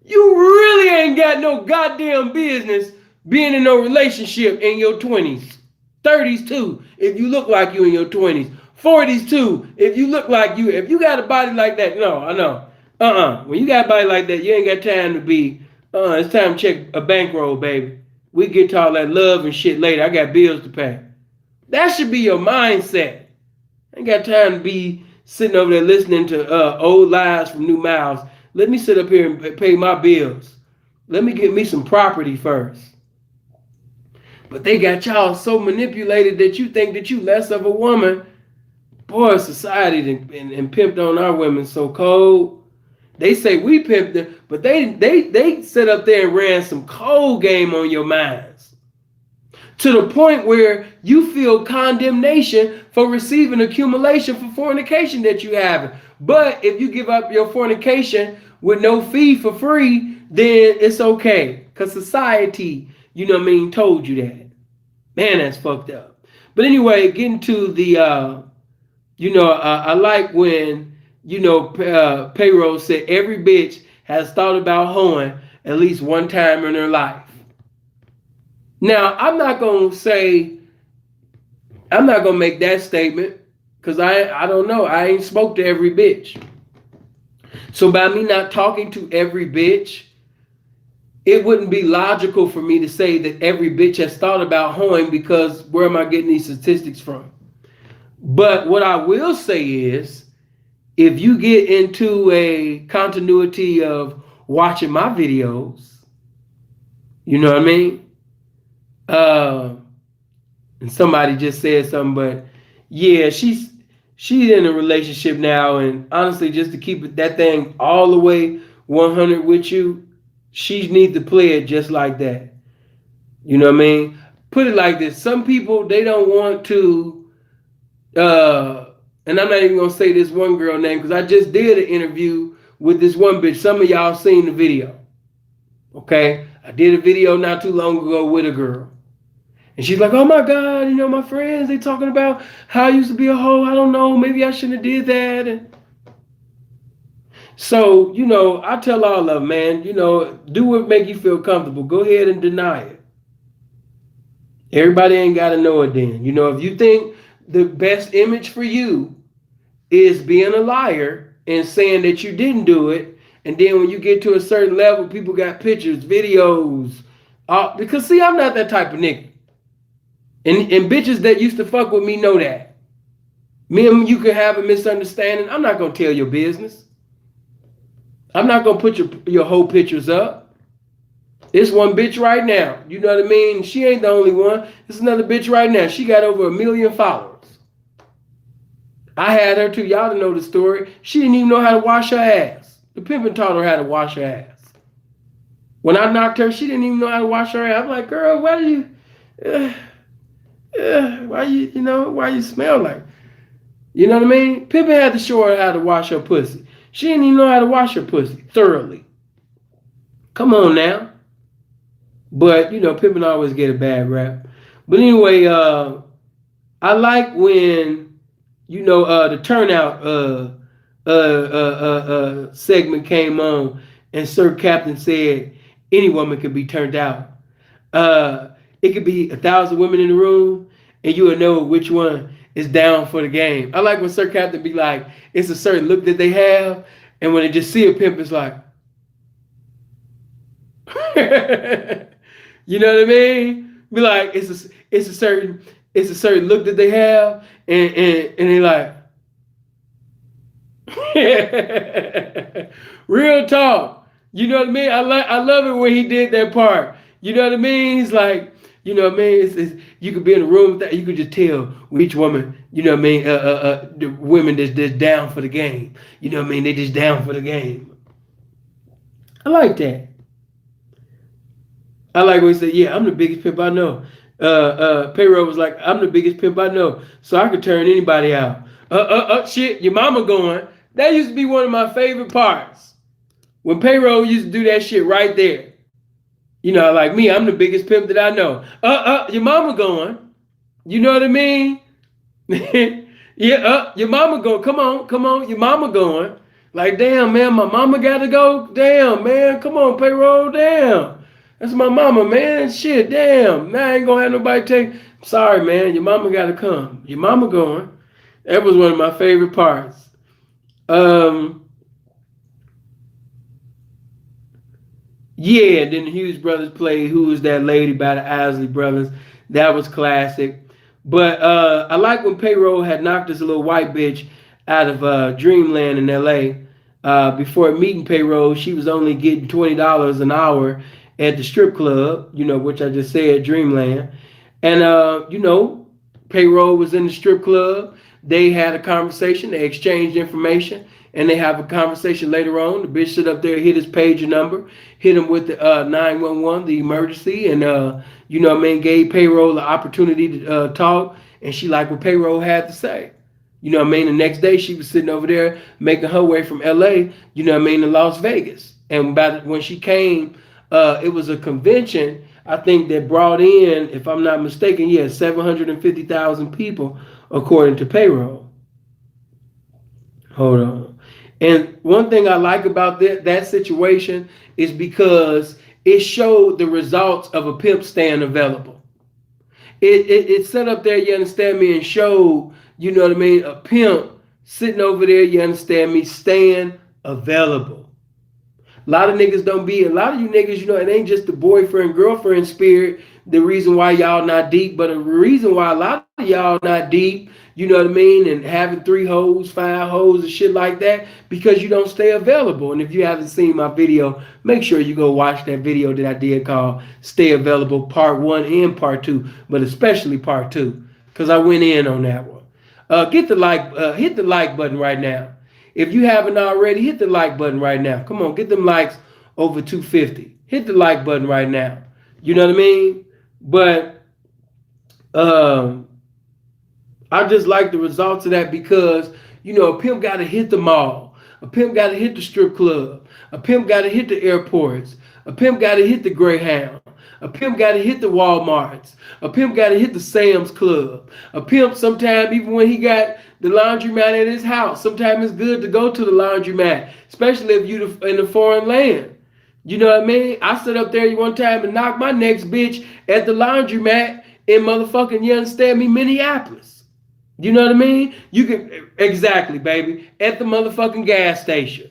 you really ain't got no goddamn business being in no relationship in your 20s. 30s too, if you look like you in your 20s. 40s too, if you look like you. If you got a body like that, no, I know. When you got a body like that, you ain't got time to be, it's time to check a bankroll, baby. We get to all that love and shit later. I got bills to pay. That should be your mindset. I ain't got time to be sitting over there listening to old lies from new mouths. Let me sit up here and pay my bills. Let me get me some property first. But they got y'all so manipulated that you think that you less of a woman. Boy, society and pimped on our women so cold. They say we pimped them, but they sit up there and ran some cold game on your minds. To the point where you feel condemnation for receiving accumulation for fornication that you have. But if you give up your fornication with no fee for free, then it's okay. because society, you know what I mean, told you that. Man, that's fucked up. But anyway, getting to the, I like when, Payroll said every bitch has thought about hoeing at least one time in her life. Now, I'm not going to make that statement because I don't know. I ain't spoke to every bitch. So by me not talking to every bitch, it wouldn't be logical for me to say that every bitch has thought about hoeing because where am I getting these statistics from? But what I will say is, if you get into a continuity of watching my videos, you know what I mean? And somebody just said something, but yeah, she's in a relationship now, and honestly, just to keep that thing all the way 100 with you, she needs to play it just like that. You know what I mean? Put it like this: some people, they don't want to, and I'm not even gonna say this one girl name because I just did an interview with this one bitch. Some of y'all seen the video. Okay, I did a video not too long ago with a girl. And she's like, oh my God, my friends, they talking about how I used to be a hoe. I don't know, maybe I shouldn't have did that. And so, I tell all of them, man, do what make you feel comfortable. Go ahead and deny it. Everybody ain't got to know it then. If you think the best image for you is being a liar and saying that you didn't do it, and then when you get to a certain level, people got pictures, videos. Because, see, I'm not that type of nigga. And bitches that used to fuck with me know that. Me and you can have a misunderstanding. I'm not going to tell your business. I'm not going to put your whole pictures up. It's one bitch right now. You know what I mean? She ain't the only one. It's another bitch right now. She got over 1 million followers. I had her too. Y'all know the story. She didn't even know how to wash her ass. The pimpin' taught her how to wash her ass. When I knocked her, she didn't even know how to wash her ass. I'm like, girl, why do you... why you smell like? You know what I mean? Pimpin' had to show her how to wash her pussy. She didn't even know how to wash her pussy thoroughly. Come on now. But, Pimpin' always get a bad rap. But anyway, I like when, the turnout segment came on and Sir Captain said any woman can be turned out. It could be 1,000 women in the room, and you will know which one is down for the game. I like when Sir Captain be like, it's a certain look that they have, and when they just see a pimp, it's like, you know what I mean? Be like, it's a certain look that they have, and they like, real talk. You know what I mean? I love it when he did that part. You know what I mean? He's like, you know what I mean? You could be in a room that you could just tell each woman, you know what I mean? The women that's down for the game. You know what I mean? They just down for the game. I like that. I like when he said, yeah, I'm the biggest pimp I know. Payroll was like, I'm the biggest pimp I know, so I could turn anybody out. Shit, your mama going. That used to be one of my favorite parts. When Payroll used to do that shit right there. Like me, I'm the biggest pimp that I know. Your mama going. You know what I mean? Yeah, your mama going. Come on, your mama going. Like, damn, man, my mama got to go. Damn, man, come on, Payroll, damn. That's my mama, man. Shit, damn. Now I ain't gonna have nobody take. Sorry, man, your mama got to come. Your mama going. That was one of my favorite parts. Yeah, then the Hughes brothers played Who Is That Lady by the Isley Brothers. That was classic. But I like when Payroll had knocked this little white bitch out of Dreamland in LA. Before meeting Payroll, she was only getting $20 an hour at the strip club, which I just said, Dreamland. And, Payroll was in the strip club. They had a conversation. They exchanged information. And they have a conversation later on. The bitch sit up there, hit his pager number, hit him with the 911, the emergency, and gave Payroll the opportunity to talk. And she liked what Payroll had to say. The next day she was sitting over there making her way from LA, to Las Vegas. And when she came It was a convention, I think, that brought in, if I'm not mistaken, 750,000 people according to payroll. Hold on. And one thing I like about that situation is because it showed the results of a pimp staying available. It set up there, you understand me, and showed, you know what I mean, a pimp sitting over there, you understand me, staying available. A lot of niggas don't be, a lot of you niggas, you know, it ain't just the boyfriend, girlfriend spirit, the reason why y'all not deep, but the reason why a lot of y'all not deep, you know what I mean, and having 3 hoes, 5 hoes and shit like that, because you don't stay available. And if you haven't seen my video, make sure you go watch that video that I did called Stay Available Part 1 and Part 2, but especially Part 2, because I went in on that one. Hit the like button right now. If you haven't already, hit the like button right now. Come on, get them likes over 250. Hit the like button right now. You know what I mean? But I just like the results of that because, you know, a pimp got to hit the mall. A pimp got to hit the strip club. A pimp got to hit the airports. A pimp got to hit the Greyhound. A pimp got to hit the Walmarts. A pimp got to hit the Sam's Club. A pimp, sometimes, even when he got the laundromat at his house, sometimes it's good to go to the laundromat, especially if you're in a foreign land. You know what I mean? I sit up there one time and knocked my next bitch at the laundromat in motherfucking, you understand me, Minneapolis. You know what I mean? You can, exactly, baby, at the motherfucking gas station.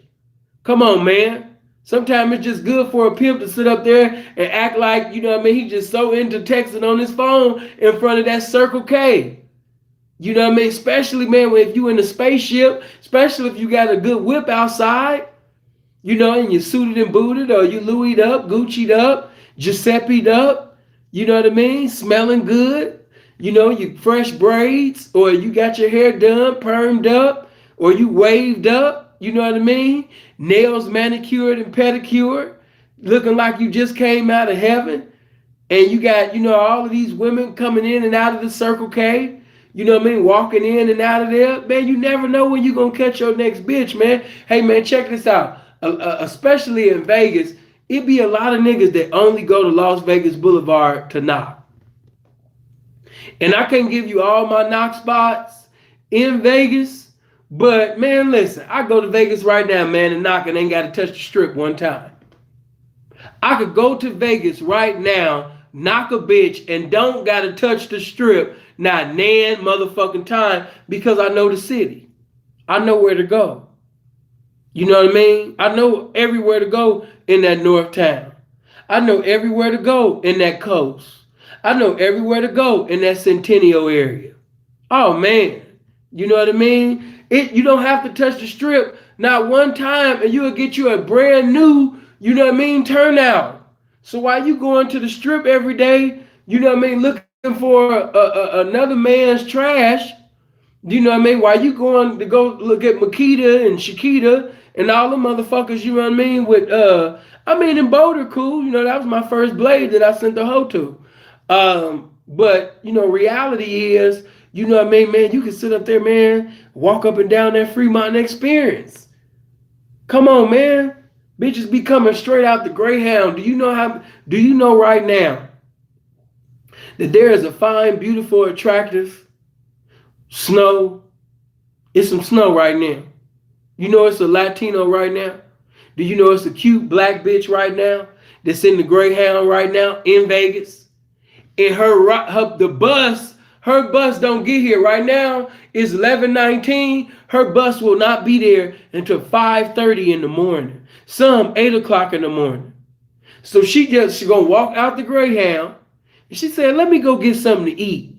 Come on, man. Sometimes it's just good for a pimp to sit up there and act like, you know what I mean, he just so into texting on his phone in front of that Circle K. You know what I mean? Especially, man, if you in a spaceship, especially if you got a good whip outside, you know, and you're suited and booted, or you Louis'd up, Gucci'd up, Giuseppe'd up, you know what I mean? Smelling good. You know, you fresh braids, or you got your hair done, permed up, or you waved up, you know what I mean? Nails manicured and pedicured, looking like you just came out of heaven. And you got, you know, all of these women coming in and out of the Circle K, you know what I mean, walking in and out of there. Man, you never know when you're going to catch your next bitch, man. Hey, man, check this out. Especially in Vegas, it be a lot of niggas that only go to Las Vegas Boulevard to knock. And I can't give you all my knock spots in Vegas, but man, listen, I go to Vegas right now, man, and knock and ain't got to touch the strip one time. I could go to Vegas right now, knock a bitch, and don't got to touch the strip not nan motherfucking time because I know the city. I know where to go. You know what I mean? I know everywhere to go in that North Town. I know everywhere to go in that coast. I know everywhere to go in that Centennial area. Oh, man. You know what I mean? You don't have to touch the strip not one time and you'll get you a brand new, you know what I mean, turnout. So while you going to the strip every day, you know what I mean, looking for another man's trash, you know what I mean, while you going to go look at Makita and Shakita and all the motherfuckers, you know what I mean, with, in Boulder, cool. You know, that was my first blade that I sent the hoe to. But, you know, reality is, you know what I mean, man, you can sit up there, man, walk up and down that Fremont Experience. Come on, man. Bitches be coming straight out the Greyhound. Do you know right now that there is a fine, beautiful, attractive snow? It's some snow right now. You know it's a Latino right now? Do you know it's a cute black bitch right now that's in the Greyhound right now in Vegas? And her bus don't get here right now. It's 11:19. Her bus will not be there until 5:30 in the morning. Some 8 o'clock in the morning. So she gonna walk out the Greyhound, and she said, "Let me go get something to eat."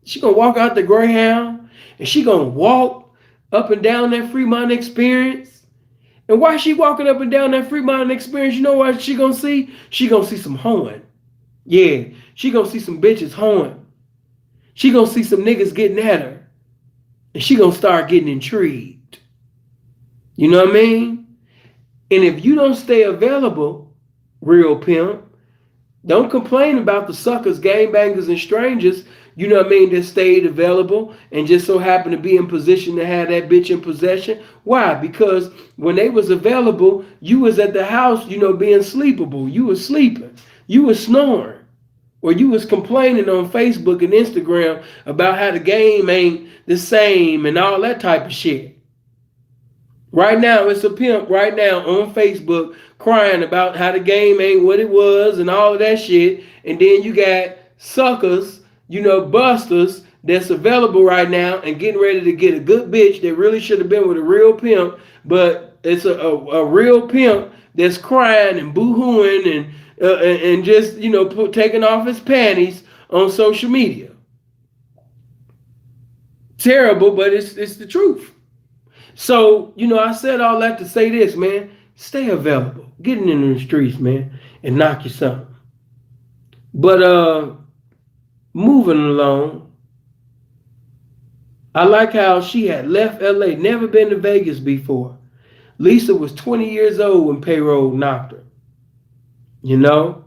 She gonna walk out the Greyhound, and she gonna walk up and down that Fremont Experience. And while she walking up and down that Fremont Experience, you know what she gonna see? She gonna see some hoeing. Yeah, she gonna see some bitches hoeing. She gonna see some niggas getting at her. And she gonna start getting intrigued. You know what I mean? And if you don't stay available, real pimp, don't complain about the suckers, gangbangers, and strangers, you know what I mean, that stayed available and just so happened to be in position to have that bitch in possession. Why? Because when they was available, you was at the house, you know, being sleepable. You was sleeping. You was snoring. Or you was complaining on Facebook and Instagram about how the game ain't the same and all that type of shit. Right now, it's a pimp right now on Facebook crying about how the game ain't what it was and all of that shit. And then you got suckers, you know, busters that's available right now and getting ready to get a good bitch that really should have been with a real pimp, but it's a real pimp that's crying and boo-hooing and just, you know, taking off his panties on social media. Terrible, but it's the truth. So, you know, I said all that to say this, man. Stay available. Getting in the streets, man, and knock you something. But moving along, I like how she had left LA, never been to Vegas before. Lisa was 20 years old when Payroll knocked her. You know?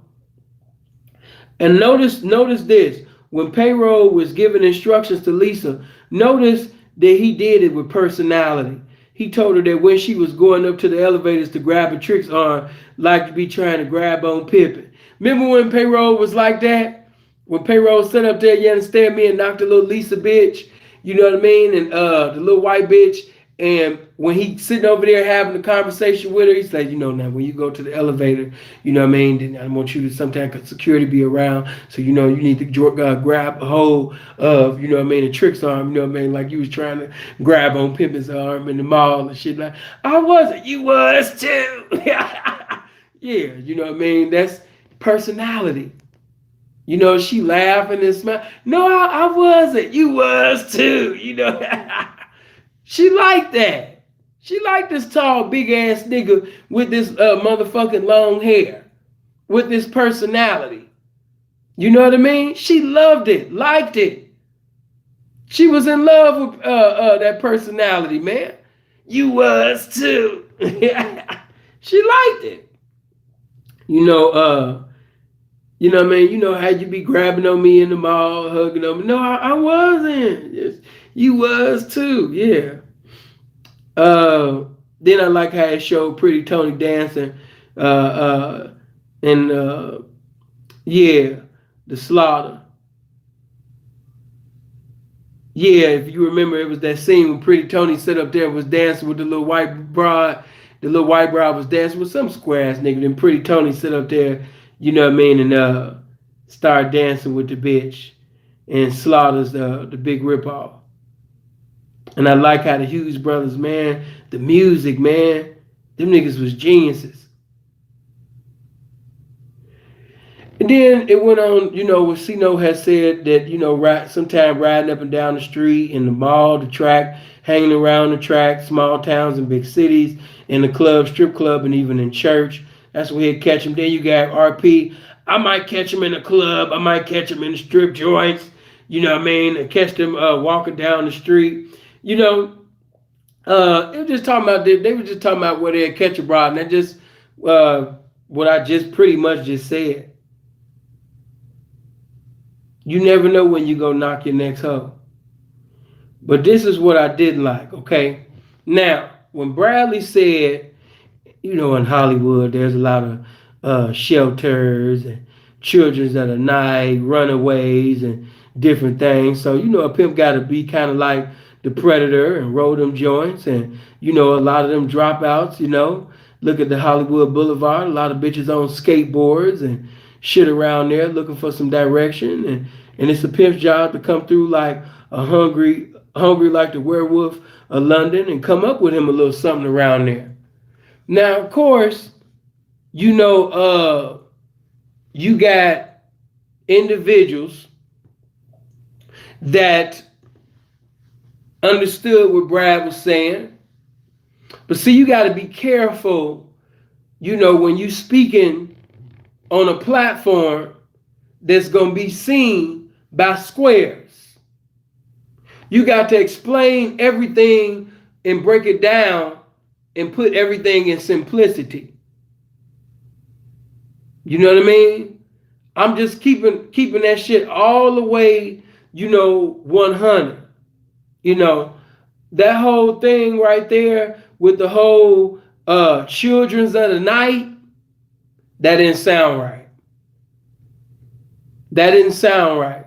And notice this. When Payroll was giving instructions to Lisa, notice that he did it with personality. He told her that when she was going up to the elevators to grab a Trick's arm, like to be trying to grab on Pippin. Remember when Payroll was like that? When Payroll sat up there, you understand me, and knocked the little Lisa bitch, you know what I mean? And the little white bitch. And when he sitting over there having a conversation with her, he said, you know, now when you go to the elevator, you know what I mean, then I want you to sometimes security be around. So, you know, you need to grab a hold of, you know what I mean, a Trick's arm, you know what I mean, like you was trying to grab on Pimpin's arm in the mall and shit. Like, I wasn't, you was too. Yeah, you know what I mean? That's personality. You know, she laughing and smile. No, I wasn't. You was too. You know, she liked that. She liked this tall, big ass nigga with this motherfucking long hair, with this personality. You know what I mean? She loved it, liked it. She was in love with that personality, man. You was too. She liked it. You know what I mean? You know how you be grabbing on me in the mall, hugging on me. No, I wasn't. Yes, you was too, yeah. Then I like how it showed Pretty Tony dancing. And yeah, the slaughter. Yeah, if you remember, it was that scene when Pretty Tony sat up there and was dancing with the little white broad. The little white broad was dancing with some square ass nigga. Then Pretty Tony sit up there, you know what I mean, and start dancing with the bitch and slaughters the big ripoff. And I like how the Hughes brothers, man, the music, man, them niggas was geniuses. And then it went on, you know, what Sino has said that, you know, sometime riding up and down the street, in the mall, the track, hanging around the track, small towns and big cities, in the club, strip club, and even in church. That's where he'd catch him. Then you got RP. I might catch him in the club. I might catch him in the strip joints. You know what I mean? And catch them walking down the street. You know, it was just talking about, they were just talking about where they'd catch a broad. And that just what I just pretty much just said. You never know when you go knock your next hoe. But this is what I didn't like, okay? Now, when Bradley said, you know, in Hollywood, there's a lot of shelters and children that are night, runaways, and different things. So, you know, a pimp got to be kind of like the Predator and roll them joints. And, you know, a lot of them dropouts, you know. Look at the Hollywood Boulevard. A lot of bitches on skateboards and shit around there looking for some direction. And it's a pimp's job to come through like a hungry like the werewolf of London and come up with him a little something around there. Now, of course, you know, you got individuals that understood what Brad was saying. But see, you got to be careful, you know, when you speaking on a platform that's going to be seen by squares. You got to explain everything and break it down and put everything in simplicity. You know what I mean? I'm just keeping that shit all the way 100. You know, that whole thing right there with the whole children's of the night, that didn't sound right. That didn't sound right.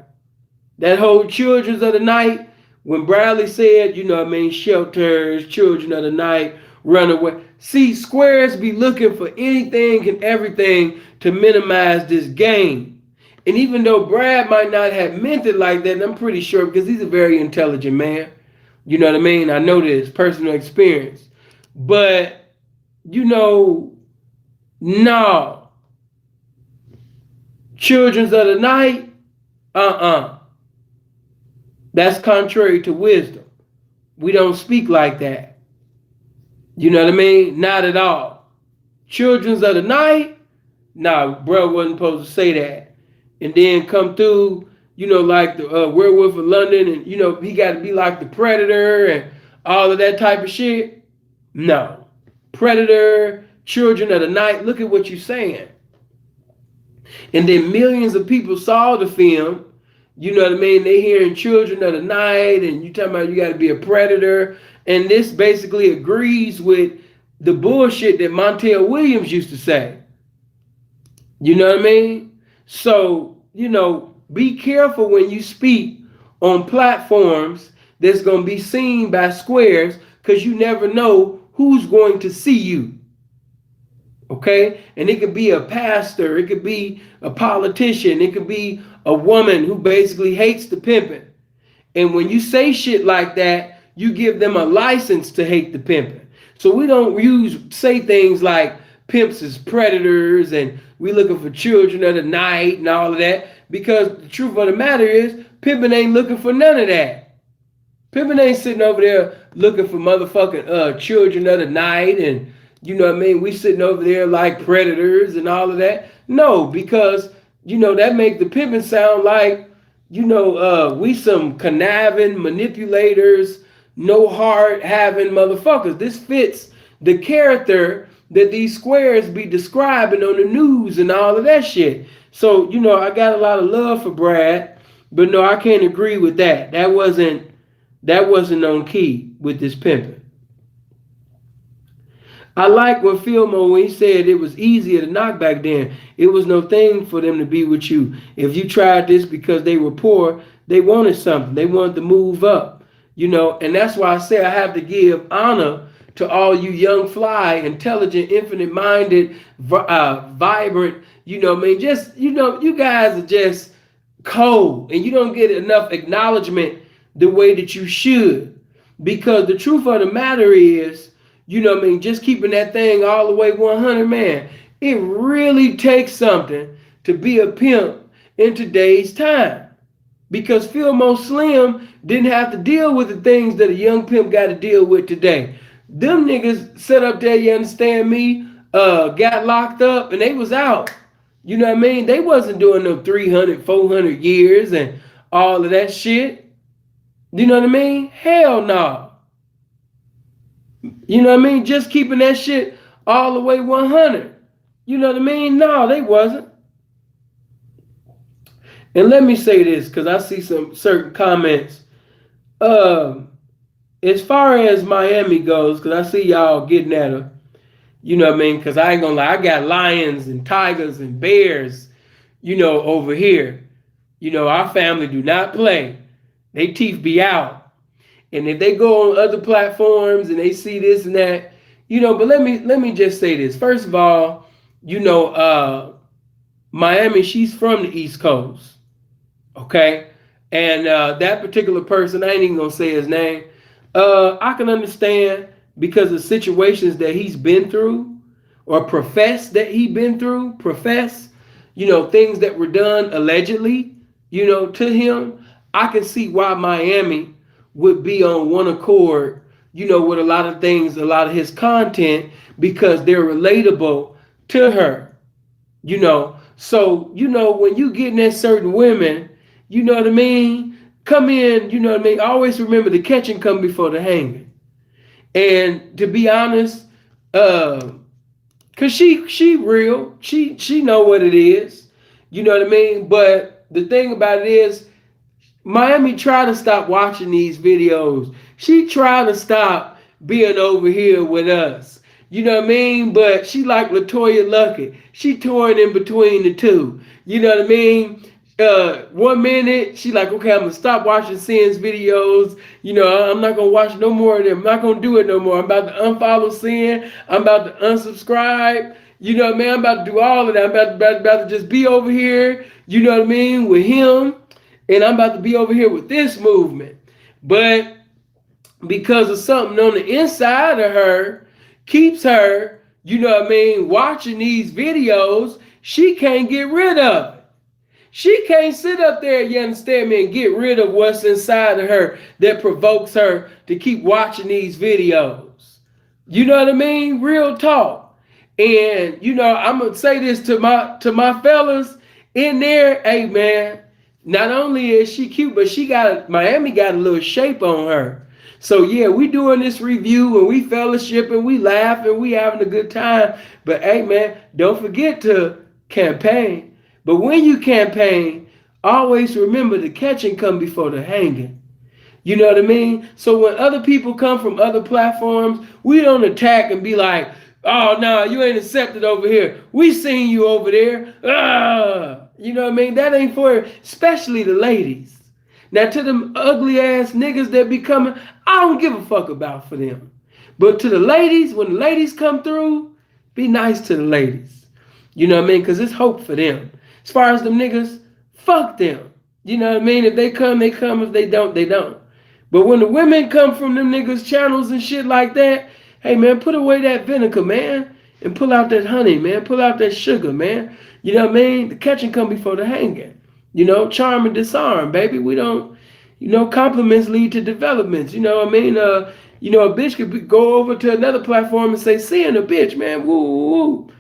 That whole children's of the night, when Bradley said, shelters, children of the night, run away. See, squares be looking for anything and everything to minimize this game. And even though Brad might not have meant it like that, and I'm pretty sure because he's a very intelligent man. You know what I mean? I know this, personal experience. But, no. Children's of the night, That's contrary to wisdom. We don't speak like that. You know what I mean? Not at all. Children's of the night, nah, bro wasn't supposed to say that. And then come through, like the Werewolf of London, and he got to be like the Predator and all of that type of shit. No. Predator, Children of the Night, look at what you're saying. And then millions of people saw the film. You know what I mean? They hearing Children of the Night, and you talking about you got to be a predator. And this basically agrees with the bullshit that Montel Williams used to say. You know what I mean? So, be careful when you speak on platforms that's going to be seen by squares, because you never know who's going to see you. Okay? And it could be a pastor, it could be a politician, it could be a woman who basically hates the pimping. And when you say shit like that, you give them a license to hate the pimping. So we don't say things like pimps is predators and we looking for children of the night and all of that, because the truth of the matter is pimping ain't looking for none of that. Pimping ain't sitting over there looking for motherfucking children of the night, and you know what I mean, we sitting over there like predators and all of that. No, because that make the pimping sound like we some conniving manipulators, no heart having motherfuckers. This fits the character that these squares be describing on the news and all of that shit. So, I got a lot of love for Brad, but no, I can't agree with that. That wasn't on key with this pimping. I like what Fillmore, when he said it was easier to knock back then. It was no thing for them to be with you. If you tried this because they were poor, they wanted something. They wanted to move up, and that's why I say I have to give honor to all you young, fly, intelligent, infinite-minded, vibrant, just, you guys are just cold, and you don't get enough acknowledgement the way that you should. Because the truth of the matter is, just keeping that thing all the way 100, man, it really takes something to be a pimp in today's time. Because Fillmore Slim didn't have to deal with the things that a young pimp got to deal with today. Them niggas set up there, you understand me, got locked up and they was out. You know what I mean? They wasn't doing no 300, 400 years and all of that shit. You know what I mean? Hell no. You know what I mean? Just keeping that shit all the way 100. You know what I mean? No, they wasn't. And let me say this, because I see some certain comments. As far as Miami goes, because I see y'all getting at her, you know what I mean? Because I ain't gonna lie, I got lions and tigers and bears, over here. Our family do not play. They teeth be out. And if they go on other platforms and they see this and that, but let me just say this. First of all, Miami, she's from the East Coast. Okay? And that particular person, I ain't even gonna say his name. I can understand because of situations that he's been through or profess that he been through, things that were done allegedly, to him. I can see why Miami would be on one accord, with a lot of things, a lot of his content, because they're relatable to her, So, when you getting at certain women, you know what I mean? Come in, you know what I mean? Always remember the catching come before the hanging. And to be honest, cause she real, she know what it is, you know what I mean? But the thing about it is, Miami tried to stop watching these videos. She tried to stop being over here with us. You know what I mean? But she like Latoya Luckett. She torn in between the two. You know what I mean? 1 minute she like, okay, I'm gonna stop watching Sin's videos. You know, I'm not gonna watch no more of them. I'm not gonna do it no more. I'm about to unfollow Sin. I'm about to unsubscribe. You know what I mean? I'm about to do all of that. I'm about to just be over here. You know what I mean? With him, and I'm about to be over here with this movement. But because of something on the inside of her keeps her, you know what I mean, watching these videos, she can't get rid of it. She can't sit up there, you understand me, and get rid of what's inside of her that provokes her to keep watching these videos. You know what I mean? Real talk. And you know, I'm gonna say this to my fellas in there. Hey man, not only is she cute, but Miami got a little shape on her. So yeah, we doing this review and we fellowship and we laugh and we having a good time. But hey man, don't forget to campaign. But when you campaign, always remember the catching come before the hanging. You know what I mean? So when other people come from other platforms, we don't attack and be like, oh no, you ain't accepted over here. We seen you over there. You know what I mean? That ain't for, especially the ladies. Now to them ugly ass niggas that be coming, I don't give a fuck about for them. But to the ladies, when the ladies come through, be nice to the ladies. You know what I mean? Because it's hope for them. As far as them niggas, fuck them. You know what I mean? If they come, they come. If they don't, they don't. But when the women come from them niggas' channels and shit like that, hey man, put away that vinegar, man. And pull out that honey, man. Pull out that sugar, man. You know what I mean? The catching come before the hanging. You know, charm and disarm, baby. We don't, you know, compliments lead to developments. You know what I mean? You know, a bitch could go over to another platform and say, seeing a bitch, man, woo, woo, woo.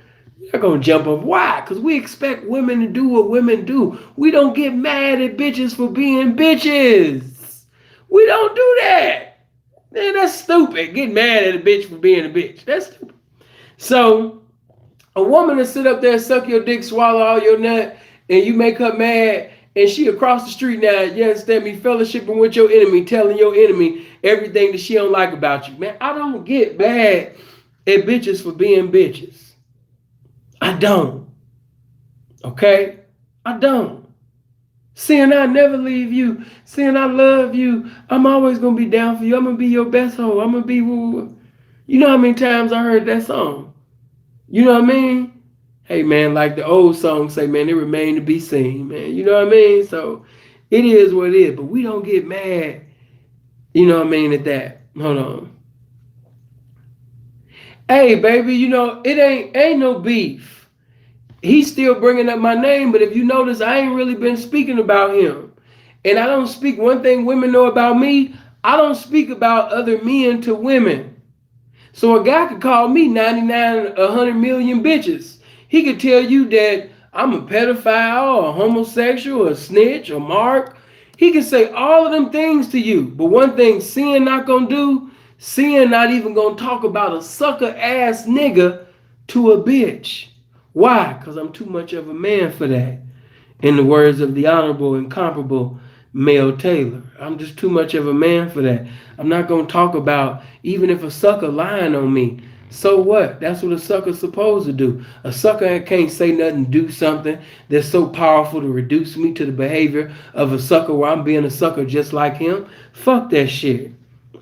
They're gonna jump up. Why? Because we expect women to do what women do. We don't get mad at bitches for being bitches. We don't do that. Man, that's stupid. Get mad at a bitch for being a bitch. That's stupid. So, a woman to sit up there, suck your dick, swallow all your nut, and you make her mad, and she across the street now, you understand me, fellowshipping with your enemy, telling your enemy everything that she don't like about you. Man, I don't get mad at bitches for being bitches. I don't. Okay? I don't. Seeing I never leave you. Seeing I love you. I'm always going to be down for you. I'm going to be your best hoe. I'm going to be... You know how many times I heard that song? You know what I mean? Hey, man, like the old song say, man, it remain to be seen, man. You know what I mean? So, it is what it is. But we don't get mad, you know what I mean, at that. Hold on. Hey, baby, you know, it ain't no beef. He's still bringing up my name, but if you notice, I ain't really been speaking about him. And I don't speak, one thing women know about me, I don't speak about other men to women. So a guy could call me 99, 100 million bitches. He could tell you that I'm a pedophile, a homosexual, a snitch, a mark. He can say all of them things to you. But one thing Sin not gonna do, Sin not even gonna talk about a sucker ass nigga to a bitch. Why? Because I'm too much of a man for that. In the words of the honorable, incomparable Mel Taylor. I'm just too much of a man for that. I'm not going to talk about, even if a sucker lying on me, so what? That's what a sucker's supposed to do. A sucker can't say nothing, do something that's so powerful to reduce me to the behavior of a sucker where I'm being a sucker just like him. Fuck that shit.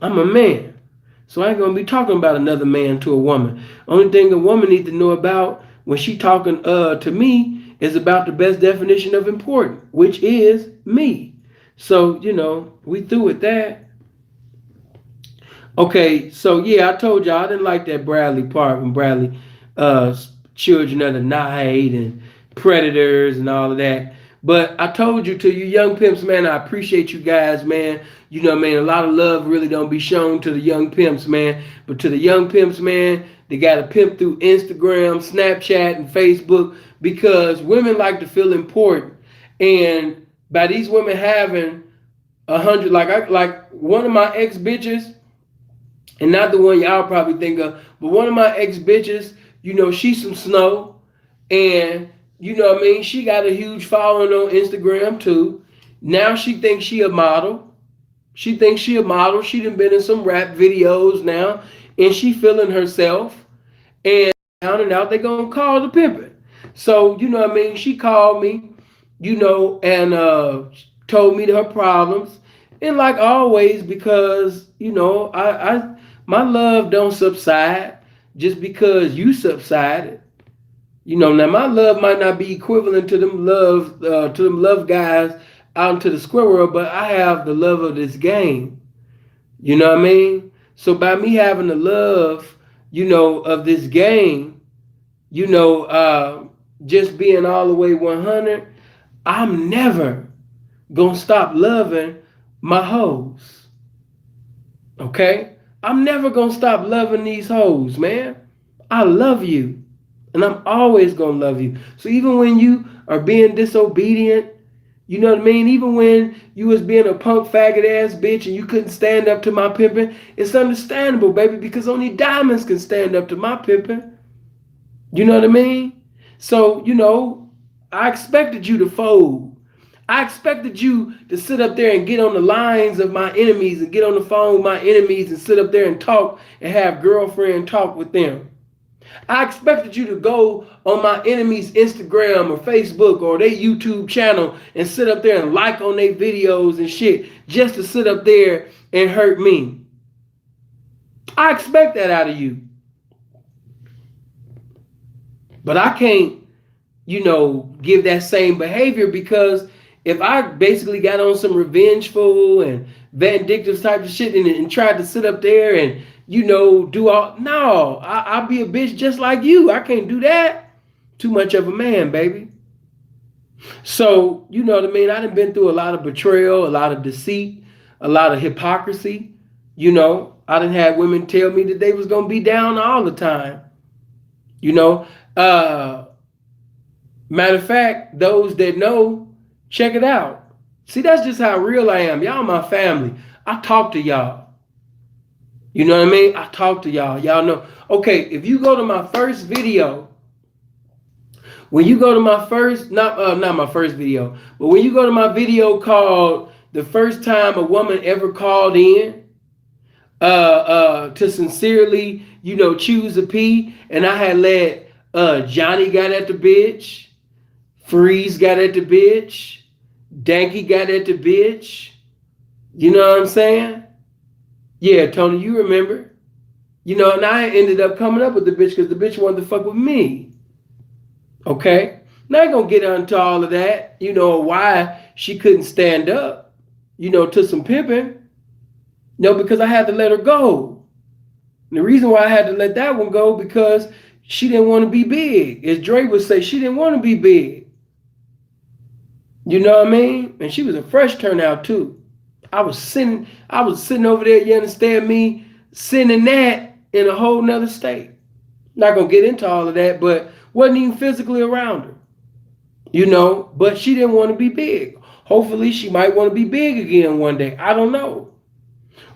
I'm a man. So I ain't going to be talking about another man to a woman. Only thing a woman needs to know about when she talking to me is about the best definition of important, which is me. So, you know, we through with that. Okay, so yeah, I told y'all I didn't like that Bradley part when Bradley, children of the night and predators and all of that. But I told you, to you young pimps, man, I appreciate you guys, man. You know, man, a lot of love really don't be shown to the young pimps, man. But to the young pimps, man, they got to pimp through Instagram, Snapchat, and Facebook because women like to feel important. And by these women having 100, like one of my ex bitches, and not the one y'all probably think of, but one of my ex bitches, you know, she's some snow, and you know what I mean, she got a huge following on Instagram too. Now she thinks she a model. She thinks she a model. She done been in some rap videos now, and she feeling herself. And down and out, they gonna call the pimping. So you know what I mean. She called me, and told me her problems. And like always, because my love don't subside just because you subsided. Now my love might not be equivalent to them love guys out into the square world, but I have the love of this game. You know what I mean? So by me having the love, of this game, just being all the way 100, I'm never gonna stop loving my hoes. Okay? I'm never gonna stop loving these hoes, man. I love you. And I'm always gonna love you. So even when you are being disobedient, you know what I mean? Even when you was being a punk faggot ass bitch and you couldn't stand up to my pimping, it's understandable, baby, because only diamonds can stand up to my pimping. You know what I mean? So, I expected you to fold. I expected you to sit up there and get on the lines of my enemies and get on the phone with my enemies and sit up there and talk and have girlfriend talk with them. I expected you to go on my enemy's Instagram or Facebook or their YouTube channel and sit up there and like on their videos and shit just to sit up there and hurt me. I expect that out of you. But I can't, give that same behavior, because if I basically got on some revengeful and vindictive type of shit and tried to sit up there and do all, no, I'll be a bitch just like you. I can't do that. Too much of a man, baby. So, you know what I mean? I done been through a lot of betrayal, a lot of deceit, a lot of hypocrisy. I done had women tell me that they was going to be down all the time. Matter of fact, those that know, check it out. See, that's just how real I am. Y'all my family. I talk to y'all. You know what I mean? I talk to y'all. Y'all know. Okay, if you go to my first video, when you go to my first, not my first video, but when you go to my video called "The First Time a Woman Ever Called In," to sincerely, choose a P, and I had let Johnny got at the bitch, Freeze got at the bitch, Danky got at the bitch. You know what I'm saying? Yeah, Tony, you remember. And I ended up coming up with the bitch because the bitch wanted to fuck with me. Okay? Now I ain't gonna get into all of that, why she couldn't stand up, to some pimping. Because I had to let her go. And the reason why I had to let that one go, because she didn't want to be big. As Dre would say, she didn't want to be big. You know what I mean? And she was a fresh turnout too. I was sitting over there, you understand me, sending that in a whole nother state. Not gonna get into all of that, but wasn't even physically around her. But she didn't want to be big. Hopefully she might want to be big again one day. I don't know.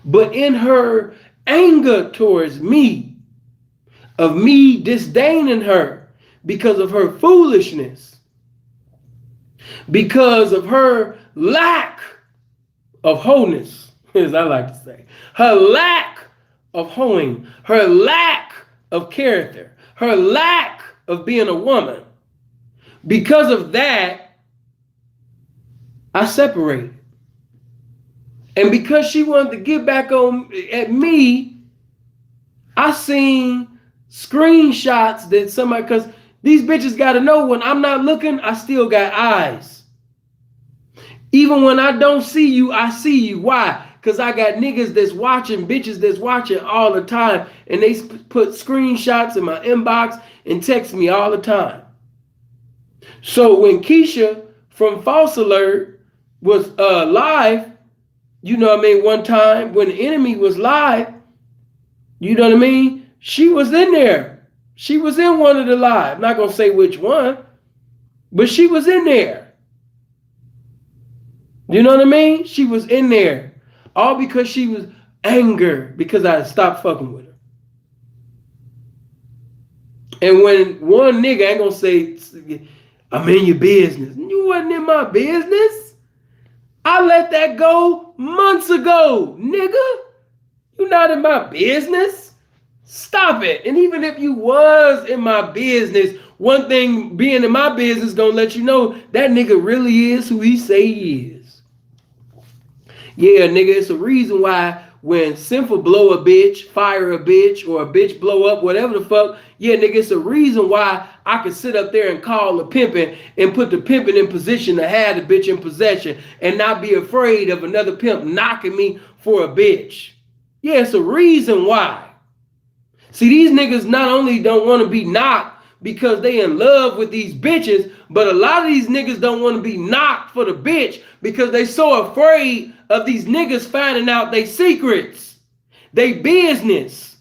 But in her anger towards me, of me disdaining her because of her foolishness, because of her lack of wholeness, as I like to say, her lack of hoeing, her lack of character, her lack of being a woman, because of that, I separated. And because she wanted to get back on at me, I seen screenshots that somebody, because these bitches got to know when I'm not looking, I still got eyes. Even when I don't see you, I see you. Why? Because I got niggas that's watching, bitches that's watching all the time. And they put screenshots in my inbox and text me all the time. So when Keisha from False Alert was live, one time when the enemy was live, she was in there. She was in one of the live. I'm not going to say which one, but she was in there. You know what I mean? She was in there. All because she was angry because I stopped fucking with her. And when one nigga, I ain't going to say, I'm in your business. You wasn't in my business. I let that go months ago, nigga. You're not in my business. Stop it. And even if you was in my business, one thing being in my business gonna let you know that nigga really is who he say he is. Yeah, nigga, it's a reason why when Sinful blow a bitch, fire a bitch, or a bitch blow up, whatever the fuck, yeah, nigga, it's a reason why I could sit up there and call the pimping and put the pimping in position to have the bitch in possession and not be afraid of another pimp knocking me for a bitch. Yeah, it's a reason why. See, these niggas not only don't want to be knocked because they in love with these bitches, but a lot of these niggas don't want to be knocked for the bitch because they so afraid of these niggas finding out their secrets, they business.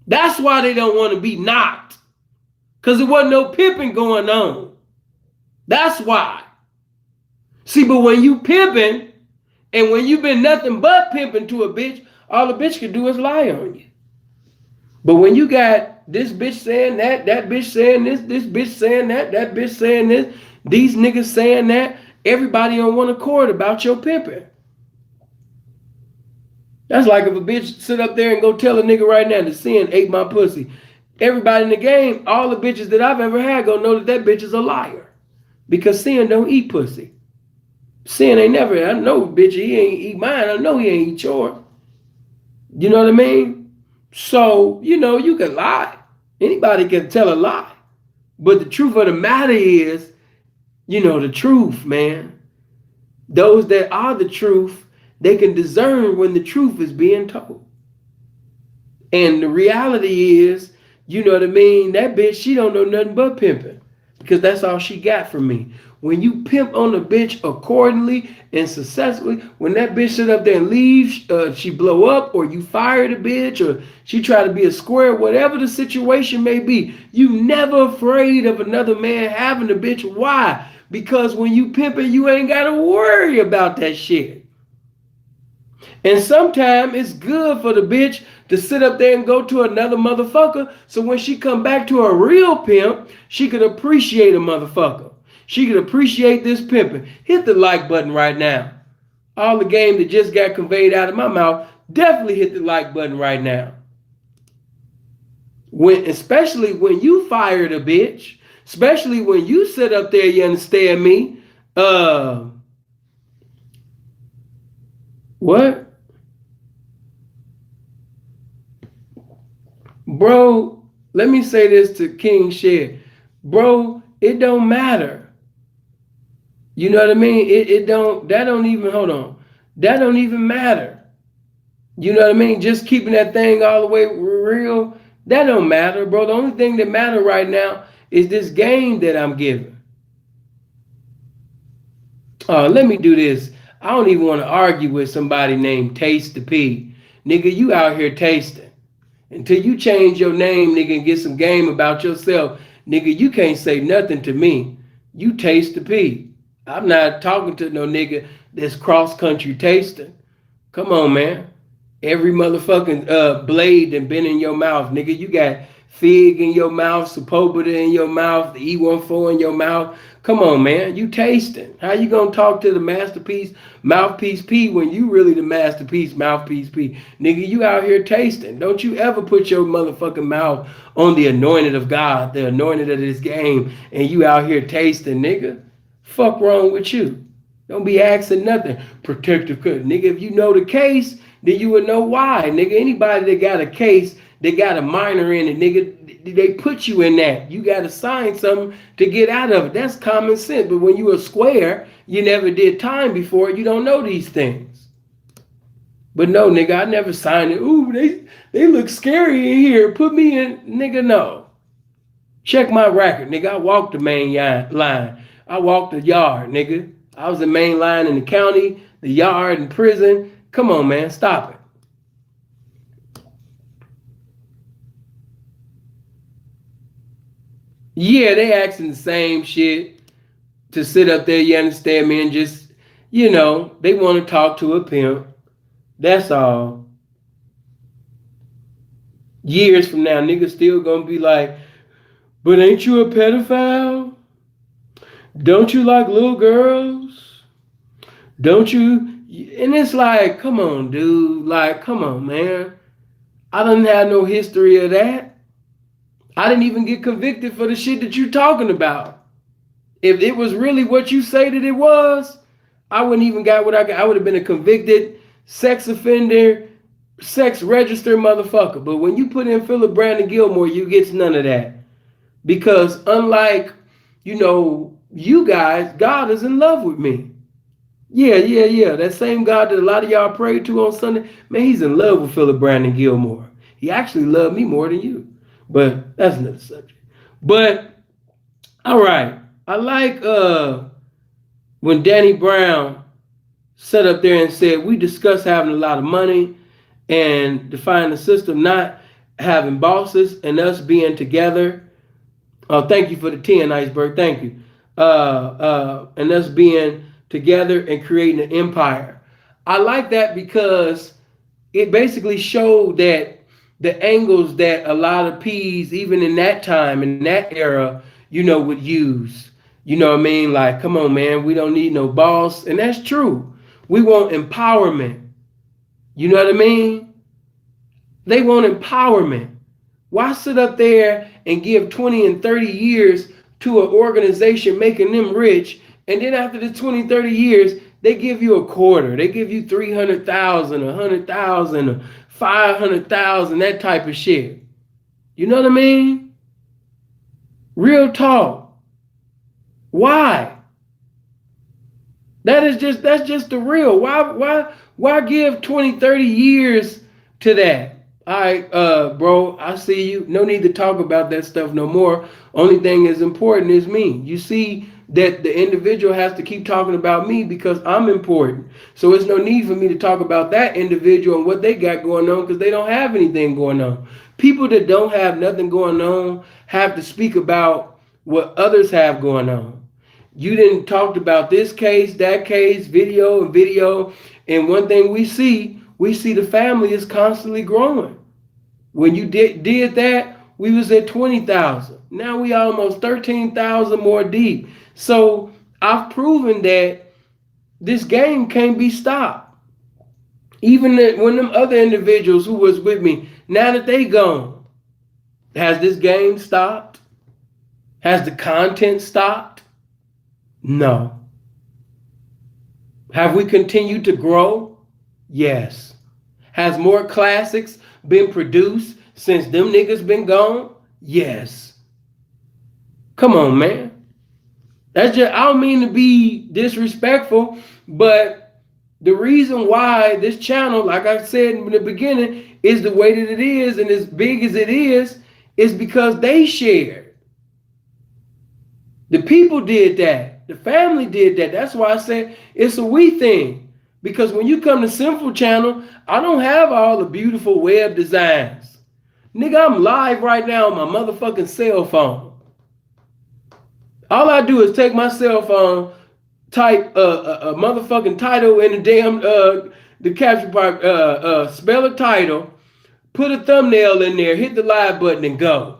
That's why they don't want to be knocked. Because there wasn't no pimping going on. That's why. See, but when you pimping, and when you been nothing but pimping to a bitch, all the bitch can do is lie on you. But when you got this bitch saying that bitch saying this bitch saying that bitch saying this, these niggas saying that, everybody on one accord about your pimping. That's like if a bitch sit up there and go tell a nigga right now that Sin ate my pussy. Everybody in the game, all the bitches that I've ever had gonna know that bitch is a liar. Because Sin don't eat pussy. Sin ain't never, I know bitch, he ain't eat mine. I know he ain't eat yours. You know what I mean? So, you know, you can lie. Anybody can tell a lie. But the truth of the matter is, you know, the truth, man. Those that are the truth, they can discern when the truth is being told. And the reality is, you know what I mean? That bitch, she don't know nothing but pimping. Because that's all she got from me. When you pimp on a bitch accordingly and successfully, when that bitch sit up there and leave, she blow up, or you fire the bitch, or she try to be a square, whatever the situation may be, you never afraid of another man having the bitch. Why? Because when you pimping, you ain't got to worry about that shit. And sometimes it's good for the bitch to sit up there and go to another motherfucker, so when she come back to a real pimp, she could appreciate a motherfucker. She could appreciate this pimping. Hit the like button right now. All the game that just got conveyed out of my mouth, definitely hit the like button right now. Especially when you fired a bitch, especially when you sit up there, you understand me? What? Bro, let me say this to King Shed. Bro, it don't matter. You know what I mean? That don't even matter. You know what I mean? Just keeping that thing all the way real, that don't matter, bro. The only thing that matter right now is this game that I'm giving. Let me do this. I don't even want to argue with somebody named Taste the P. Nigga, you out here tasting. Until you change your name, nigga, and get some game about yourself, nigga, you can't say nothing to me. You Taste the P. I'm not talking to no nigga that's cross-country tasting. Come on, man. Every motherfucking blade that been in your mouth, nigga. You got Fig in your mouth, Sepulveda in your mouth, the E14 in your mouth. Come on, man. You tasting. How you gonna talk to the masterpiece, mouthpiece P, when you really the masterpiece, mouthpiece P? Nigga, you out here tasting. Don't you ever put your motherfucking mouth on the anointed of God, the anointed of this game, and you out here tasting, nigga. Fuck wrong with you? Don't be asking nothing. Protective cut. Nigga, if you know the case, then you would know why. Nigga, anybody that got a case, they got a minor in it, nigga, they put you in that. You got to sign something to get out of it. That's common sense. But when you a square, you never did time before, you don't know these things. But no, nigga, I never signed it. Ooh, they look scary in here. Put me in. Nigga, no. Check my record, nigga. I walked the main line. I walked the yard, nigga. I was the main line in the county, the yard, and prison. Come on, man. Stop it. Yeah, they asking the same shit to sit up there, you understand me, and just, you know, they want to talk to a pimp. That's all. Years from now, niggas still gonna be like, but ain't you a pedophile? Don't you like little girls? Don't you? And it's like, come on, dude. Like, come on, man. I didn't have no history of that. I didn't even get convicted for the shit that you talking about. If it was really what you say that it was, I wouldn't even got what I got. I would have been a convicted sex offender, sex registered motherfucker. But when you put in Philip Brandon Gilmore, you get none of that. Because unlike, you guys, God is in love with me. Yeah. That same God that a lot of y'all pray to on Sunday, man, he's in love with Philip Brandon Gilmore. He actually loved me more than you. But that's another subject. But all right. I like when Danny Brown sat up there and said, we discussed having a lot of money and define the system, not having bosses and us being together. Oh, thank you for the 10, Iceberg. Thank you. And us being together and creating an empire. I like that because it basically showed that the angles that a lot of P's, even in that time, in that era, would use. You know what I mean? Like, come on, man, we don't need no boss. And that's true. We want empowerment. You know what I mean? They want empowerment. Why sit up there and give 20 and 30 years to an organization making them rich, and then after the 20, 30 years, they give you a quarter. They give you 300,000, 100,000, 500,000, that type of shit. You know what I mean? Real talk. Why? That's just the real. Why give 20, 30 years to that? All right, bro, I see you. No need to talk about that stuff no more. Only thing is important is me. You see that the individual has to keep talking about me because I'm important. So it's no need for me to talk about that individual and what they got going on because they don't have anything going on. People that don't have nothing going on have to speak about what others have going on. You didn't talk about this case, that case, video. And one thing we see the family is constantly growing. When you did that, we was at 20,000. Now we almost 13,000 more deep. So I've proven that this game can't be stopped. Even when them other individuals who was with me, now that they gone, has this game stopped? Has the content stopped? No. Have we continued to grow? Yes. Has more classics been produced since them niggas been gone? Yes. Come on, man. That's just, I don't mean to be disrespectful, but the reason why this channel, like I said in the beginning, is the way that it is and as big as it is because they shared. The people did that. The family did that. That's why I said it's a we thing. Because when you come to Sinful Channel, I don't have all the beautiful web designs. Nigga, I'm live right now on my motherfucking cell phone. All I do is take my cell phone, type a motherfucking title in the damn the caption part, spell a title, put a thumbnail in there, hit the live button and go.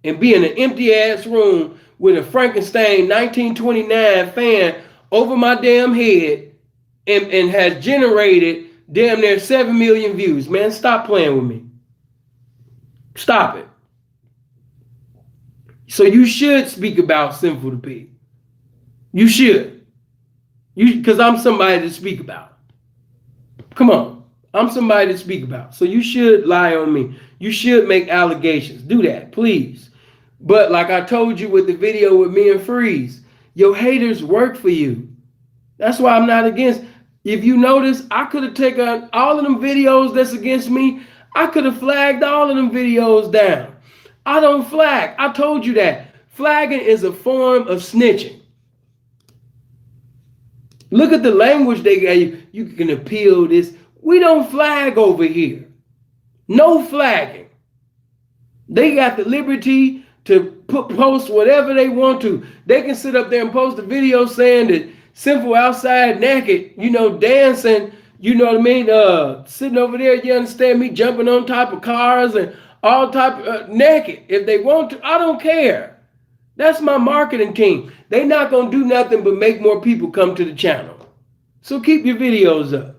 And be in an empty ass room with a Frankenstein 1929 fan over my damn head and has generated damn near 7 million views. Man, stop playing with me. Stop it. So you should speak about Sinful The P. You should. Because I'm somebody to speak about. Come on. I'm somebody to speak about. So you should lie on me. You should make allegations. Do that, please. But like I told you with the video with me and Freeze, your haters work for you. That's why I'm not against. If you notice, I could have taken all of them videos that's against me. I could have flagged all of them videos down. I don't flag. I told you that. Flagging is a form of snitching. Look at the language they gave you. You can appeal this. We don't flag over here. No flagging. They got the liberty to post whatever they want to. They can sit up there and post a video saying that Sinful outside naked, dancing, you know what I mean? Sitting over there, you understand me, jumping on top of cars and all type of naked. If they want to, I don't care. That's my marketing team. They not going to do nothing but make more people come to the channel. So keep your videos up.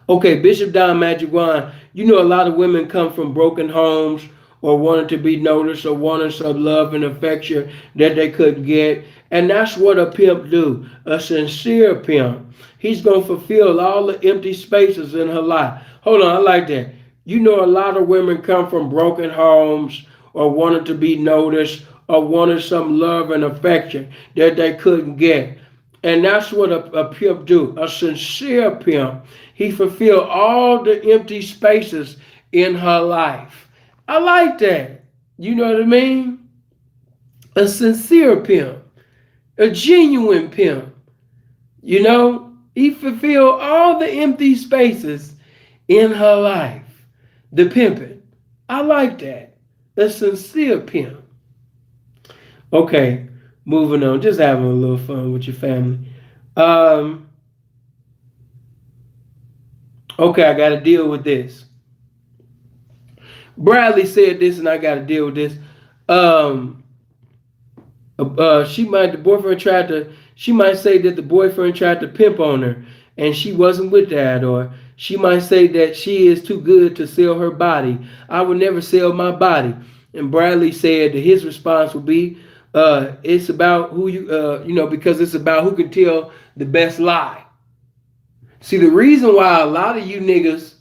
Okay, Bishop Don Magic Wine. You know, a lot of women come from broken homes or wanted to be noticed or wanted some love and affection that they couldn't get. And that's what a pimp do. A sincere pimp. He's going to fulfill all the empty spaces in her life. Hold on, I like that. You know, a lot of women come from broken homes or wanted to be noticed or wanted some love and affection that they couldn't get. And that's what a pimp do. A sincere pimp. He fulfilled all the empty spaces in her life. I like that. You know what I mean? A sincere pimp. A genuine pimp. You know? He fulfilled all the empty spaces in her life. The pimping. I like that. A sincere pimp. Okay, moving on. Just having a little fun with your family. Um, okay, I got to deal with this. Bradley said this, and I got to deal with this. Um, the boyfriend tried to. She might say that the boyfriend tried to pimp on her, and she wasn't with that, or she might say that she is too good to sell her body. I would never sell my body. And Bradley said that his response would be, "It's about who because it's about who can tell the best lie." See, the reason why a lot of you niggas,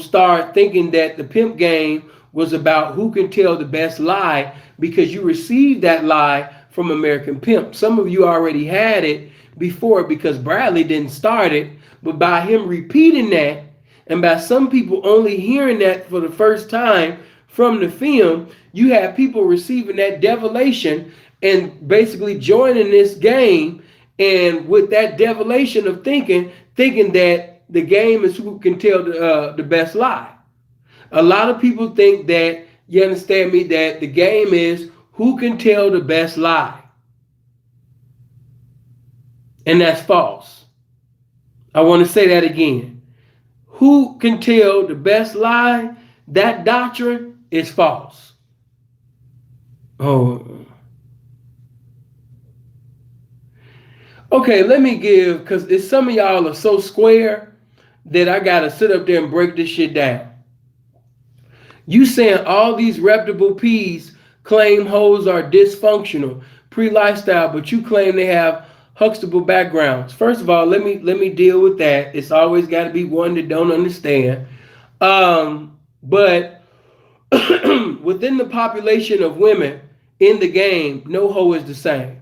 start thinking that the pimp game was about who can tell the best lie because you received that lie from American Pimp. Some of you already had it before because Bradley didn't start it, but by him repeating that and by some people only hearing that for the first time from the film, you have people receiving that devilation and basically joining this game, and with that devilation of thinking that the game is who can tell the best lie. A lot of people think that, you understand me, that the game is who can tell the best lie. And that's false. I want to say that again. Who can tell the best lie? That doctrine is false. Oh. Okay, let me give, because some of y'all are so square that I got to sit up there and break this shit down. You saying all these reputable P's claim hoes are dysfunctional, pre-lifestyle, but you claim they have Huxtable backgrounds. First of all, let me deal with that. It's always got to be one that don't understand. But within the population of women in the game, no hoe is the same.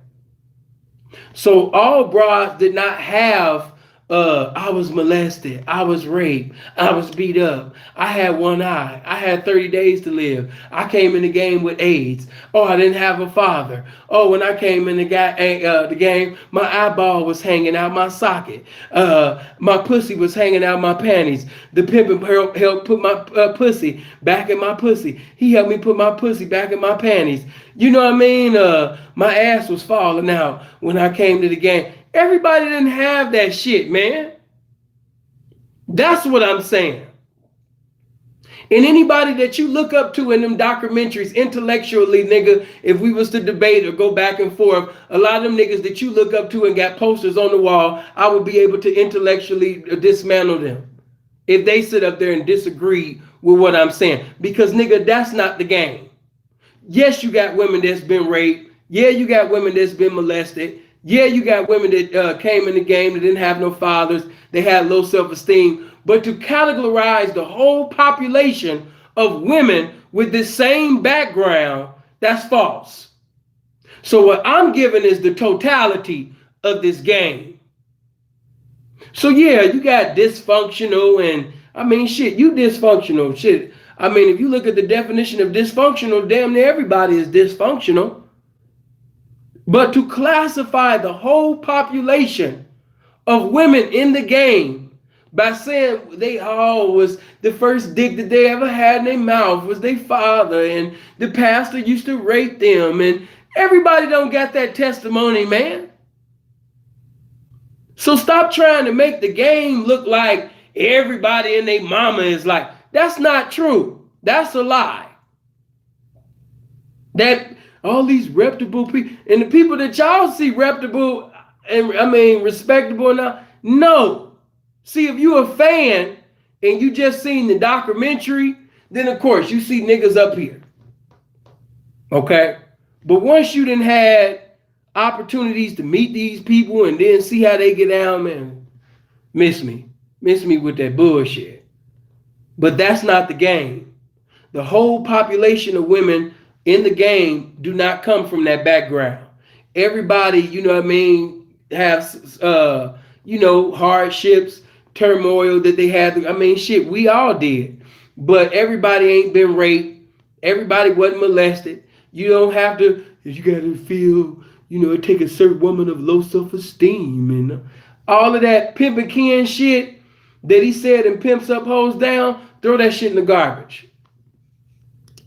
So all broads did not have, I was molested, I was raped, I was beat up, I had one eye, I had 30 days to live, I came in the game with AIDS, oh, I didn't have a father, oh, when I came in the game, my eyeball was hanging out my socket, my pussy was hanging out my panties, the pimp helped put my pussy back in my pussy, he helped me put my pussy back in my panties, you know what I mean, my ass was falling out when I came to the game. Everybody didn't have that shit, man. That's what I'm saying. And anybody that you look up to in them documentaries intellectually, nigga, if we was to debate or go back and forth, a lot of them niggas that you look up to and got posters on the wall, I would be able to intellectually dismantle them if they sit up there and disagree with what I'm saying. Because, nigga, that's not the game. Yes, you got women that's been raped. Yeah, you got women that's been molested. Yeah, you got women that came in the game that didn't have no fathers. They had low self-esteem. But to categorize the whole population of women with the same background, that's false. So what I'm giving is the totality of this game. So yeah, you got dysfunctional and, I mean, shit, you dysfunctional. Shit. I mean, if you look at the definition of dysfunctional, damn near everybody is dysfunctional. But to classify the whole population of women in the game by saying they all was the first dick that they ever had in their mouth was their father and the pastor used to rape them, and everybody don't got that testimony, man. So stop trying to make the game look like everybody and their mama is like, that's not true. That's a lie. That all these reputable people, and the people that y'all see reputable, and I mean respectable enough? No. See, if you a fan and you just seen the documentary, then of course you see niggas up here. Okay? But once you done had opportunities to meet these people and then see how they get down, man, miss me. Miss me with that bullshit. But that's not the game. The whole population of women in the game do not come from that background. Everybody, you know what I mean, have hardships, turmoil that they had. I mean, shit, we all did. But everybody ain't been raped. Everybody wasn't molested. You don't have to, you gotta feel, it take a certain woman of low self-esteem and all of that pimp and Ken shit that he said in Pimps Up, Hoes Down, throw that shit in the garbage.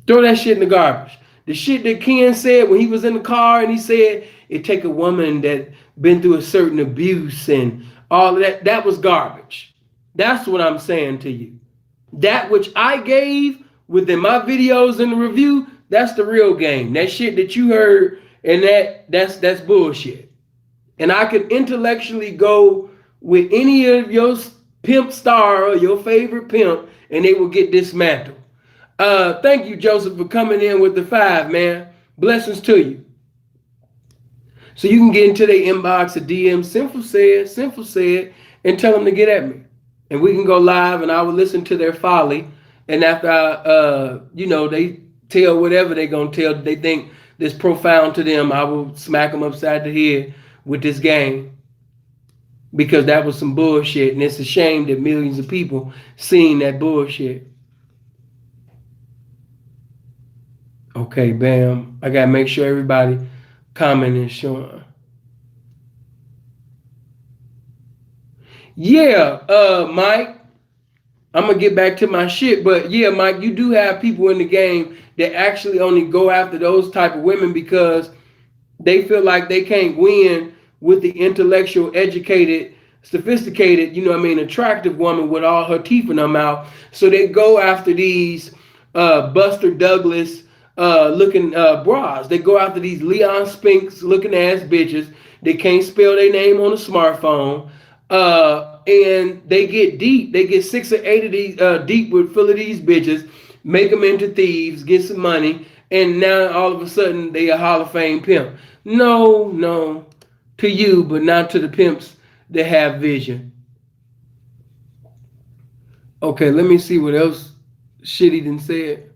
Throw that shit in the garbage. The shit that Ken said when he was in the car and he said it take a woman that been through a certain abuse and all of that, that was garbage. That's what I'm saying to you. That which I gave within my videos in the review, that's the real game. That shit that you heard and that's bullshit. And I could intellectually go with any of your pimp star or your favorite pimp and they will get dismantled. Thank you, Joseph, for coming in with the 5, man. Blessings to you. So you can get into their inbox or DM, Sinful said, and tell them to get at me. And we can go live and I will listen to their folly. And after they tell whatever they're going to tell, they think this profound to them, I will smack them upside the head with this game. Because that was some bullshit. And it's a shame that millions of people seen that bullshit. Okay, bam. I got to make sure everybody commenting showing. Yeah, Mike. I'm going to get back to my shit. But yeah, Mike, you do have people in the game that actually only go after those type of women because they feel like they can't win with the intellectual, educated, sophisticated, attractive woman with all her teeth in her mouth. So they go after these Buster Douglas looking bras. They go after these Leon Spinks looking ass bitches. They can't spell their name on a smartphone. And they get deep. They get 6 or 8 of these deep with full of these bitches, make them into thieves, get some money, and now all of a sudden they a Hall of Fame pimp. No, to you, but not to the pimps that have vision. Okay, let me see what else shit he done said.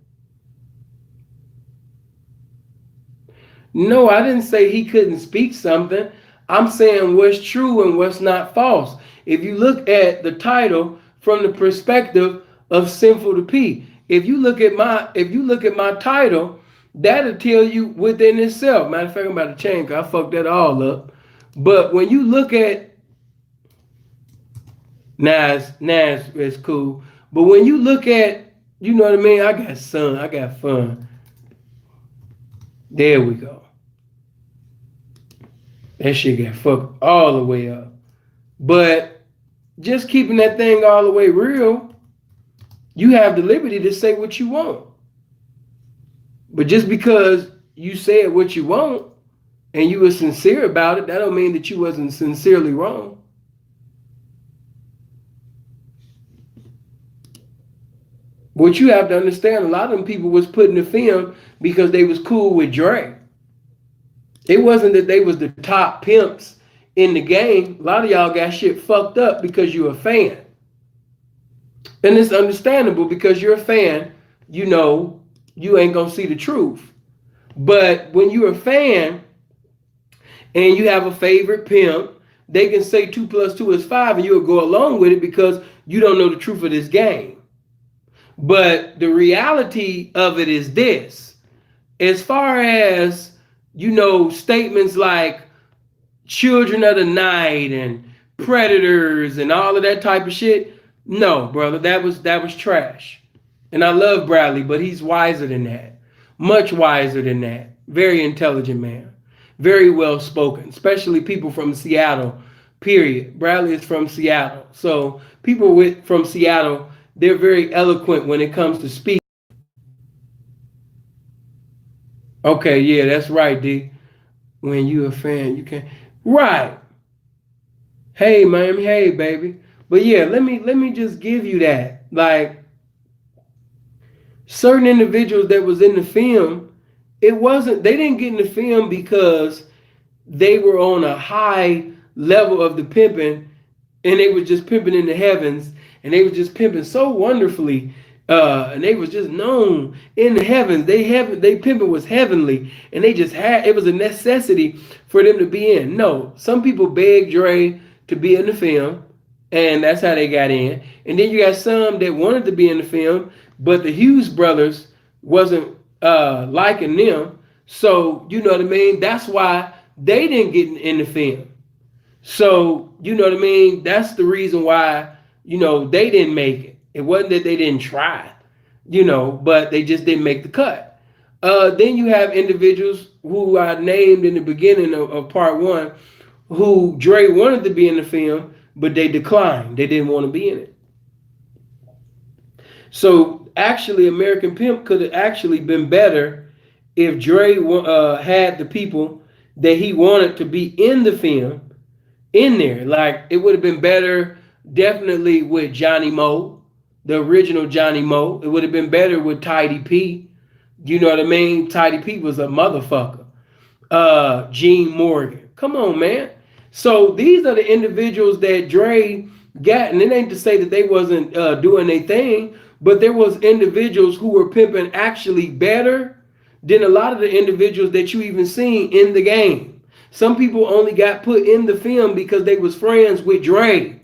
No, I didn't say he couldn't speak something. I'm saying what's true and what's not false. If you look at the title from the perspective of Sinful The P, if you look at my title, that'll tell you within itself. Matter of fact, I'm about to change because I fucked that all up. But when you look at Nas is cool. But when you look at, you know what I mean? I got fun. There we go. That shit got fucked all the way up. But just keeping that thing all the way real, you have the liberty to say what you want. But just because you said what you want and you were sincere about it, that don't mean that you wasn't sincerely wrong. What you have to understand, a lot of them people was put in the film because they was cool with Dre. It wasn't that they was the top pimps in the game. A lot of y'all got shit fucked up because you're a fan. And it's understandable because you're a fan, you ain't gonna see the truth. But when you're a fan and you have a favorite pimp, they can say 2 + 2 is 5 and you'll go along with it because you don't know the truth of this game. But the reality of it is this. As far as, statements like children of the night and predators and all of that type of shit, no, brother, that was trash. And I love Bradley, but he's wiser than that. Much wiser than that. Very intelligent man. Very well spoken, especially people from Seattle, period. Bradley is from Seattle. So people from Seattle, they're very eloquent when it comes to speaking. Okay, yeah, that's right, D. When you're a fan, you can't. Right. Hey, Miami, hey, baby. But yeah, let me just give you that. Like certain individuals that was in the film, it wasn't they didn't get in the film because they were on a high level of the pimping and they were just pimping in the heavens and they were just pimping so wonderfully and they was just known in the heavens. They pimping was heavenly and they just had it was a necessity for them to be in. No, some people begged Dre to be in the film and that's how they got in. And then you got some that wanted to be in the film, but the Hughes brothers wasn't liking them. So you know what I mean. That's why they didn't get in the film. So you know what I mean. That's the reason why they didn't make it. It wasn't that they didn't try, but they just didn't make the cut. Then you have individuals who I named in the beginning of part one, who Dre wanted to be in the film, but they declined. They didn't want to be in it. So actually, American Pimp could have actually been better if Dre had the people that he wanted to be in the film in there. Like it would have been better, definitely with Johnny Moe, the original Johnny Moe. It would have been better with Tidy P. You know what I mean? Tidy P was a motherfucker. Gene Morgan. Come on, man. So these are the individuals that Dre got, and it ain't to say that they wasn't doing their thing, but there was individuals who were pimping actually better than a lot of the individuals that you even seen in the game. Some people only got put in the film because they was friends with Dre.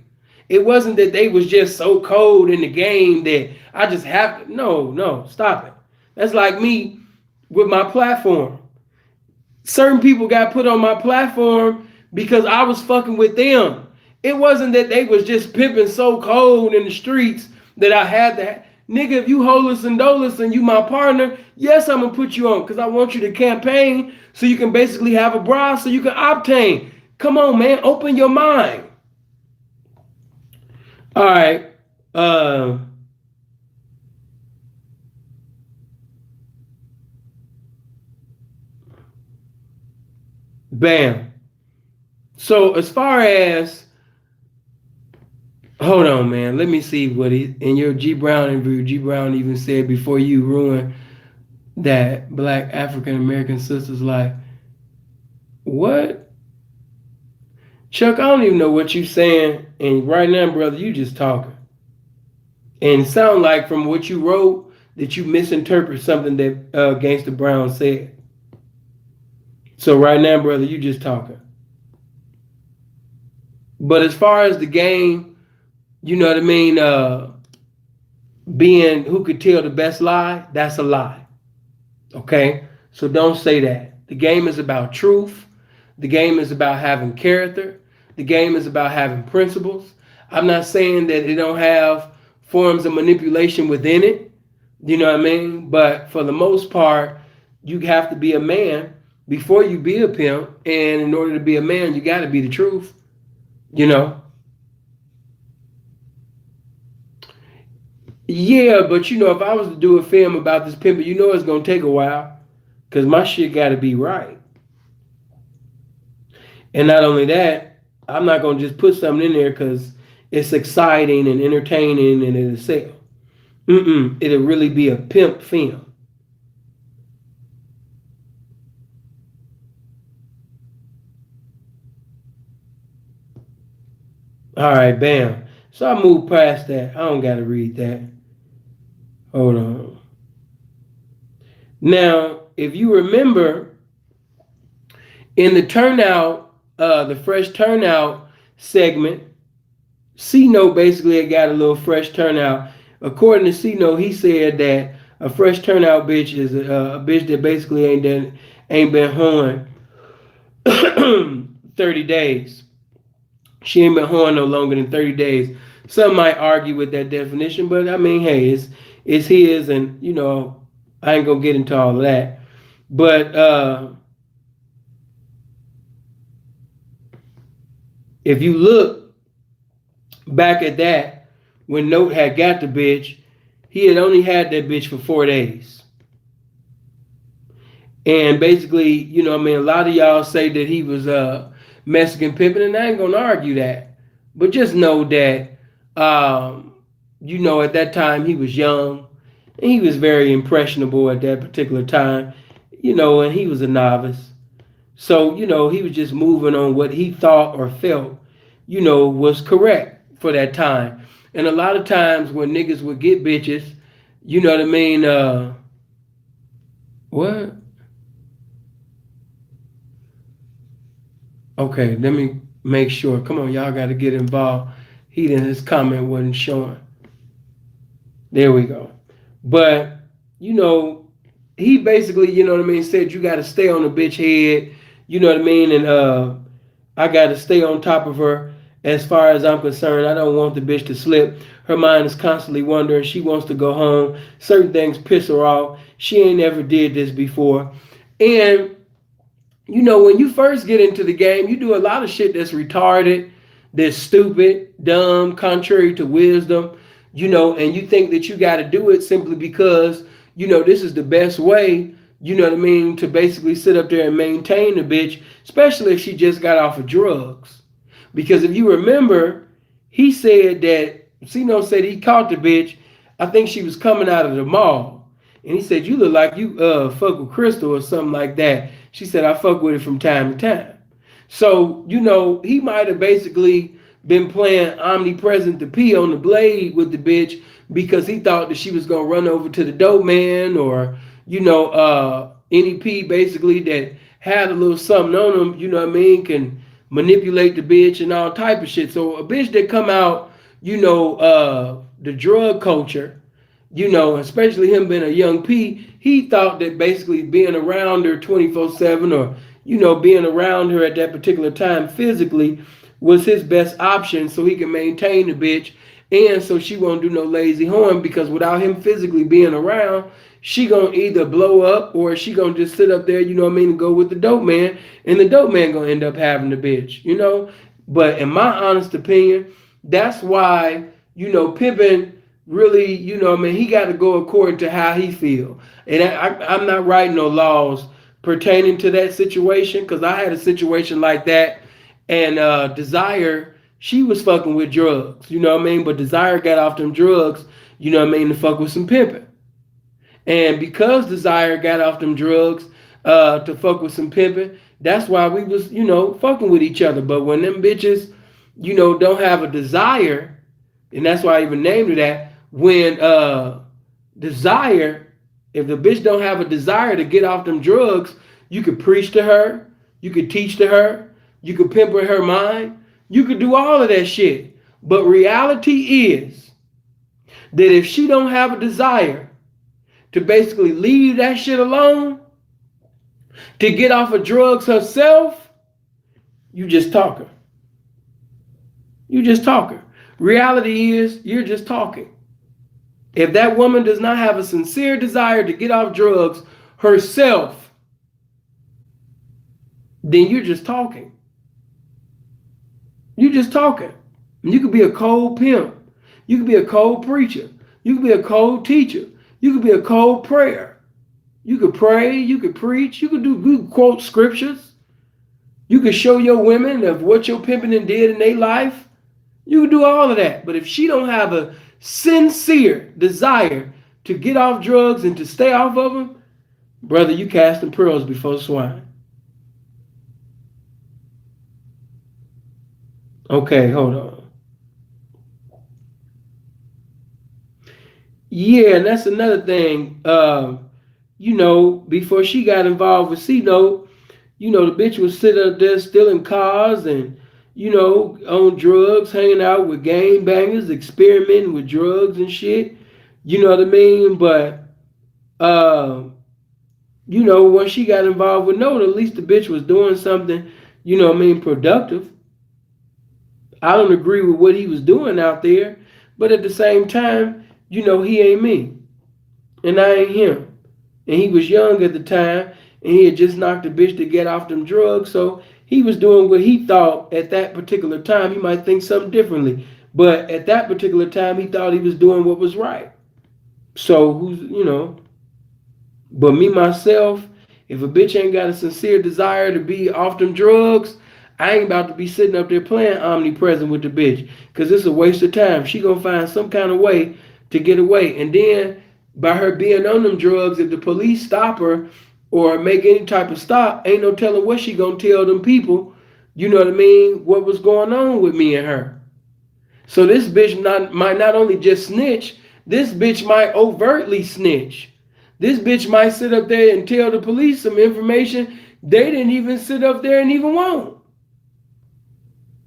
It wasn't that they was just so cold in the game that I just have to. No, no, stop it. That's like me with my platform. Certain people got put on my platform because I was fucking with them. It wasn't that they was just pimping so cold in the streets that I had to. Nigga, if you holus and dolus and you my partner, yes, I'm gonna put you on because I want you to campaign so you can basically have a bra so you can obtain. Come on, man, open your mind. All right. Bam. So as far as hold on, man. Let me see what he in your G Brown interview. G Brown even said before you ruin that black African American sister's life. What? Chuck, I don't even know what you saying. And right now, brother, you just talking. And it sound like from what you wrote that you misinterpret something that Gangsta Brown said. So right now, brother, you just talking. But as far as the game, you know what I mean, being who could tell the best lie, that's a lie. Okay? So don't say that. The game is about truth. The game is about having character. The game is about having principles. I'm not saying that it don't have forms of manipulation within it. You know what I mean? But for the most part, you have to be a man before you be a pimp. And in order to be a man, you got to be the truth. You know? Yeah, but if I was to do a film about this pimping, it's going to take a while because my shit got to be right. And not only that, I'm not going to just put something in there because it's exciting and entertaining and it'll sell. It'll really be a pimp film. All right, bam. So I moved past that. I don't got to read that. Hold on. Now, if you remember, in the turnout, the fresh turnout segment, C-No basically got a little fresh turnout. According to C-No, he said that a fresh turnout bitch is a bitch that basically ain't been horned 30 days. She ain't been horned no longer than 30 days. Some might argue with that definition, but I mean, hey, it's his, and I ain't gonna get into all of that. But if you look back at that, when Note had got the bitch, he had only had that bitch for 4 days. And basically, a lot of y'all say that he was Mexican pimping, and I ain't gonna argue that. But just know that, at that time he was young and he was very impressionable at that particular time, and he was a novice. So, he was just moving on what he thought or felt, was correct for that time. And a lot of times when niggas would get bitches, you know what I mean? What? Okay, let me make sure. Come on, y'all got to get involved. He didn't, his comment wasn't showing. There we go. But, you know, he basically, said you got to stay on the bitch head, and I got to stay on top of her. As far as I'm concerned, I don't want the bitch to slip. Her mind is constantly wondering. She wants to go home. Certain things piss her off. She ain't ever did this before. And when you first get into the game, you do a lot of shit that's retarded, that's stupid, dumb, contrary to wisdom, and you think that you got to do it simply because, this is the best way, to basically sit up there and maintain the bitch, especially if she just got off of drugs. Because if you remember, he said that, Sino said he caught the bitch, I think she was coming out of the mall. And he said, you look like you fuck with Crystal or something like that. She said, I fuck with it from time to time. So, he might have basically been playing Omnipresent the P on the blade with the bitch because he thought that she was going to run over to the dope man or, any P basically that had a little something on him, can manipulate the bitch and all type of shit. So a bitch that come out, the drug culture, especially him being a young P, he thought that basically being around her 24/7 or, being around her at that particular time physically was his best option so he can maintain the bitch and so she won't do no lazy horn because without him physically being around, she gonna either blow up or she gonna just sit up there, and go with the dope man and the dope man gonna end up having the bitch, But in my honest opinion, that's why, pimping really, he got to go according to how he feel. And I'm not writing no laws pertaining to that situation because I had a situation like that. And Desire, she was fucking with drugs, But Desire got off them drugs, to fuck with some pimping. And because Desire got off them drugs to fuck with some pimping, that's why we was, fucking with each other. But when them bitches, don't have a desire, and that's why I even named it that, when desire, if the bitch don't have a desire to get off them drugs, you could preach to her, you could teach to her, you could pimp her mind, you could do all of that shit. But reality is that if she don't have a desire to basically leave that shit alone, to get off of drugs herself, you just talking. You just talking. Reality is you're just talking. If that woman does not have a sincere desire to get off drugs herself, then you're just talking. You're just talking. You could be a cold pimp. You could be a cold preacher. You could be a cold teacher. You could be a cold prayer. You could pray. You could preach. You could quote scriptures. You could show your women of what your pimping did in their life. You could do all of that. But if she don't have a sincere desire to get off drugs and to stay off of them, brother, you casting pearls before swine. Okay, hold on. Yeah, and that's another thing. Before she got involved with C-Note, the bitch was sitting up there stealing cars and, on drugs, hanging out with gang bangers, experimenting with drugs and shit. You know what I mean? But, once she got involved with Note, at least the bitch was doing something, productive. I don't agree with what he was doing out there, but at the same time, he ain't me. And I ain't him. And he was young at the time, and he had just knocked a bitch to get off them drugs, so he was doing what he thought at that particular time. He might think something differently, but at that particular time, he thought he was doing what was right. So, but me, myself, if a bitch ain't got a sincere desire to be off them drugs, I ain't about to be sitting up there playing omnipresent with the bitch because it's a waste of time. She gonna find some kind of way to get away. And then by her being on them drugs, if the police stop her or make any type of stop, ain't no telling what she gonna tell them people, you know what I mean, what was going on with me and her. So this bitch might not only just snitch, this bitch might overtly snitch. This bitch might sit up there and tell the police some information they didn't even sit up there and even want.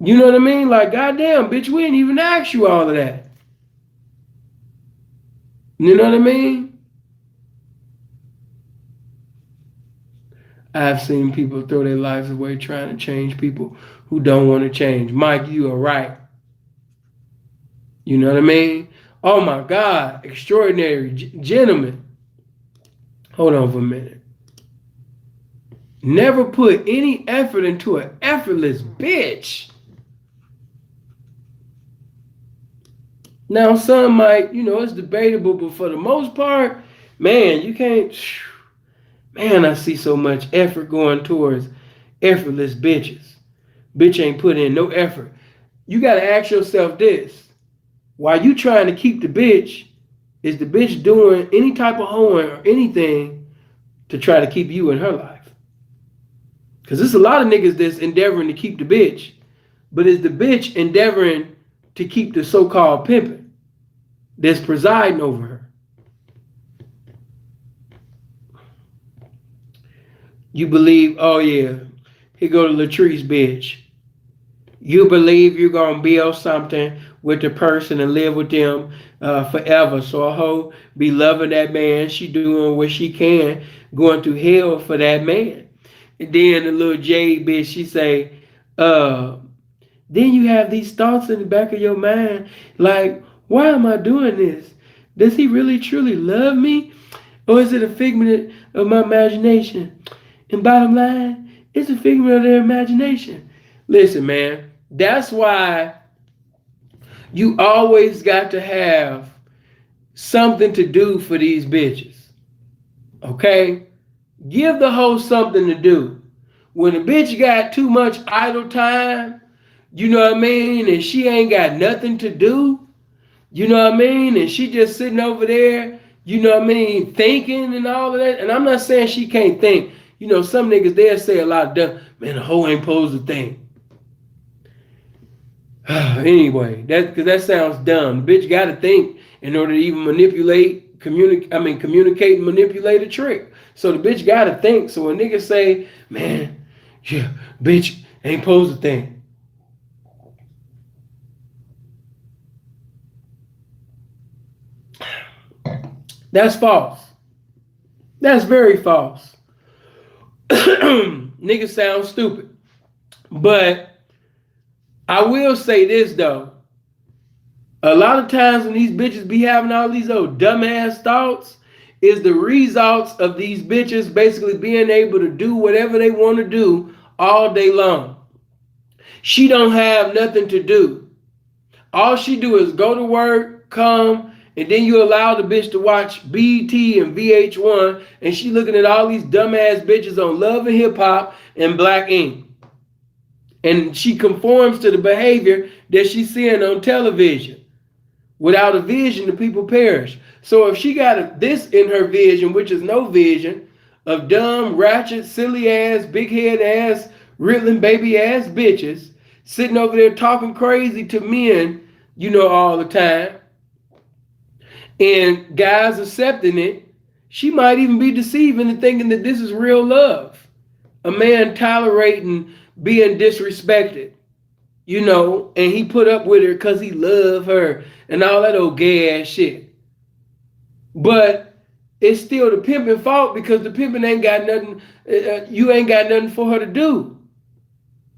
You know what I mean? Like, goddamn, bitch, we didn't even ask you all of that. You know what I mean? I've seen people throw their lives away trying to change people who don't want to change. Mike, you are right. You know what I mean? Oh my God, extraordinary gentlemen. Hold on for a minute. Never put any effort into an effortless bitch. Now, some might, it's debatable, but for the most part, man, you can't. Man, I see so much effort going towards effortless bitches. Bitch ain't put in no effort. You got to ask yourself this. While you trying to keep the bitch, is the bitch doing any type of hoeing or anything to try to keep you in her life? Because there's a lot of niggas that's endeavoring to keep the bitch, but is the bitch endeavoring to keep the so-called pimping that's presiding over her? You believe, oh yeah, here go to Latrice bitch. You believe you're going to build something with the person and live with them forever. So a hoe be loving that man. She doing what she can, going through hell for that man. And then the little Jade bitch, she say, then you have these thoughts in the back of your mind, like, why am I doing this? Does he really truly love me? Or is it a figment of my imagination? And bottom line, it's a figment of their imagination. Listen, man, that's why you always got to have something to do for these bitches. Okay? Give the hoe something to do. When a bitch got too much idle time, you know what I mean, and she ain't got nothing to do, you know what I mean, and she just sitting over there, you know what I mean, thinking and all of that. And I'm not saying she can't think. You know, some niggas, they'll say a lot of dumb, man, the hoe ain't supposed to think. Anyway, because that sounds dumb. The bitch got to think in order to even communicate and manipulate a trick. So the bitch got to think. So when niggas say, man, yeah, bitch ain't supposed to think. That's false. That's very false. Niggas sound stupid. But I will say this though. A lot of times when these bitches be having all these old dumbass thoughts, is the results of these bitches basically being able to do whatever they want to do all day long. She don't have nothing to do. All she do is go to work, come, and then you allow the bitch to watch BET and VH1, and she looking at all these dumbass bitches on Love and Hip Hop and Black Ink. And she conforms to the behavior that she's seeing on television. Without a vision, the people perish. So if she got this in her vision, which is no vision, of dumb, ratchet, silly ass, big head ass, riddling baby ass bitches, sitting over there talking crazy to men, you know, all the time, and guys accepting it, she might even be deceiving and thinking that this is real love. A man tolerating being disrespected, you know, and he put up with her because he loved her and all that old gay ass shit. But it's still the pimping fault because the pimping ain't got nothing, you ain't got nothing for her to do.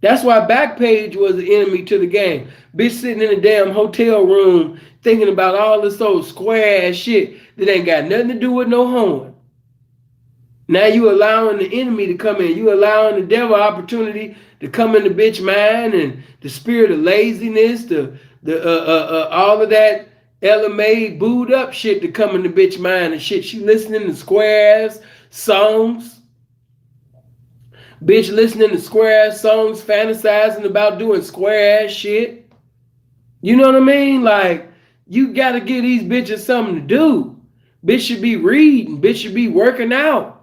That's why Backpage was the enemy to the game. Bitch sitting in a damn hotel room thinking about all this old square ass shit that ain't got nothing to do with no hoeing. Now you allowing the enemy to come in. You allowing the devil opportunity to come in the bitch mind, and the spirit of laziness, the all of that LMA booed up shit to come in the bitch mind and shit. She listening to square ass songs. Bitch listening to square ass songs, fantasizing about doing square ass shit. You know what I mean? Like, you gotta give these bitches something to do. Bitch should be reading. Bitch should be working out.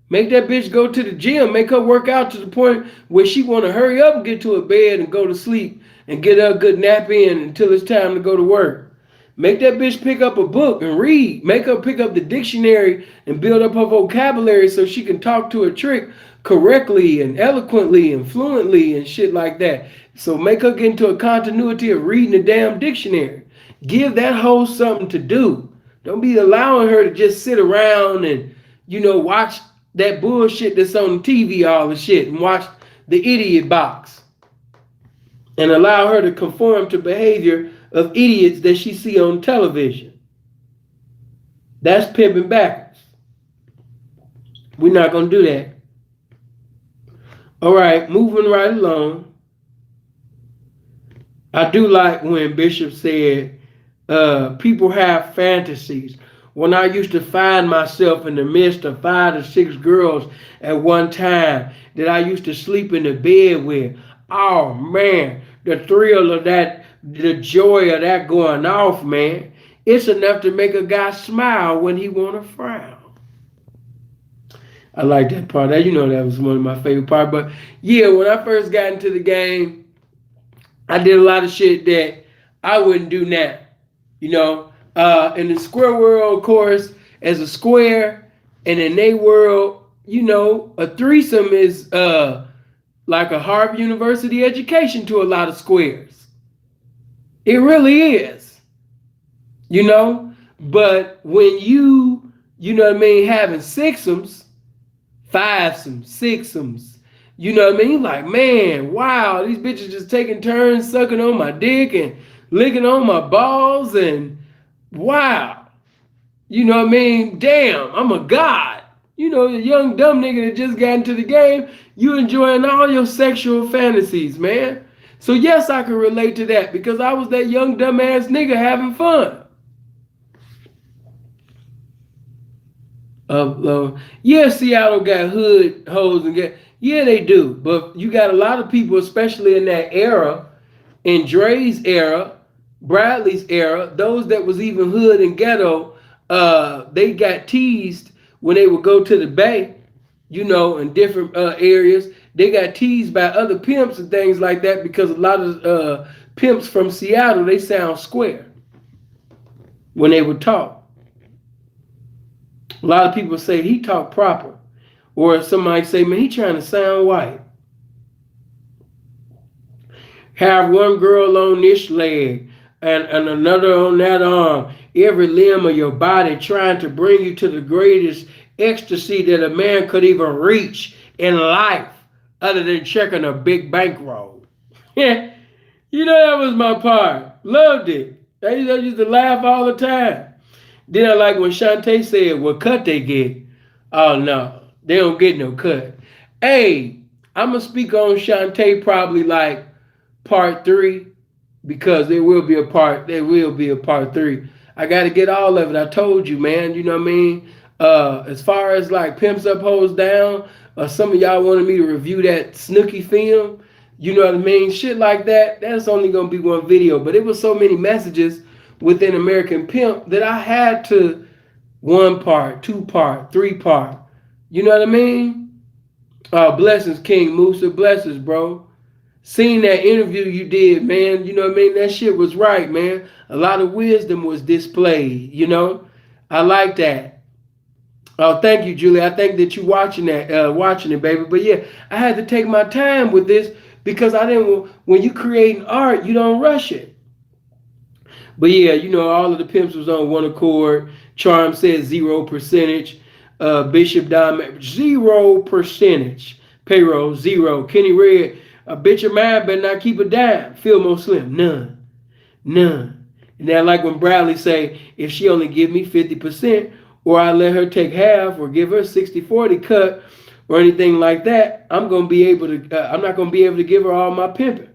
Make that bitch go to the gym. Make her work out to the point where she want to hurry up and get to her bed and go to sleep and get her a good nap in until it's time to go to work. Make that bitch pick up a book and read. Make her pick up the dictionary and build up her vocabulary so she can talk to a trick correctly and eloquently and fluently and shit like that. So make her get into a continuity of reading the damn dictionary. Give that hoe something to do. Don't be allowing her to just sit around and, watch that bullshit that's on TV all the shit and watch the idiot box and allow her to conform to behavior of idiots that she see on television. That's pimping backwards. We're not going to do that. All right, moving right along. I do like when Bishop said, people have fantasies. When I used to find myself in the midst of 5 to 6 girls at one time that I used to sleep in the bed with. Oh man, the thrill of that, the joy of that going off, man. It's enough to make a guy smile when he want to frown. I like that part. That that was one of my favorite parts. But yeah, when I first got into the game, I did a lot of shit that I wouldn't do now. In the square world, of course, as a square, and in their world, a threesome is like a Harvard University education to a lot of squares. It really is. But when having sixums, fivesomes, sixums, like, man, wow, these bitches just taking turns sucking on my dick and licking on my balls and wow. Damn, I'm a god. The young dumb nigga that just got into the game, you enjoying all your sexual fantasies, man. So yes, I can relate to that because I was that young dumb ass nigga having fun. Yeah, Seattle got hood hoes and yeah, they do. But you got a lot of people, especially in that era, in Dre's era, Bradley's era, those that was even hood and ghetto, they got teased when they would go to the Bay, in different areas. They got teased by other pimps and things like that because a lot of pimps from Seattle, they sound square when they would talk. A lot of people say he talk proper. Or somebody say, man, he trying to sound white. Have one girl on this leg and another on that arm, every limb of your body trying to bring you to the greatest ecstasy that a man could even reach in life other than checking a big bankroll. That was my part. Loved it. I used to laugh all the time. Then I like when Shantae said, what cut they get? Oh no, they don't get no cut. Hey, I'm going to speak on Shantae probably like part 3 because there will be a part 3. I got to get all of it. I told you, man, as far as like Pimps Up, Hoes Down, some of y'all wanted me to review that Snooki film, shit like that. That's only going to be one video, but it was so many messages within American Pimp that I had to 1 part, 2 part, 3 part. You know what I mean? Blessings, King Musa. Blessings, bro. Seen that interview you did, man. That shit was right, man. A lot of wisdom was displayed, I like that. Oh, thank you, Julie. I think that you watching it, baby. But yeah, I had to take my time with this because when you creating art, you don't rush it. But yeah, all of the pimps was on one accord. Charm said 0%. Bishop Diamond, 0%. Payroll, 0. Kenny Red, a bitch of mine better not keep a dime. Fillmore Slim, none. And then like when Bradley say, if she only give me 50%, or I let her take half, or give her a 60-40 cut, or anything like that, I'm not going to be able to give her all my pimping.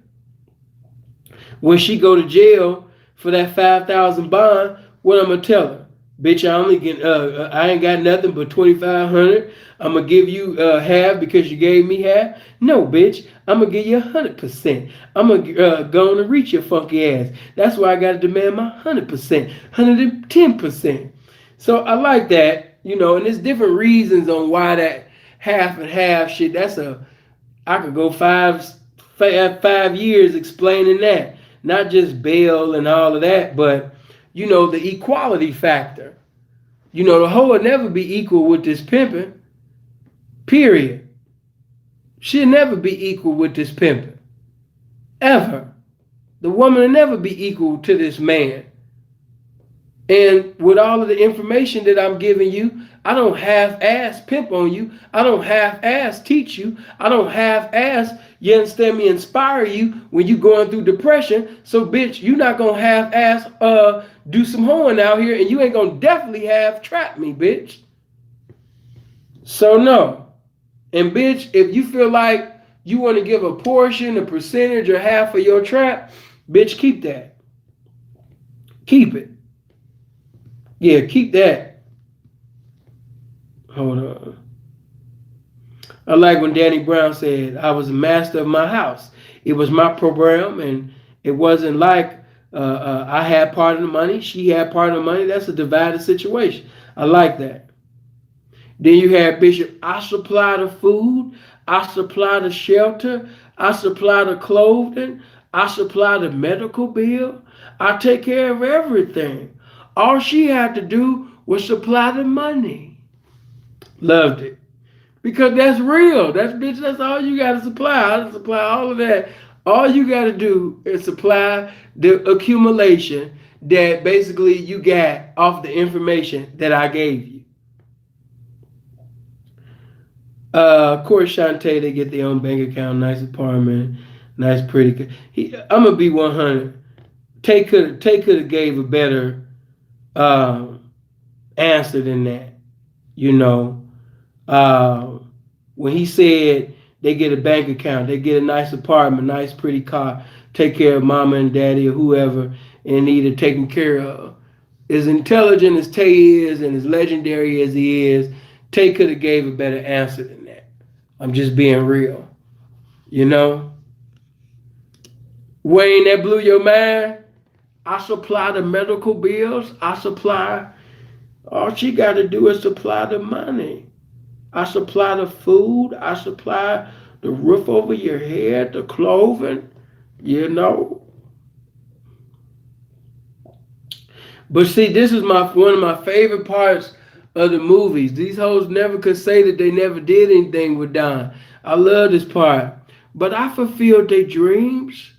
When she go to jail for that $5,000 bond, what I'm going to tell her? Bitch, I only get I ain't got nothing but 2,500. I'm gonna give you half because you gave me half. No, bitch, I'm gonna give you 100%. I'm gonna go on and reach your funky ass. That's why I gotta demand my 100%, 110%. So I like that, you know, and there's different reasons on why that half and half shit. I could go 5 years explaining that. Not just bail and all of that, but you know, the equality factor. You know, the hoe will never be equal with this pimping. Period. She'll never be equal with this pimping. Ever. The woman will never be equal to this man. And with all of the information that I'm giving you, I don't half-ass pimp on you. I don't half-ass teach you. I don't half-ass, you understand me, inspire you when you going through depression. So, bitch, you not going to half-ass do some hoeing out here, and you ain't going to definitely half-trap me, bitch. So, no. And, bitch, if you feel like you want to give a portion, a percentage, or half of your trap, bitch, keep that. Keep it. Yeah, keep that. Hold on. I like when Danny Brown said, I was a master of my house. It was my program, and it wasn't like I had part of the money, she had part of the money. That's a divided situation. I like that. Then you had Bishop, I supply the food, I supply the shelter, I supply the clothing, I supply the medical bill, I take care of everything. All she had to do was supply the money. Loved it. Because that's real. That's all you gotta supply. I supply all of that. All you gotta do is supply the accumulation that basically you got off the information that I gave you. Of course, Shantae, they get their own bank account, nice apartment, nice pretty. I'm gonna be 100. Tay could have gave a better answer than that. You know, when he said they get a bank account, they get a nice apartment, nice pretty car, take care of mama and daddy or whoever and need it taken care of. As intelligent as Tay is and as legendary as he is, Tay could have gave a better answer than that. I'm just being real. You know? Wayne, that blew your mind? I supply the medical bills. I supply. All she got to do is supply the money. I supply the food. I supply the roof over your head, the clothing, you know. But see, this is one of my favorite parts of the movies. These hoes never could say that they never did anything with Don. I love this part. But I fulfilled their dreams.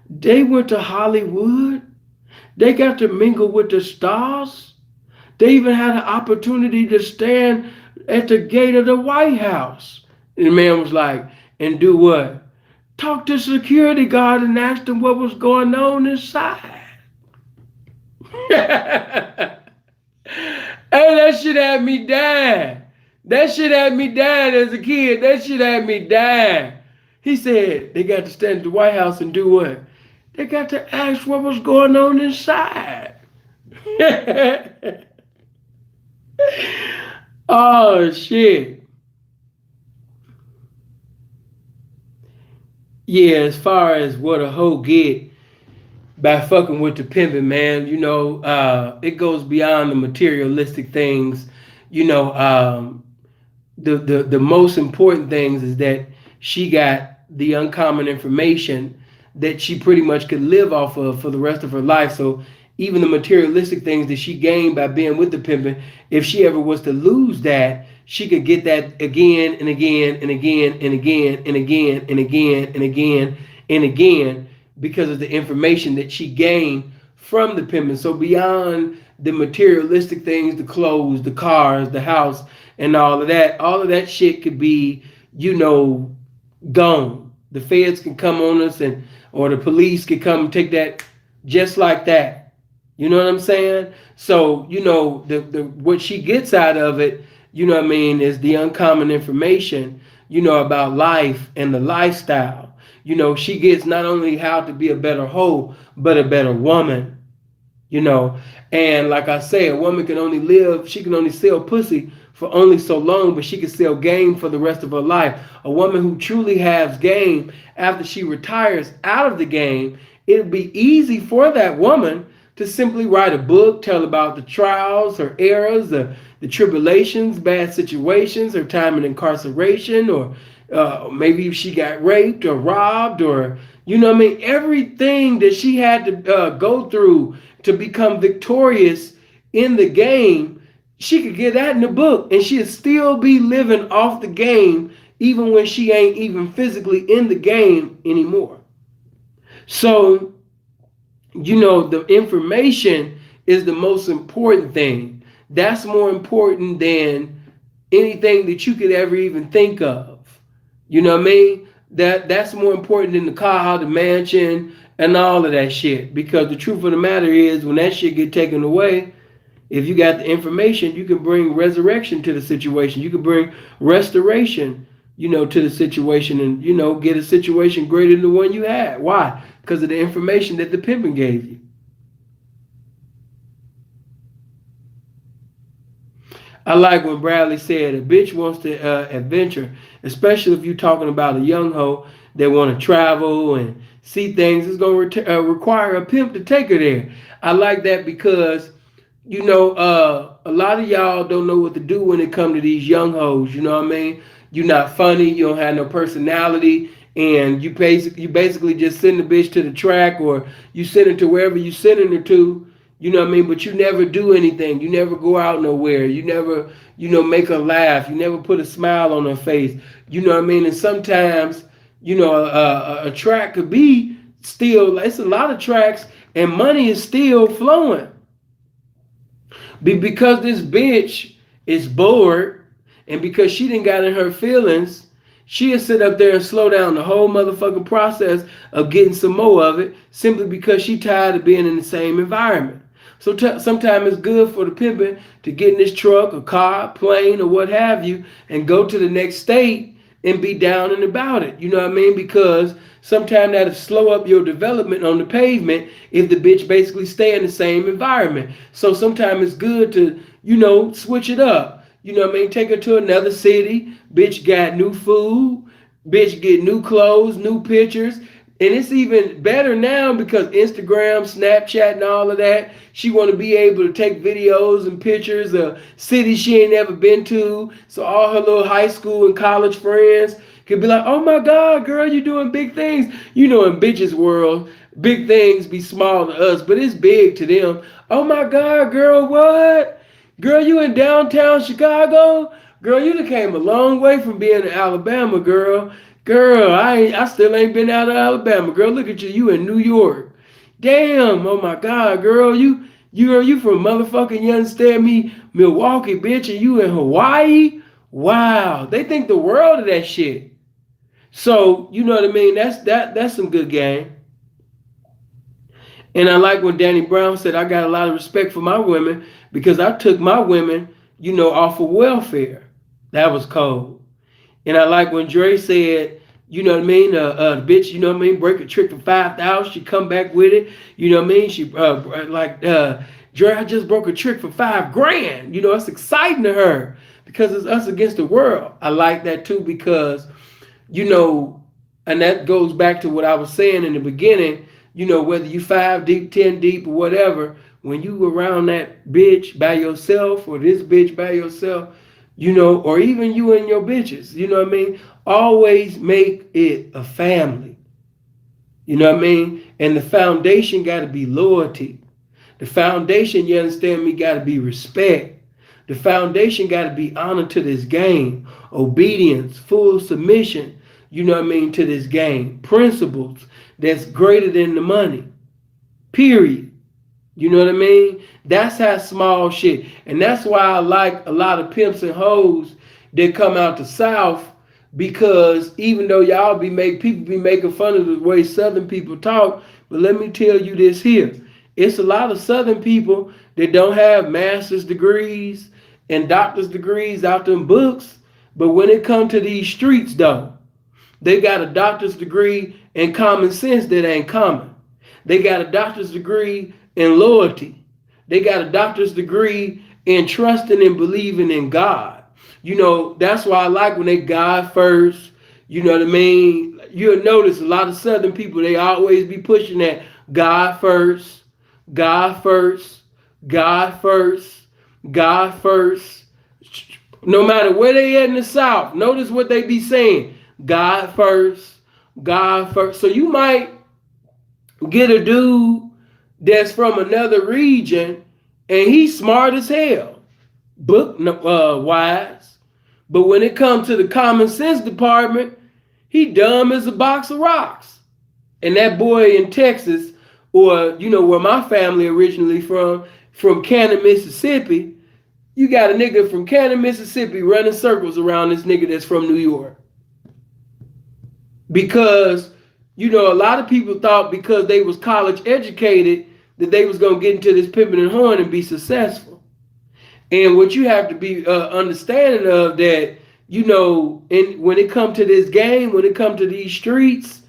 They went to Hollywood. They got to mingle with the stars. They even had an opportunity to stand at the gate of the White House. And the man was like, and do what? Talk to security guard and ask them what was going on inside. Hey, that shit had me dying. That shit had me dying as a kid. That shit had me dying. He said they got to stand at the White House and do what? They got to ask what was going on inside. Oh, shit. Yeah, as far as what a hoe get by fucking with the pimping, man, you know, it goes beyond the materialistic things. You know, the most important things is that she got the uncommon information that she pretty much could live off of for the rest of her life. So even the materialistic things that she gained by being with the pimping, if she ever was to lose that, she could get that again and again and again and again and again and again and again and again because of the information that she gained from the pimping. So beyond the materialistic things, the clothes, the cars, the house, and all of that shit could be, you know, gone. The feds can come on us or the police could come and take that just like that. You know what I'm saying? So, you know, the what she gets out of it, you know what I mean, is the uncommon information, you know, about life and the lifestyle. You know, she gets not only how to be a better hoe, but a better woman. you know. And like I say, a woman can only live, she can only sell pussy for only so long, but she can sell game for the rest of her life. A woman who truly has game after she retires out of the game, it'd be easy for that woman to simply write a book, tell about the trials, her errors, the tribulations, bad situations, her time in incarceration, or maybe if she got raped or robbed, or you know what I mean, everything that she had to go through to become victorious in the game, she could get that in the book, and she'd still be living off the game even when she ain't even physically in the game anymore. So, you know, the information is the most important thing. That's more important than anything that you could ever even think of. You know what I mean? That's more important than the car, the mansion, and all of that shit. Because the truth of the matter is, when that shit get taken away, if you got the information, you can bring resurrection to the situation. You can bring restoration, you know, to the situation, and you know, get a situation greater than the one you had. Why? Because of the information that the pimping gave you. I like when Bradley said a bitch wants to adventure, especially if you're talking about a young hoe that want to travel and see things. It's going to require a pimp to take her there. I like that because, you know, a lot of y'all don't know what to do when it come to these young hoes. You know what I mean? You're not funny. You don't have no personality. And you basically just send the bitch to the track, or you send her to wherever you sending her to. You know what I mean? But you never do anything. You never go out nowhere. You never, you know, make her laugh. You never put a smile on her face. You know what I mean? And sometimes, you know, a track could be still, it's a lot of tracks, and money is still flowing. Because this bitch is bored, and because she didn't got in her feelings, she'll sit up there and slow down the whole motherfucking process of getting some more of it, simply because she tired of being in the same environment. So sometimes it's good for the pimpin' to get in this truck, a car, plane, or what have you, and go to the next state and be down and about it. You know what I mean? Because sometimes that'll slow up your development on the pavement if the bitch basically stay in the same environment. So sometimes it's good to, you know, switch it up. You know what I mean? Take her to another city. Bitch got new food. Bitch get new clothes, new pictures. And it's even better now because Instagram, Snapchat, and all of that. She want to be able to take videos and pictures of cities she ain't never been to. So all her little high school and college friends could be like, "Oh my God, girl, you doing big things." You know, in bitches' world, big things be small to us, but it's big to them. "Oh my God, girl, what? Girl, you in downtown Chicago? Girl, you done came a long way from being in Alabama, girl. Girl, I still ain't been out of Alabama. Girl, look at you. You in New York. Damn, oh my God, girl, you from motherfucking, you understand me, Milwaukee, bitch, and you in Hawaii? Wow. They think the world of that shit. So, you know what I mean? That's some good game. And I like when Danny Brown said, I got a lot of respect for my women because I took my women, you know, off of welfare. That was cold. And I like when Dre said, you know what I mean, bitch, you know what I mean, break a trick for 5,000, she come back with it. You know what I mean? She Dre, I just broke a trick for $5,000. You know, it's exciting to her because it's us against the world. I like that too because, you know, and that goes back to what I was saying in the beginning. You know, whether you 5 deep, 10 deep, or whatever, when you around that bitch by yourself or this bitch by yourself, you know, or even you and your bitches, you know what I mean? Always make it a family. You know what I mean? And the foundation got to be loyalty. The foundation, you understand me, got to be respect. The foundation got to be honor to this game, obedience, full submission, you know what I mean, to this game. Principles that's greater than the money. Period. You know what I mean? That's how small shit. And that's why I like a lot of pimps and hoes that come out the South, because even though people be making fun of the way Southern people talk, but let me tell you this here. It's a lot of Southern people that don't have master's degrees and doctor's degrees out them books, but when it comes to these streets though, they got a doctor's degree in common sense that ain't common. They got a doctor's degree and loyalty. They got a doctor's degree in trusting and believing in God. That's why I like when they God first. You know what I mean? You'll notice a lot of Southern people, they always be pushing that God first, God first, God first, God first. No matter where they at in the South, notice what they be saying. God first, God first. So you might get a dude that's from another region and he's smart as hell, book wise. But when it comes to the common sense department, he dumb as a box of rocks. And that boy in Texas, or where my family originally from Canton, Mississippi, you got a nigga from Canton, Mississippi running circles around this nigga that's from New York. Because, a lot of people thought because they was college educated that they was going to get into this pimping and horn and be successful. And what you have to be understanding of that, when it comes to this game, when it comes to these streets,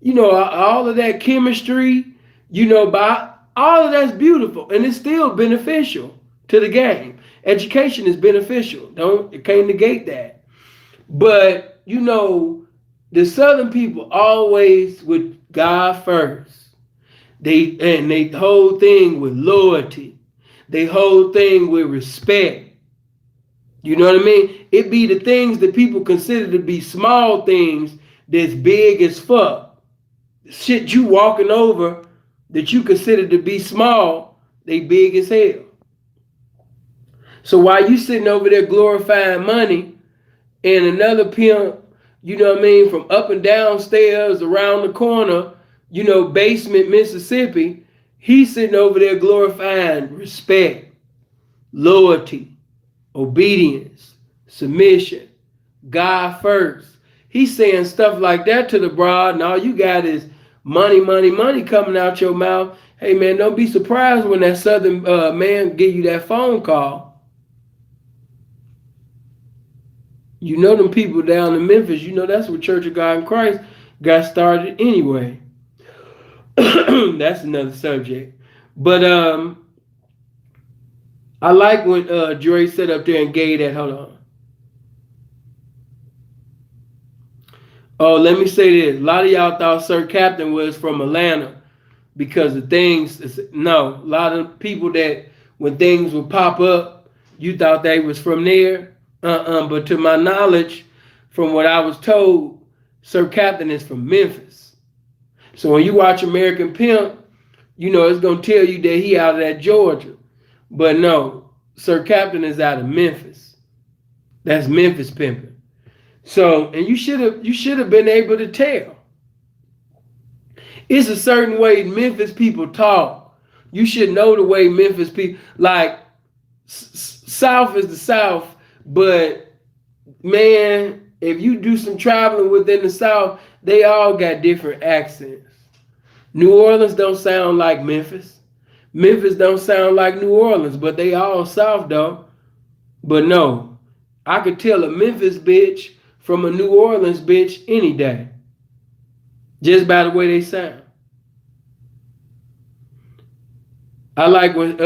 all of that chemistry, by all of that's beautiful and it's still beneficial to the game. Education is beneficial. Can't negate that. But, the Southern people always with God first. They whole thing with loyalty. They whole thing with respect. You know what I mean? It be the things that people consider to be small things that's big as fuck. Shit you walking over that you consider to be small, they big as hell. So while you sitting over there glorifying money and another pimp, from up and downstairs around the corner, basement Mississippi, he's sitting over there glorifying respect, loyalty, obedience, submission, God first. He's saying stuff like that to the broad, and all you got is money, money, money coming out your mouth. Hey man, don't be surprised when that Southern man give you that phone call. Them people down in Memphis, that's where Church of God in Christ got started anyway. That's another subject. But I like when Dre sat up there and gave that. Hold on. Oh, let me say this. A lot of y'all thought Sir Captain was from Atlanta because of things. No, a lot of people that when things would pop up, you thought they was from there. But to my knowledge, from what I was told, Sir Captain is from Memphis. So when you watch American Pimp, it's going to tell you that he out of that Georgia. But no, Sir Captain is out of Memphis. That's Memphis pimping. So, and you should have been able to tell. It's a certain way Memphis people talk. You should know the way Memphis people, like, South is the South. But man, if you do some traveling within the South, they all got different accents. New Orleans don't sound like Memphis. Memphis don't sound like New Orleans, but they all South though. But no, I could tell a Memphis bitch from a New Orleans bitch any day. Just by the way they sound. I like when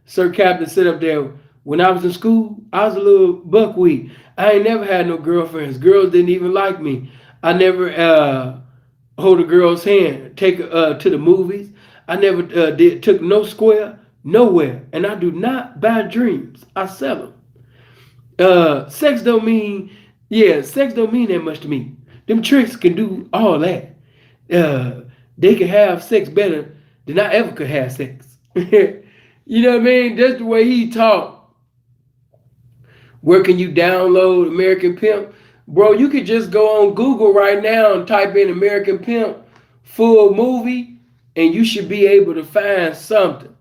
Sir Captain sit up there. When I was in school, I was a little buckwheat. I ain't never had no girlfriends. Girls didn't even like me. I never hold a girl's hand, take her to the movies. I never took no square, nowhere. And I do not buy dreams. I sell them. Sex don't mean that much to me. Them tricks can do all that. They can have sex better than I ever could have sex. You know what I mean? That's the way he talk. Where can you download American Pimp? Bro, you could just go on Google right now and type in American Pimp full movie and you should be able to find something.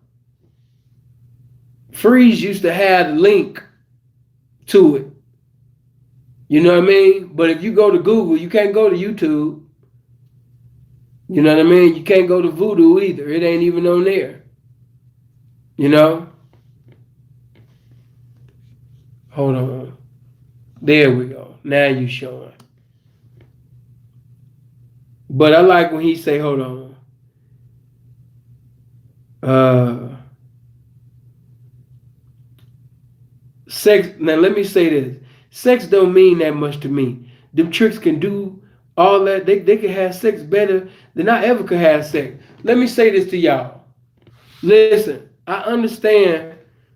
Freeze used to have a link to it. You know what I mean? But if you go to Google, you can't go to YouTube. You know what I mean? You can't go to Voodoo either. It ain't even on there. Hold on. There we go. Now you showing. But I like when he say, hold on. Uh, Sex. Now let me say this: sex don't mean that much to me. Them tricks can do all that. They can have sex better than I ever could have sex. Let me say this to y'all. Listen, I understand.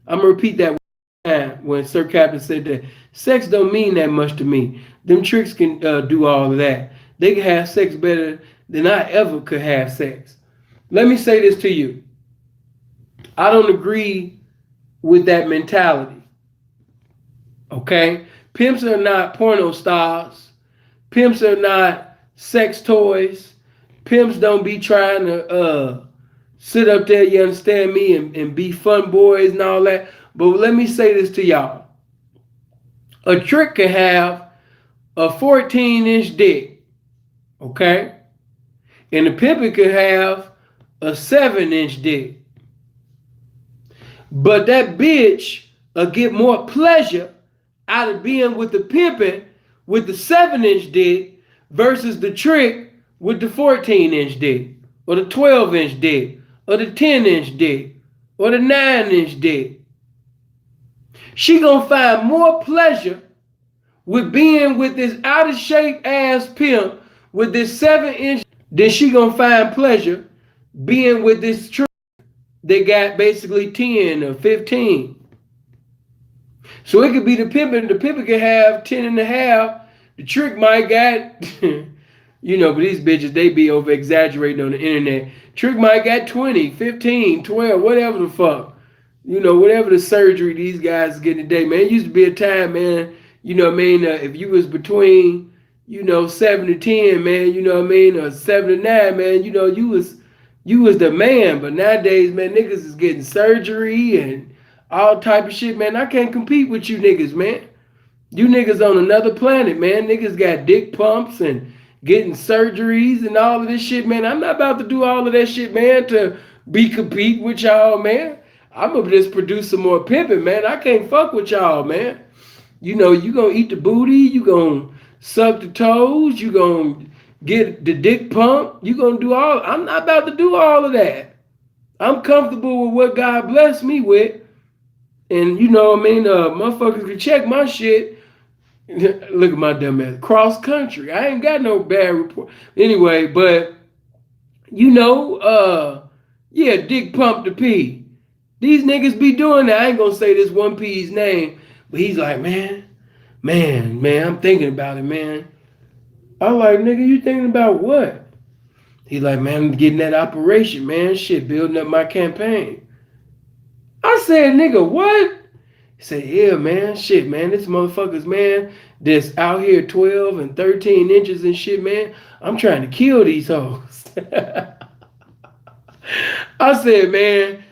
I'm gonna repeat that one time when Sir Captain said that sex don't mean that much to me. Them tricks can do all of that. They can have sex better than I ever could have sex. Let me say this to you. I don't agree with that mentality. Okay? Pimps are not porno stars. Pimps are not sex toys. Pimps don't be trying to sit up there, you understand me, and be fun boys and all that. But let me say this to y'all. A trick can have a 14-inch dick, okay? And a pimp can have a 7-inch dick. But that bitch will get more pleasure out of being with the pimpin' with the 7-inch dick versus the trick with the 14-inch dick, or the 12-inch dick, or the 10-inch dick, or the 9-inch dick. She gonna find more pleasure with being with this out of shape ass pimp with this 7-inch than she gonna find pleasure being with this trick that got basically 10 or 15. So it could be the pimpin'. The pimpin' could have 10 and a half. The trick might got, but these bitches, they be over exaggerating on the internet. Trick might got 20, 15, 12, whatever the fuck. Whatever the surgery these guys get today, man. It used to be a time, man, if you was between, 7 to 10, man, or 7 to 9, man, you was the man. But nowadays, man, niggas is getting surgery and all type of shit, man. I can't compete with you niggas, man. You niggas on another planet, man. Niggas got dick pumps and getting surgeries and all of this shit, man. I'm not about to do all of that shit, man, to be compete with y'all, man. I'm gonna just produce some more pimping, man. I can't fuck with y'all, man. You gonna eat the booty, you gonna suck the toes, you gonna get the dick pump, you gonna do all. I'm not about to do all of that. I'm comfortable with what God blessed me with. And motherfuckers can check my shit. Look at my dumb ass. Cross country. I ain't got no bad report. Anyway, but Dick Pump the P. These niggas be doing that. I ain't gonna say this one P's name, but he's like, man, I'm thinking about it, man. I'm like, nigga, you thinking about what? He's like, man, I'm getting that operation, man. Shit, building up my campaign. I said, nigga, what? He said, yeah, man, shit, man, this motherfuckers, man, that's out here 12 and 13 inches and shit, man, I'm trying to kill these hoes. I said, man,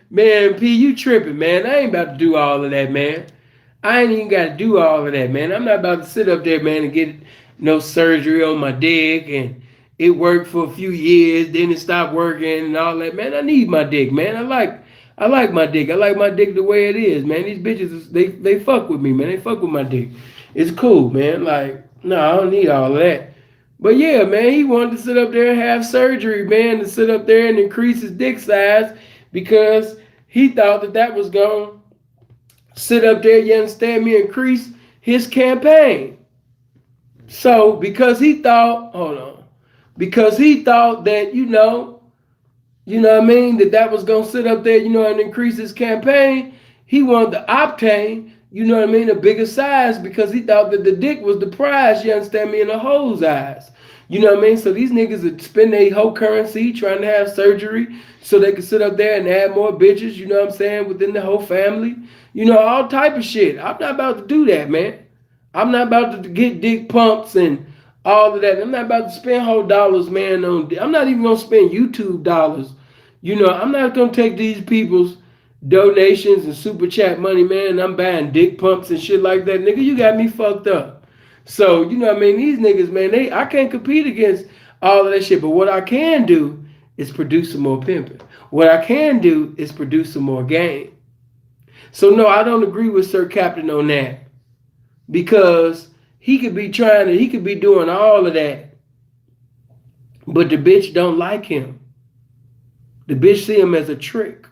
P, you tripping, man. I ain't about to do all of that, man. I ain't even got to do all of that, man. I'm not about to sit up there, man, and get no surgery on my dick and it worked for a few years, then it stopped working and all that, man. I need my dick, man. I like my dick. I like my dick the way it is, man. These bitches, they fuck with me, man. They fuck with my dick. It's cool, man. Like, no, I don't need all of that. But yeah, man, he wanted to sit up there and have surgery, man, to sit up there and increase his dick size because he thought that was going to sit up there, you understand me, increase his campaign. So because he thought that, what I mean, that was going to sit up there, and increase his campaign. He wanted to obtain, a bigger size because he thought that the dick was the prize, you understand me, in the hoe's eyes. So these niggas would spend their whole currency trying to have surgery so they could sit up there and add more bitches, within the whole family. All type of shit. I'm not about to do that, man. I'm not about to get dick pumps and all of that. I'm not about to spend whole dollars, man. I'm not even going to spend YouTube dollars. I'm not going to take these people's donations and super chat money, man. And I'm buying dick pumps and shit like that. Nigga, you got me fucked up. So, these niggas, man, I can't compete against all of that shit. But what I can do is produce some more pimping. What I can do is produce some more game. So, no, I don't agree with Sir Captain on that. Because he could be doing all of that. But the bitch don't like him. The bitch see him as a trick.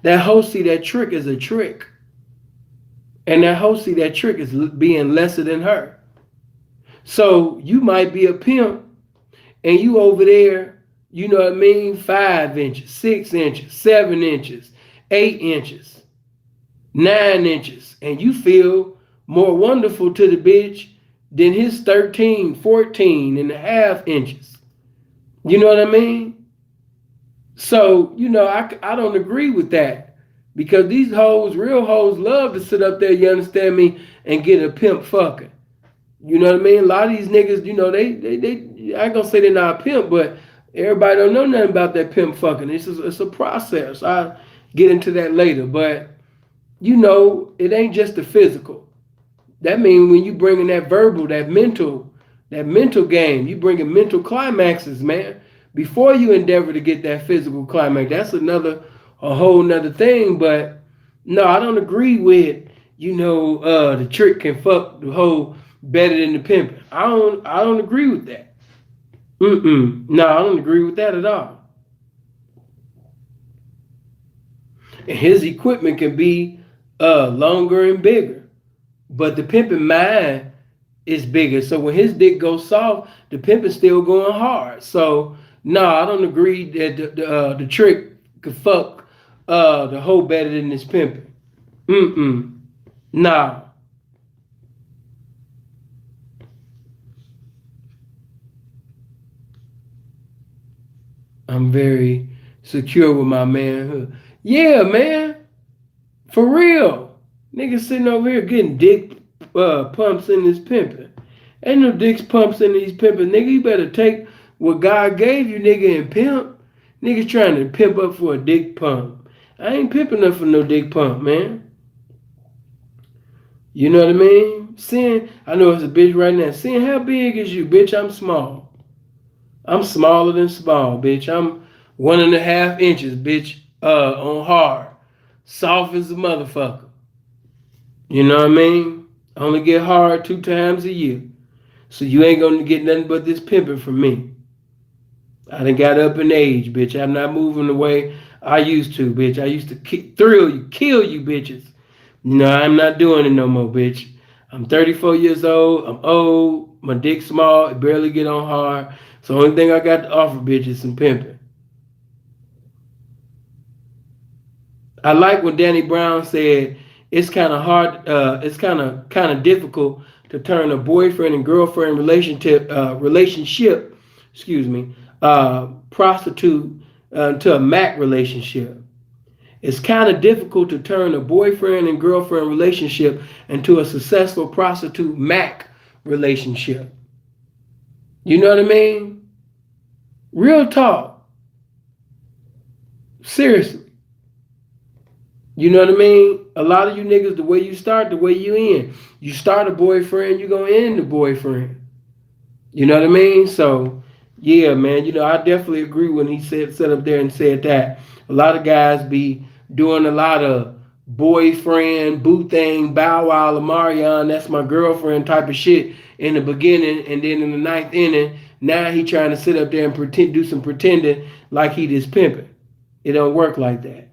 That hoe see that trick as a trick. And that hoe see that trick as being lesser than her. So you might be a pimp and you over there, you know what I mean, 5 inches, 6 inches, 7 inches, 8 inches, 9 inches, and you feel more wonderful to the bitch than his 13, 14 and a half inches. You know what I mean? So, I don't agree with that because these hoes, real hoes, love to sit up there, you understand me, and get a pimp fucking. You know what I mean? A lot of these niggas, I ain't gonna say they're not a pimp, but everybody don't know nothing about that pimp fucking. It's a process. I'll get into that later. But, it ain't just the physical. That means when you bringing that verbal, that mental game, you bringing mental climaxes, man. Before you endeavor to get that physical climax, that's a whole nother thing. But no, I don't agree with, the trick can fuck the hoe better than the pimping. I don't agree with that. No, I don't agree with that at all. And his equipment can be longer and bigger, but the pimping mind is bigger. So when his dick goes soft, the pimping still going hard. So no, I don't agree that the trick could fuck the hoe better than this pimping. Nah. I'm very secure with my manhood. Yeah, man. For real. Niggas sitting over here getting dick pumps in this pimping. Ain't no dicks pumps in these pimping. Nigga, you better take what God gave you, nigga, and pimp. Niggas trying to pimp up for a dick pump. I ain't pimping up for no dick pump, man. You know what I mean? Sin, I know it's a bitch right now. Sin, how big is you, bitch? I'm small. I'm smaller than small, bitch. I'm 1.5 inches, bitch, on hard. Soft as a motherfucker. You know what I mean? I only get hard 2 times a year. So you ain't gonna get nothing but this pimping from me. I done got up in age, bitch. I'm not moving the way I used to, bitch. I used to kill you bitches. No, I'm not doing it no more, bitch. I'm 34 years old. I'm old. My dick small. It barely get on hard. So the only thing I got to offer, bitch, is some pimping. I like when Danny Brown said it's kind of hard. It's kind of difficult to turn a boyfriend and girlfriend relationship, prostitute to a Mac relationship. It's kind of difficult to turn a boyfriend and girlfriend relationship into a successful prostitute Mac relationship. You know what I mean? Real talk. Seriously. You know what I mean? A lot of you niggas, the way you start, the way you end. You start a boyfriend, you gonna end the boyfriend. You know what I mean? So, yeah, man. I definitely agree when he sat up there and said that. A lot of guys be doing a lot of boyfriend, boo thing, bow wow, Lamarion, that's my girlfriend type of shit in the beginning, and then in the 9th inning, now he trying to sit up there and do some pretending like he just pimping. It don't work like that.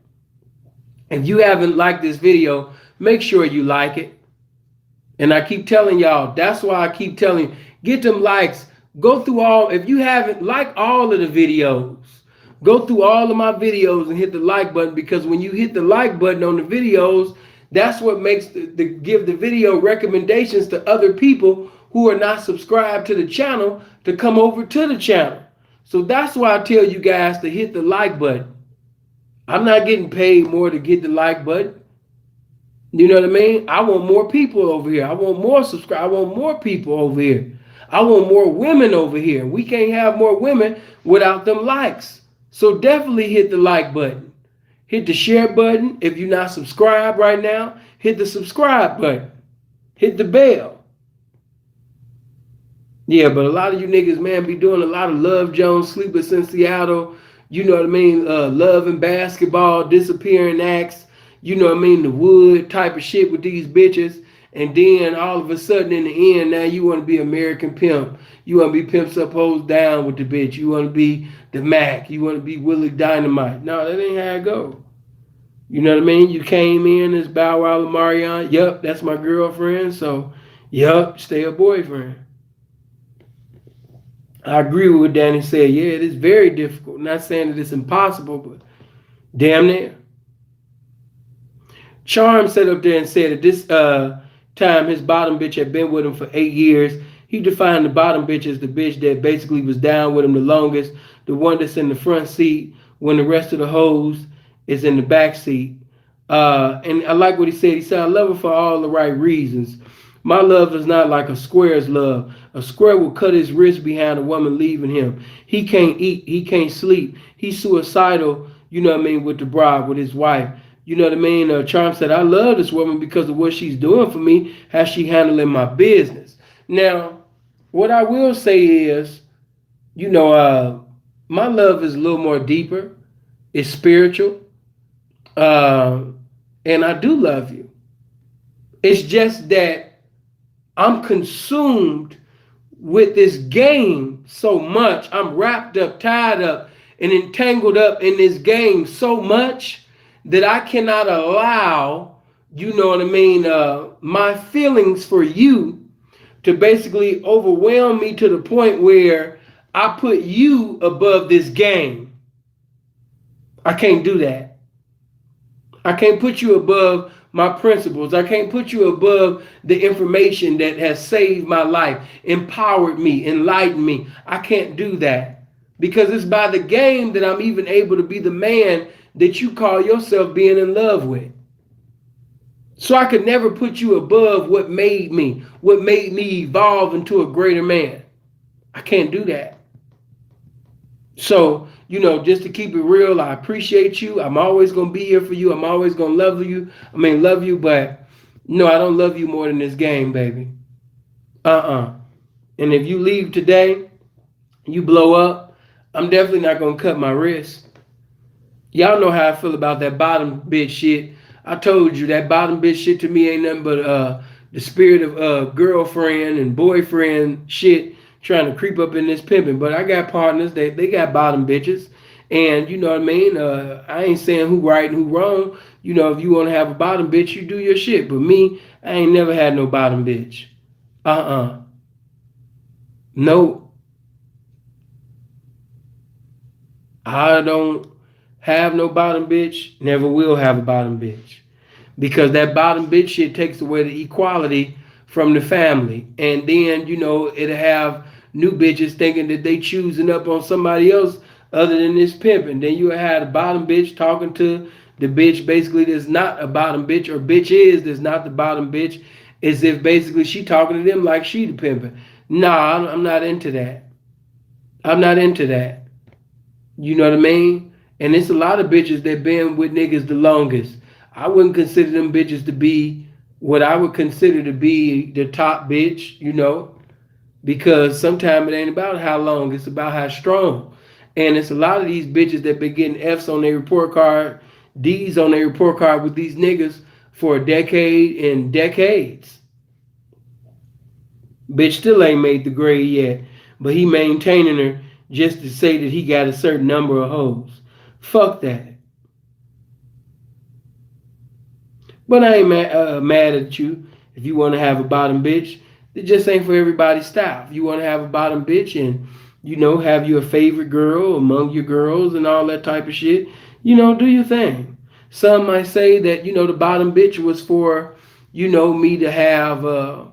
If you haven't liked this video, make sure you like it. And I keep telling y'all, that's why I keep telling you, get them likes. Go through all, if you haven't, like all of the videos. Go through all of my videos and hit the like button, because when you hit the like button on the videos, that's what makes give the video recommendations to other people who are not subscribed to the channel to come over to the channel. So that's why I tell you guys to hit the like button. I'm not getting paid more to get the like button. You know what I mean? I want more people over here. I want more subscribers. I want more people over here. I want more women over here. We can't have more women without them likes. So definitely hit the like button. Hit the share button. If you're not subscribed right now, hit the subscribe button. Hit the bell. Yeah, but a lot of you niggas, man, be doing a lot of Love Jones, Sleepers in Seattle, you know what I mean, Love and Basketball, Disappearing Acts, you know what I mean, the Wood type of shit with these bitches. And then all of a sudden in the end, now you want to be American Pimp. You want to be Pimp Supposed Down with the bitch. You want to be the Mac. You want to be Willie Dynamite. No, that ain't how it go. You know what I mean? You came in as Bow Wow Lamarion. Yup, that's my girlfriend. So, yup, stay a boyfriend. I agree with what Danny said. Yeah, it is very difficult. Not saying that it's impossible, but damn near. Charm sat up there and said at this time his bottom bitch had been with him for 8 years. He defined the bottom bitch as the bitch that basically was down with him the longest, the one that's in the front seat when the rest of the hoes is in the back seat. And I like what he said. He said, I love her for all the right reasons. My love is not like a square's love. A square will cut his wrist behind a woman leaving him. He can't eat. He can't sleep. He's suicidal, you know what I mean, with the bride, with his wife. You know what I mean? Charm said, I love this woman because of what she's doing for me, how she handling my business. Now, what I will say is, my love is a little more deeper. It's spiritual. Uh, and I do love you. It's just that I'm consumed with this game so much. I'm wrapped up, tied up, and entangled up in this game so much that I cannot allow, you know what I mean, my feelings for you to basically overwhelm me to the point where I put you above this game. I can't do that. I can't put you above my principles. I can't put you above the information that has saved my life, empowered me, enlightened me. I can't do that because it's by the game that I'm even able to be the man that you call yourself being in love with. So I could never put you above what made me evolve into a greater man. I can't do that. So, just to keep it real, I appreciate you. I'm always going to be here for you. I'm always going to love you, but no, I don't love you more than this game, baby. And if you leave today, you blow up, I'm definitely not going to cut my wrist. Y'all know how I feel about that bottom bitch shit. I told you that bottom bitch shit to me ain't nothing but the spirit of girlfriend and boyfriend shit trying to creep up in this pimping. But I got partners, they got bottom bitches. And you know what I mean? I ain't saying who right and who wrong. If you want to have a bottom bitch, you do your shit. But me, I ain't never had no bottom bitch. No. I don't have no bottom bitch, never will have a bottom bitch. Because that bottom bitch shit takes away the equality from the family. And then, it'll have new bitches thinking that they choosing up on somebody else other than this pimp. And then you have a bottom bitch talking to the bitch basically that's not a bottom bitch, or bitch is that's not the bottom bitch, as if basically she talking to them like she the pimping. Nah, I'm not into that. I'm not into that. You know what I mean? And it's a lot of bitches that been with niggas the longest. I wouldn't consider them bitches to be what I would consider to be the top bitch, because sometimes it ain't about how long, it's about how strong. And it's a lot of these bitches that been getting F's on their report card, D's on their report card with these niggas for a decade and decades. Bitch still ain't made the grade yet, but he maintaining her just to say that he got a certain number of hoes. Fuck that. But I ain't mad at you if you want to have a bottom bitch. It just ain't for everybody's style. If you want to have a bottom bitch and, have you a favorite girl among your girls and all that type of shit, do your thing. Some might say that, the bottom bitch was for, me to have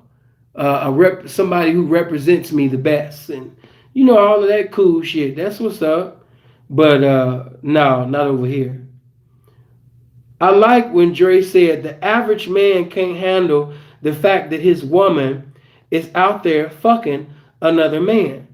somebody who represents me the best. And, all of that cool shit. That's what's up. But no, not over here. I like when Dre said the average man can't handle the fact that his woman is out there fucking another man.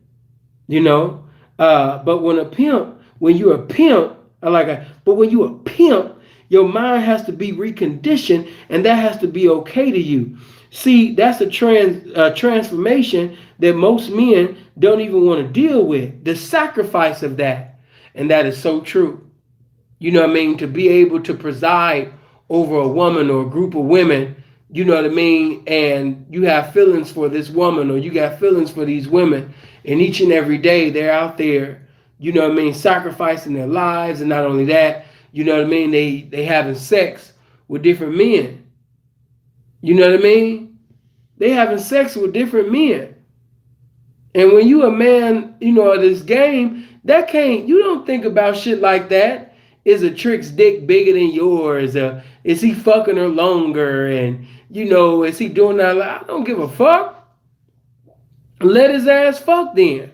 But when you're a pimp, but when you're a pimp, your mind has to be reconditioned, and that has to be okay to you. See, that's a transformation that most men don't even want to deal with. The sacrifice of that, and that is so true. You know what I mean? To be able to preside over a woman or a group of women, you know what I mean? And you have feelings for this woman, or you got feelings for these women. And each and every day they're out there, you know what I mean, sacrificing their lives. And not only that, you know what I mean, they having sex with different men. You know what I mean? They having sex with different men. And when you a man, you know, of this game, you don't think about shit like that. Is a trick's dick bigger than yours? Is he fucking her longer? And, you know, is he doing that? I don't give a fuck. Let his ass fuck then.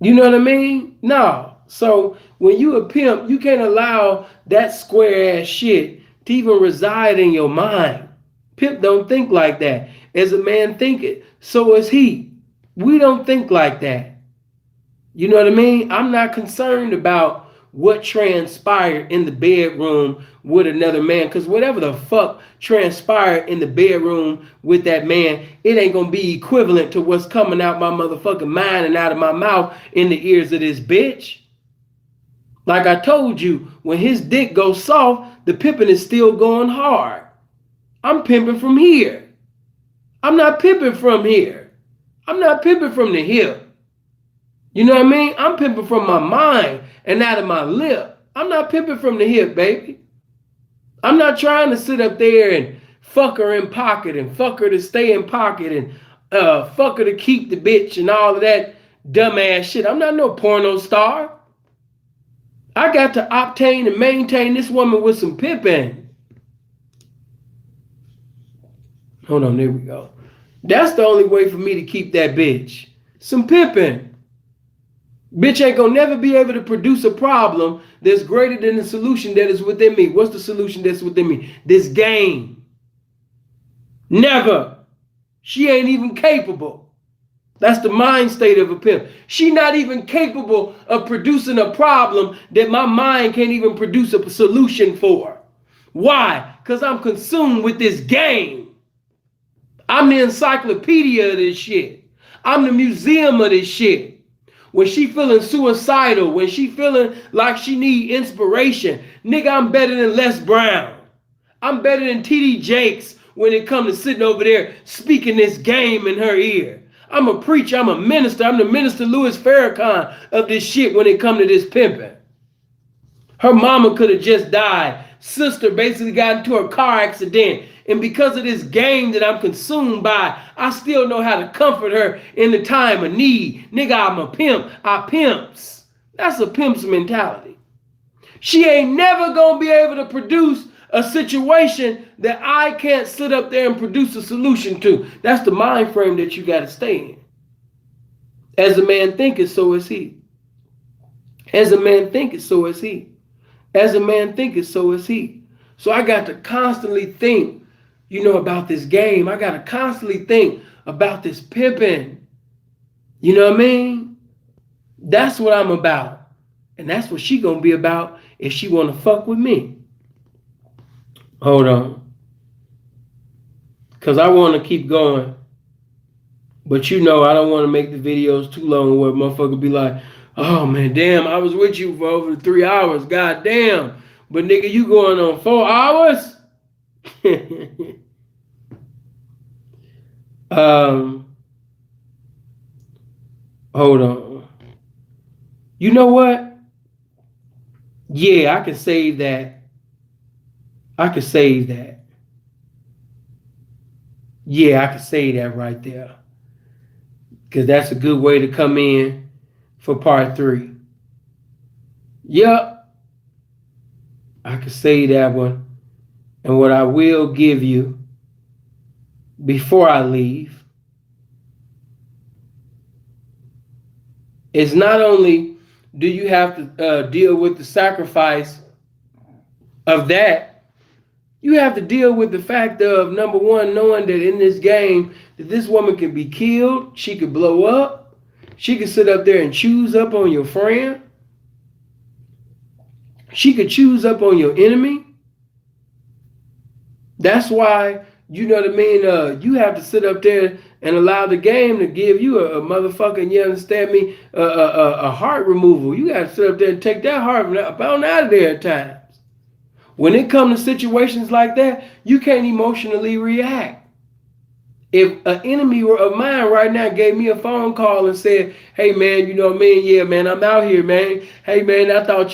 You know what I mean? No. So when you a pimp, you can't allow that square ass shit to even reside in your mind. Pimp don't think like that. As a man thinketh, so is he. We don't think like that. You know what I mean? I'm not concerned about what transpired in the bedroom with another man, because whatever the fuck transpired in the bedroom with that man, it ain't gonna be equivalent to what's coming out my motherfucking mind and out of my mouth in the ears of this bitch. Like I told you, when his dick goes soft, the pimping is still going hard. I'm pimping from here. I'm not pimping from here. I'm not pimping from the hip. You know what I mean? I'm pimping from my mind and out of my lip. I'm not pimping from the hip, baby. I'm not trying to sit up there and fuck her in pocket and fuck her to stay in pocket and fuck her to keep the bitch and all of that dumbass shit. I'm not no porno star. I got to obtain and maintain this woman with some pimping. Hold on, there we go. That's the only way for me to keep that bitch. Some pimping. Bitch ain't gonna never be able to produce a problem that's greater than the solution that is within me. What's the solution that's within me? This game. Never. She ain't even capable. That's the mind state of a pimp. She not even capable of producing a problem that my mind can't even produce a solution for. Why? Because I'm consumed with this game. I'm the encyclopedia of this shit. I'm the museum of this shit. When she feeling suicidal, when she feeling like she need inspiration, nigga, I'm better than Les Brown. I'm better than T.D. Jakes when it comes to sitting over there speaking this game in her ear. I'm a preacher, I'm a minister, I'm the minister Louis Farrakhan of this shit when it comes to this pimping. Her mama could have just died. Sister basically got into a car accident. And because of this game that I'm consumed by, I still know how to comfort her in the time of need. Nigga, I'm a pimp. I pimps. That's a pimp's mentality. She ain't never gonna be able to produce a situation that I can't sit up there and produce a solution to. That's the mind frame that you gotta stay in. As a man thinketh, so is he. As a man thinketh, so is he. As a man thinketh, so is he. So I got to constantly think, you know, about this game. I got to constantly think about this pimping. You know what I mean? That's what I'm about. And that's what she gonna be about if she want to fuck with me. Hold on. Because I want to keep going. But you know, I don't want to make the videos too long where motherfucker be like, oh man, damn, I was with you for over 3 hours. God damn. But nigga, you going on 4 hours? Hold on. You know what? Yeah, I can save that. I can save that. Yeah, I can say that right there. Because that's a good way to come in for part 3. Yep. I can say that one. And what I will give you before I leave is not only do you have to deal with the sacrifice of that, you have to deal with the fact of, number one, knowing that in this game, that this woman can be killed, she could blow up, she could sit up there and choose up on your friend, she could choose up on your enemy. That's why, you know what I mean, you have to sit up there and allow the game to give you a motherfucking, you understand me, a heart removal. You got to sit up there and take that heart on out of there at times. When it comes to situations like that, you can't emotionally react. If an enemy of mine right now gave me a phone call and said, hey man, you know what I mean? Yeah, man, I'm out here, man. Hey man, I thought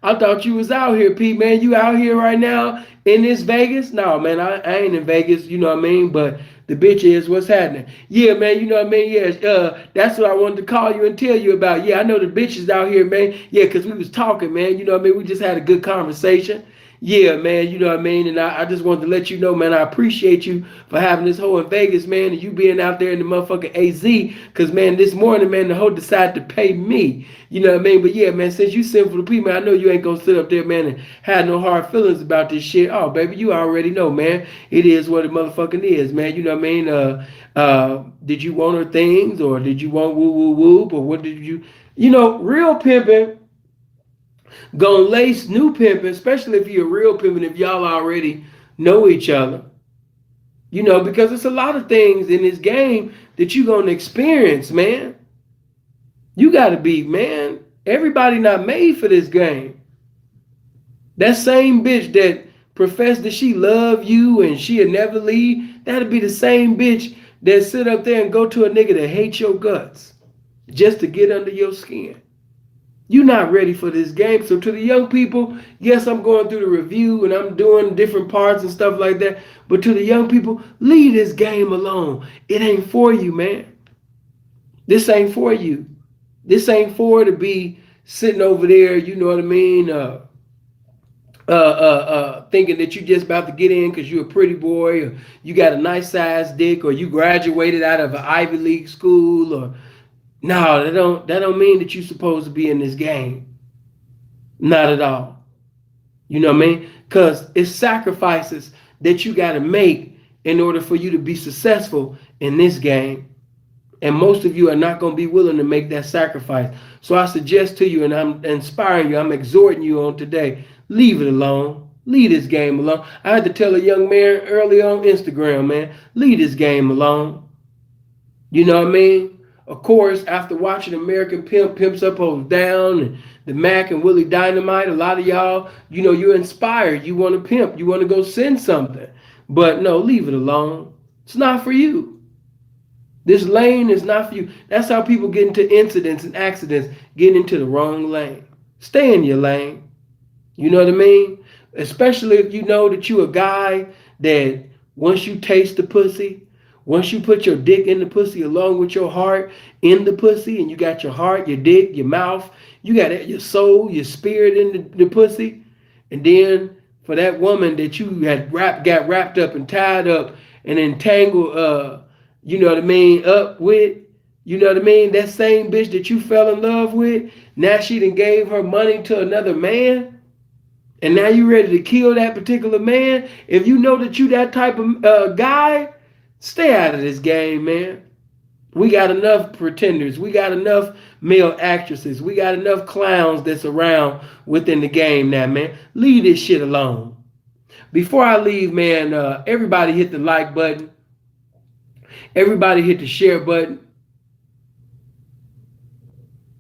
I thought you was out here, Pete, man. You out here right now in this Vegas? No, man, I ain't in Vegas, you know what I mean? But the bitch is what's happening. Yeah, man, you know what I mean? Yeah, that's what I wanted to call you and tell you about. Yeah, I know the bitches out here, man. Yeah, because we was talking, man. You know what I mean? We just had a good conversation. Yeah, man, you know what I mean? And I just wanted to let you know, man, I appreciate you for having this hoe in Vegas, man, and you being out there in the motherfucking AZ. Because, man, this morning, man, the hoe decided to pay me. You know what I mean? But, yeah, man, since you Sinful The P, man, I know you ain't going to sit up there, man, and have no hard feelings about this shit. Oh, baby, you already know, man. It is what it motherfucking is, man. You know what I mean? Did you want her things, or did you want woo, woo, woo, or what did you... You know, real pimping gonna lace new pimping, especially if you're a real pimping, if y'all already know each other. You know, because it's a lot of things in this game that you're gonna experience, man. You gotta be, man. Everybody not made for this game. That same bitch that professed that she love you and she'll never leave, that'll be the same bitch that sit up there and go to a nigga that hates your guts just to get under your skin. You're not ready for this game. So to the young people, yes, I'm going through the review and I'm doing different parts and stuff like that. But to the young people, leave this game alone. It ain't for you, man. This ain't for you. This ain't for to be sitting over there, you know what I mean, thinking that you just about to get in because you're a pretty boy, or you got a nice size dick, or you graduated out of an Ivy League school, or no, that don't mean that you're supposed to be in this game. Not at all. You know what I mean? Because it's sacrifices that you got to make in order for you to be successful in this game. And most of you are not going to be willing to make that sacrifice. So I suggest to you, and I'm inspiring you, I'm exhorting you on today, leave it alone. Leave this game alone. I had to tell a young man early on Instagram, man, leave this game alone. You know what I mean? Of course, after watching American Pimps Up, Hoes Down, and the Mac and Willie Dynamite, a lot of y'all, you know, you're inspired. You want to pimp. You want to go send something. But no, leave it alone. It's not for you. This lane is not for you. That's how people get into incidents and accidents, getting into the wrong lane. Stay in your lane. You know what I mean? Especially if you know that you a guy that once you taste the pussy, once you put your dick in the pussy along with your heart in the pussy, and you got your heart, your dick, your mouth, you got your soul, your spirit in the pussy, and then for that woman that you had got wrapped up and tied up and entangled, you know what I mean, up with, you know what I mean, that same bitch that you fell in love with, now she done gave her money to another man, and now you ready to kill that particular man. If you know that you that type of guy, stay out of this game, man. We got enough pretenders. We got enough male actresses. We got enough clowns that's around within the game now, man. Leave this shit alone. Before I leave, man, everybody hit the like button. Everybody hit the share button.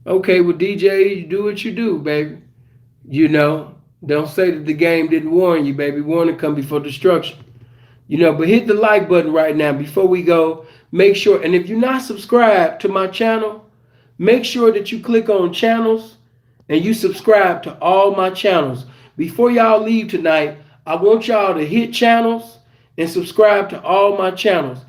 Okay, well, DJ, you do what you do, baby. You know, don't say that the game didn't warn you, baby. Warning come before destruction. You know, but hit the like button right now before we go. Make sure, and if you're not subscribed to my channel, make sure that you click on channels and you subscribe to all my channels. Before y'all leave tonight, I want y'all to hit channels and subscribe to all my channels.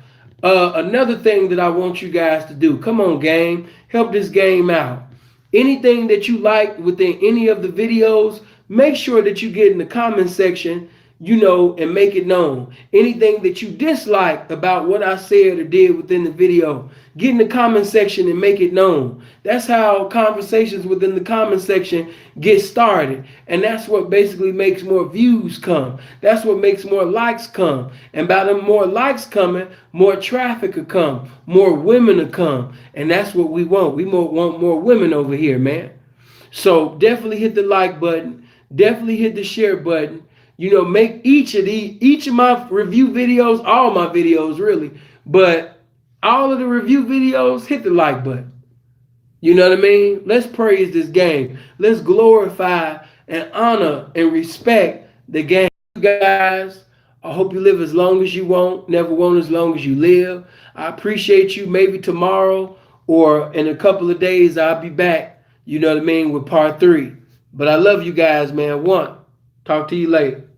Another thing that I want you guys to do, come on, game, help this game out. Anything that you like within any of the videos, make sure that you get in the comment section, you know, and make it known. Anything that you dislike about what I said or did within the video, get in the comment section and make it known. That's how conversations within the comment section get started. And that's what basically makes more views come. That's what makes more likes come. And by the more likes coming, more traffic will come. More women will come. And that's what we want. We want more women over here, man. So definitely hit the like button. Definitely hit the share button. You know, make each of my review videos, all my videos really, but all of the review videos, hit the like button. You know what I mean? Let's praise this game. Let's glorify and honor and respect the game. You guys, I hope you live as long as you want, never want as long as you live. I appreciate you. Maybe tomorrow or in a couple of days, I'll be back, you know what I mean, with part 3. But I love you guys, man. One. Talk to you later.